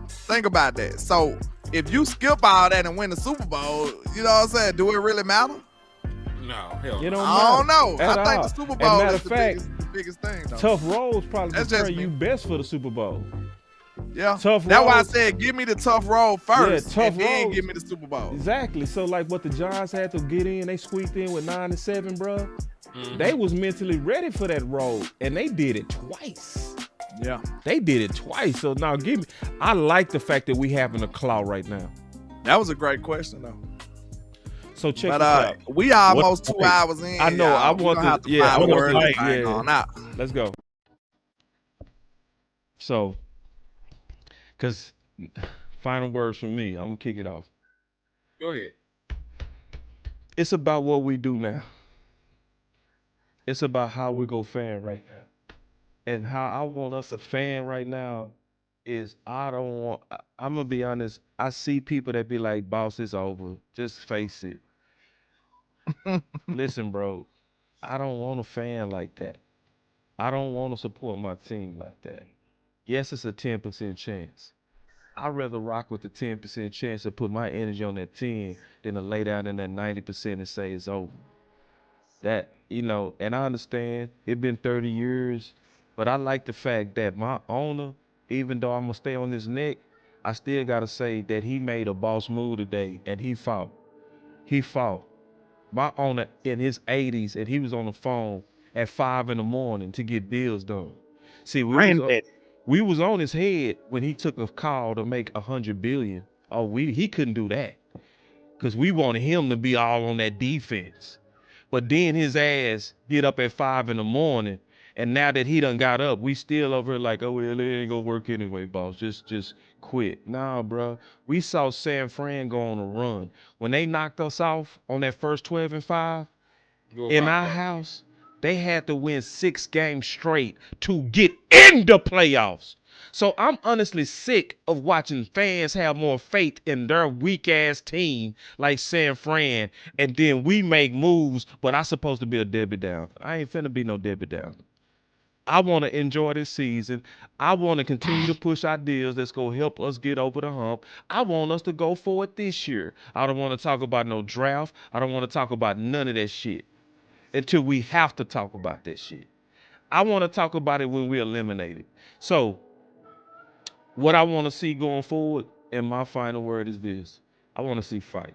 Think about that. So if you skip all that and win the Super Bowl, you know what I'm saying? Do it really matter? No, hell You no. don't I don't know. at I think all. the Super And Bowl matter is of the fact, biggest thing, though. Tough roads probably That's prepare just you me. best for the Super Bowl. Yeah. Tough That's why I roads- said give me the tough road first, tough and then roads. give me the Super Bowl. Exactly. So like what the Giants had to get in, they squeaked in with 9-7, bro. They was mentally ready for that road, and they did it twice. Yeah. They did it twice. So now give me. I like the fact that we having a claw right now. That was a great question, though. So check But this out. we almost 2 hours in. I know. y'all. I We want gonna have to. to Yeah, I find a want word to. to bang on out. Let's go. So, because final words from me. I'm gonna kick it off. Go ahead. It's about what we do now. It's about how we go fan right now. And how I want us to fan right now is I'm gonna be honest, I see people that be like, boss, it's over. Just face it. Listen, bro, I don't want a fan like that. I don't want to support my team like that. Yes, it's a 10% chance. I'd rather rock with the 10% chance to put my energy on that 10 than to lay down in that 90% and say it's over. That, and I understand it's been 30 years, but I like the fact that my owner, even though I'm going to stay on his neck, I still got to say that he made a boss move today, and he fought. He fought. My owner in his 80s, and he was on the phone at 5 a.m. to get deals done. See, we was on his head when he took a call to make $100 billion. Oh, he couldn't do that because we wanted him to be all on that defense. But then his ass get up at 5 a.m. and now that he done got up, we still over here like, oh well, it ain't gonna work anyway, boss. Just quit. Nah, bro. We saw San Fran go on a run when they knocked us off on that first 12-5 in our house. They had to win 6 games straight to get in the playoffs. So I'm honestly sick of watching fans have more faith in their weak ass team like San Fran, and then we make moves, but I'm supposed to be a Debbie Down. I ain't finna be no Debbie Down. I want to enjoy this season. I want to continue to push ideas that's going to help us get over the hump. I want us to go forward this year. I don't want to talk about no draft. I don't want to talk about none of that shit until we have to talk about that shit. I want to talk about it when we eliminate it. So what I want to see going forward, and my final word is this: I want to see fight.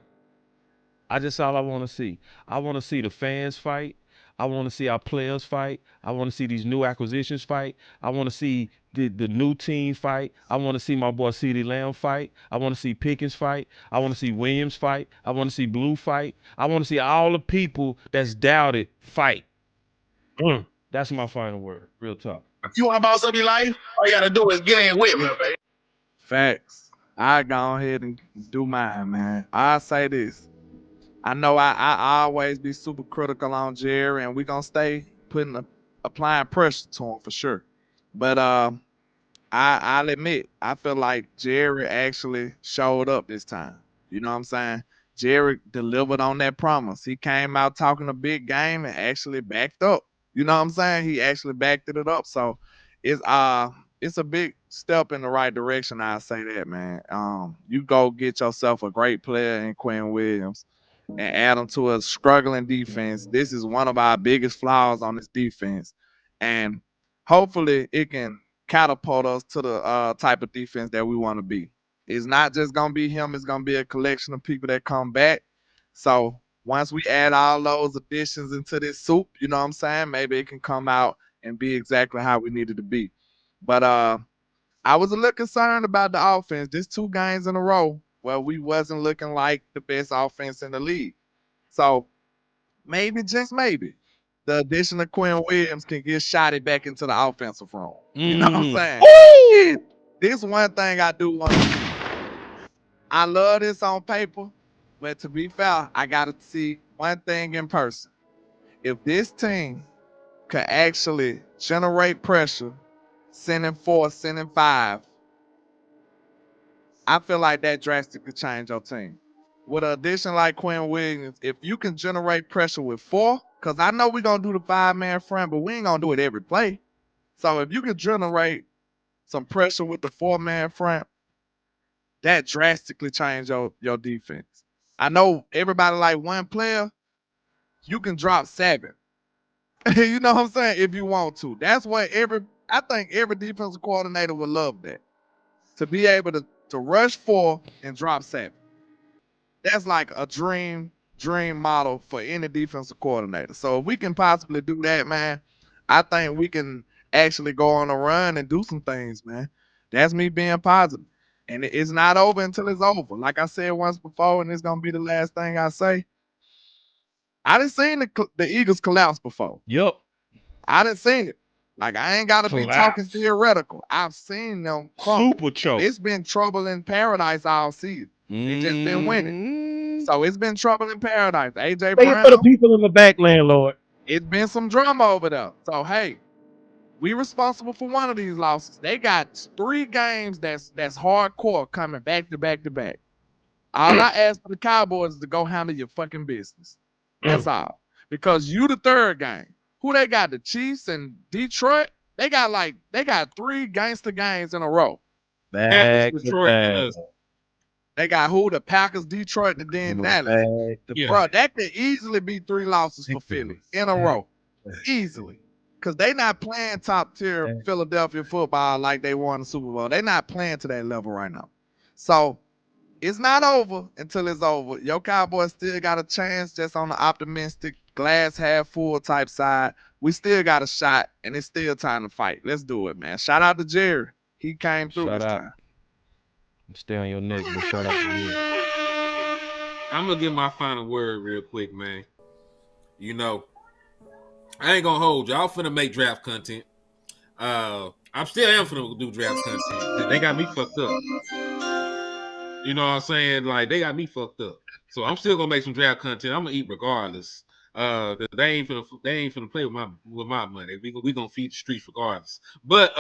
All I want to see. I want to see the fans fight. I want to see our players fight. I want to see these new acquisitions fight. I want to see the new team fight. I want to see my boy CeeDee Lamb fight. I want to see Pickens fight. I want to see Williams fight. I want to see Blue fight. I want to see all the people that's doubted fight. That's my final word. Real talk. If you want to boss up your life, all you got to do is get in with me, baby. Facts. I go ahead and do mine, man. I say this. I know I always be super critical on Jerry, and we gonna stay applying pressure to him for sure. But I'll admit, I feel like Jerry actually showed up this time. You know what I'm saying? Jerry delivered on that promise. He came out talking a big game and actually backed up. You know what I'm saying? He actually backed it up. So it's a big step in the right direction. I say that, man. You go get yourself a great player in Quinnen Williams and add him to a struggling defense. This is one of our biggest flaws on this defense, and hopefully it can catapult us to the type of defense that we want to be. It's not just gonna be him; it's gonna be a collection of people that come back. So once we add all those additions into this soup, you know what I'm saying? Maybe it can come out and be exactly how we need it to be. But I was a little concerned about the offense. This 2 games in a row where we wasn't looking like the best offense in the league. So maybe, just maybe, the addition of Quinnen Williams can get shotted back into the offensive room. You know what I'm saying? And this one thing I do want to. I love this on paper, but to be fair, I got to see one thing in person. If this team can actually generate pressure, sending 4, sending 5, I feel like that drastically change your team. With an addition like Quinnen Williams, if you can generate pressure with 4, because I know we're going to do the 5-man front, but we ain't going to do it every play. So if you can generate some pressure with the 4-man front, that drastically change your defense. I know everybody like one player, you can drop 7. You know what I'm saying? If you want to. That's what I think every defensive coordinator would love that. To be able to rush 4 and drop 7. That's like a dream model for any defensive coordinator. So if we can possibly do that, man, I think we can actually go on a run and do some things, man. That's me being positive. And it's not over until it's over. Like I said once before, and it's gonna be the last thing I say. I done seen the Eagles collapse before. Yep. I done seen it. Like, I ain't got to be talking theoretical. I've seen them crumble. Super choke. It's been trouble in paradise all season. They just been winning. So it's been trouble in paradise. AJ Say it for the Brown, people in the back, landlord. it's been some drama over there. So, hey, we responsible for one of these losses. They got 3 games that's hardcore coming back to back to back. All I ask for the Cowboys is to go handle your fucking business. That's all. Because you the 3rd game. Who they got? The Chiefs and Detroit? They got 3 gangster games in a row. Back Packers, to Detroit, and back. us. They got who? The Packers, Detroit, and then Dallas. Bro, that could easily be 3 losses for Philly in a row. Easily. Because they not playing top tier Philadelphia football like they won the Super Bowl. They not playing to that level right now. So it's not over until it's over. Your Cowboys still got a chance just on the optimistic, glass half full type side. We still got a shot, and it's still time to fight. Let's do it, man. Shout out to Jerry. He came through this time. Stay on your neck, but shout out to you. I'm gonna give my final word real quick, man. You know, I ain't gonna hold you. I'm finna make draft content. I'm still am finna do draft content. They got me fucked up. You know what I'm saying? Like, they got me fucked up. So I'm still gonna make some draft content. I'm gonna eat regardless. They ain't finna play with my money. We gonna feed the streets regardless. But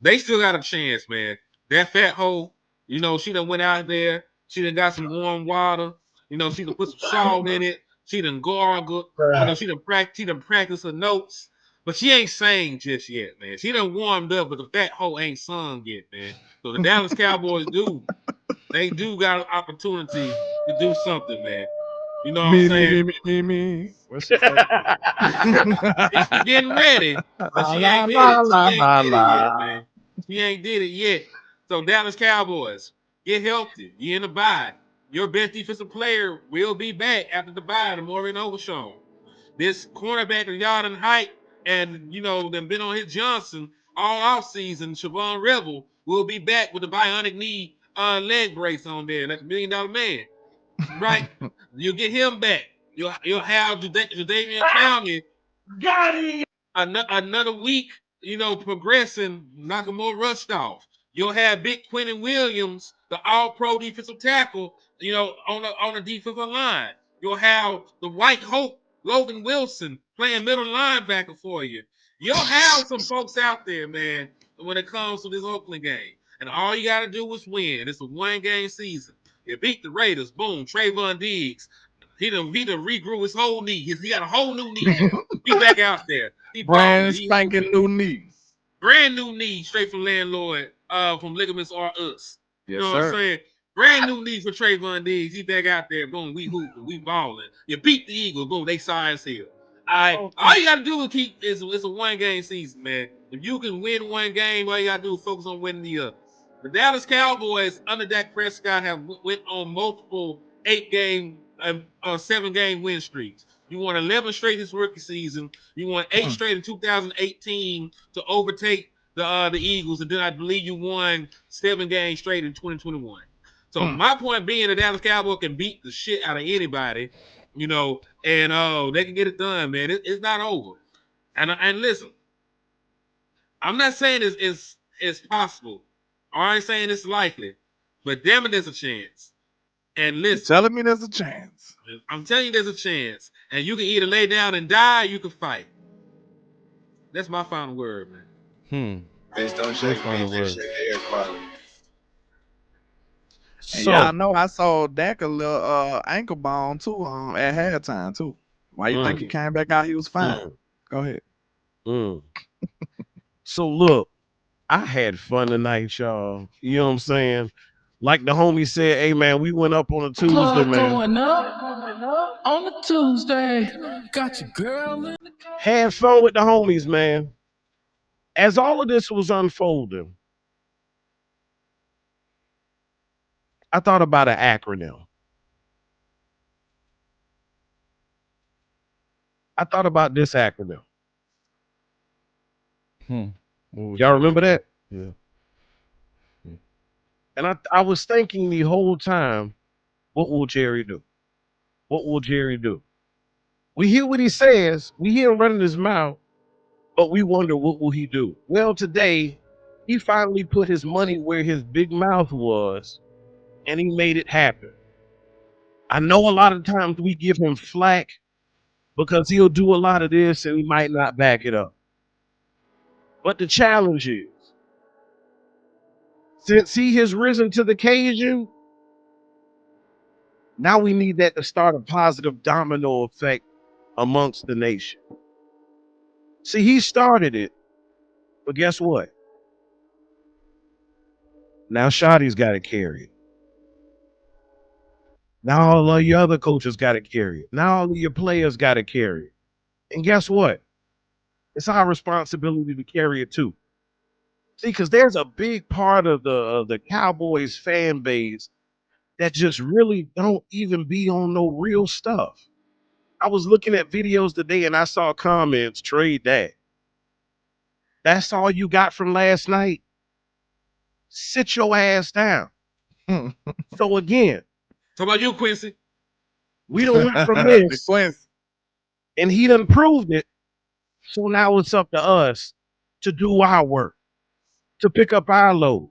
they still got a chance, man. That fat hoe, you know, she done went out there. She done got some warm water. You know, she done put some salt in it. She done gargled. You know, she done practiced her notes. But she ain't sang just yet, man. She done warmed up, but the fat hoe ain't sung yet, man. So the Dallas Cowboys they do got an opportunity to do something, man. You know what I'm saying? Me. She's getting ready, but she ain't did it. She ain't did it yet, man. She ain't did it yet. So Dallas Cowboys, get healthy. You in the bye. Your best defensive player will be back after the bye to Maureen Overshawn. This cornerback of yard and height, and you know, them been on his Johnson all off season. Siobhan Rebel will be back with the bionic knee leg brace on there. That's $1 million man, right? You'll get him back. You'll have Jadeveon Clowney. Got him. Another week, you know, progressing, knocking more rust off. You'll have big Quinnen Williams, the all-pro defensive tackle, you know, on the defensive line. You'll have the White Hope, Logan Wilson, playing middle linebacker for you. You'll have some folks out there, man, when it comes to this Oakland game. And all you got to do is win. It's a one-game season. You beat the Raiders, boom, Trayvon Diggs. He done regrew his whole knee. He got a whole new knee now. He back out there. He Brand spanking new knee. Brand new knee straight from Landlord, from Ligaments Are Us. You know what I'm saying? Brand new knee for Trayvon Diggs. He back out there. Boom, we hooping, we balling. You beat the Eagles. Boom, they saw as hell. All you gotta do is it's a one-game season, man. If you can win one game, all you gotta do is focus on winning the other. The Dallas Cowboys under Dak Prescott have went on multiple 7-game win streaks. You won 11 straight this rookie season. You won 8 straight in 2018 to overtake the Eagles, and then I believe you won 7 games straight in 2021. So my point being, the Dallas Cowboys can beat the shit out of anybody, you know, and they can get it done, man. It's not over. And listen, I'm not saying it's possible. I ain't saying it's likely, but damn it, there's a chance. And listen, you're telling me there's a chance. I'm telling you there's a chance. And you can either lay down and die, or you can fight. That's my final word, man. Based on shake final word. air quality. And y'all know I saw Dak a little ankle bone too at halftime too. Why you think he came back out? He was fine. Go ahead. So look, I had fun tonight, y'all. You know what I'm saying? Like the homie said, hey man, we went up on a Tuesday, Club man. going up on a Tuesday. Got your girl in the car. Had fun with the homies, man. As all of this was unfolding, I thought about an acronym. I thought about this acronym. Y'all remember that? Yeah. And I was thinking the whole time, what will Jerry do? What will Jerry do? We hear what he says, we hear him running his mouth, but we wonder, what will he do? Well, today, he finally put his money where his big mouth was, and he made it happen. I know a lot of times we give him flack because he'll do a lot of this and he might not back it up. But the challenge is, since he has risen to the occasion, now we need that to start a positive domino effect amongst the nation. See, he started it, but guess what? Now Shotty's got to carry it. Now all of your other coaches got to carry it. Now all of your players got to carry it. And guess what? It's our responsibility to carry it too. See, because there's a big part of the Cowboys fan base that just really don't even be on no real stuff. I was looking at videos today and I saw comments, trade that. That's all you got from last night? Sit your ass down. So again, Talk about you, Quincy. we done went from this, and he done proved it. So now it's up to us to do our work, to pick up our load,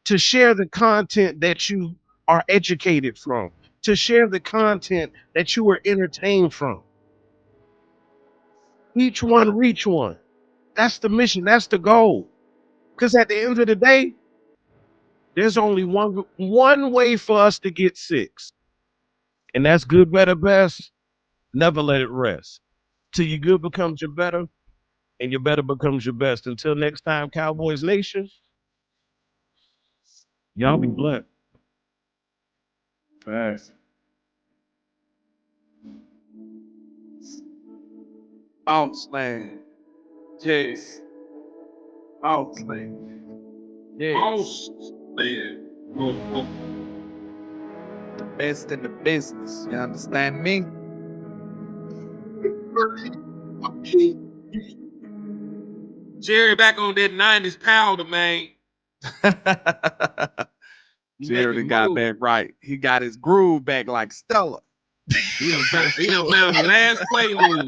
to share the content that you are educated from, to share the content that you were entertained from. Each one reach one. That's the mission. That's the goal. Because at the end of the day, there's only one way for us to get 6. And that's good, better, best. Never let it rest. Till your good becomes your better and your better becomes your best. Until next time, Cowboys Nation, y'all be blessed. Facts. Outslang. Yes. Outslang. Yes. The best in the business. You understand me? Jerry back on that 90s powder, man. Jerry got that right. He got his groove back like Stella. He done found the last play move.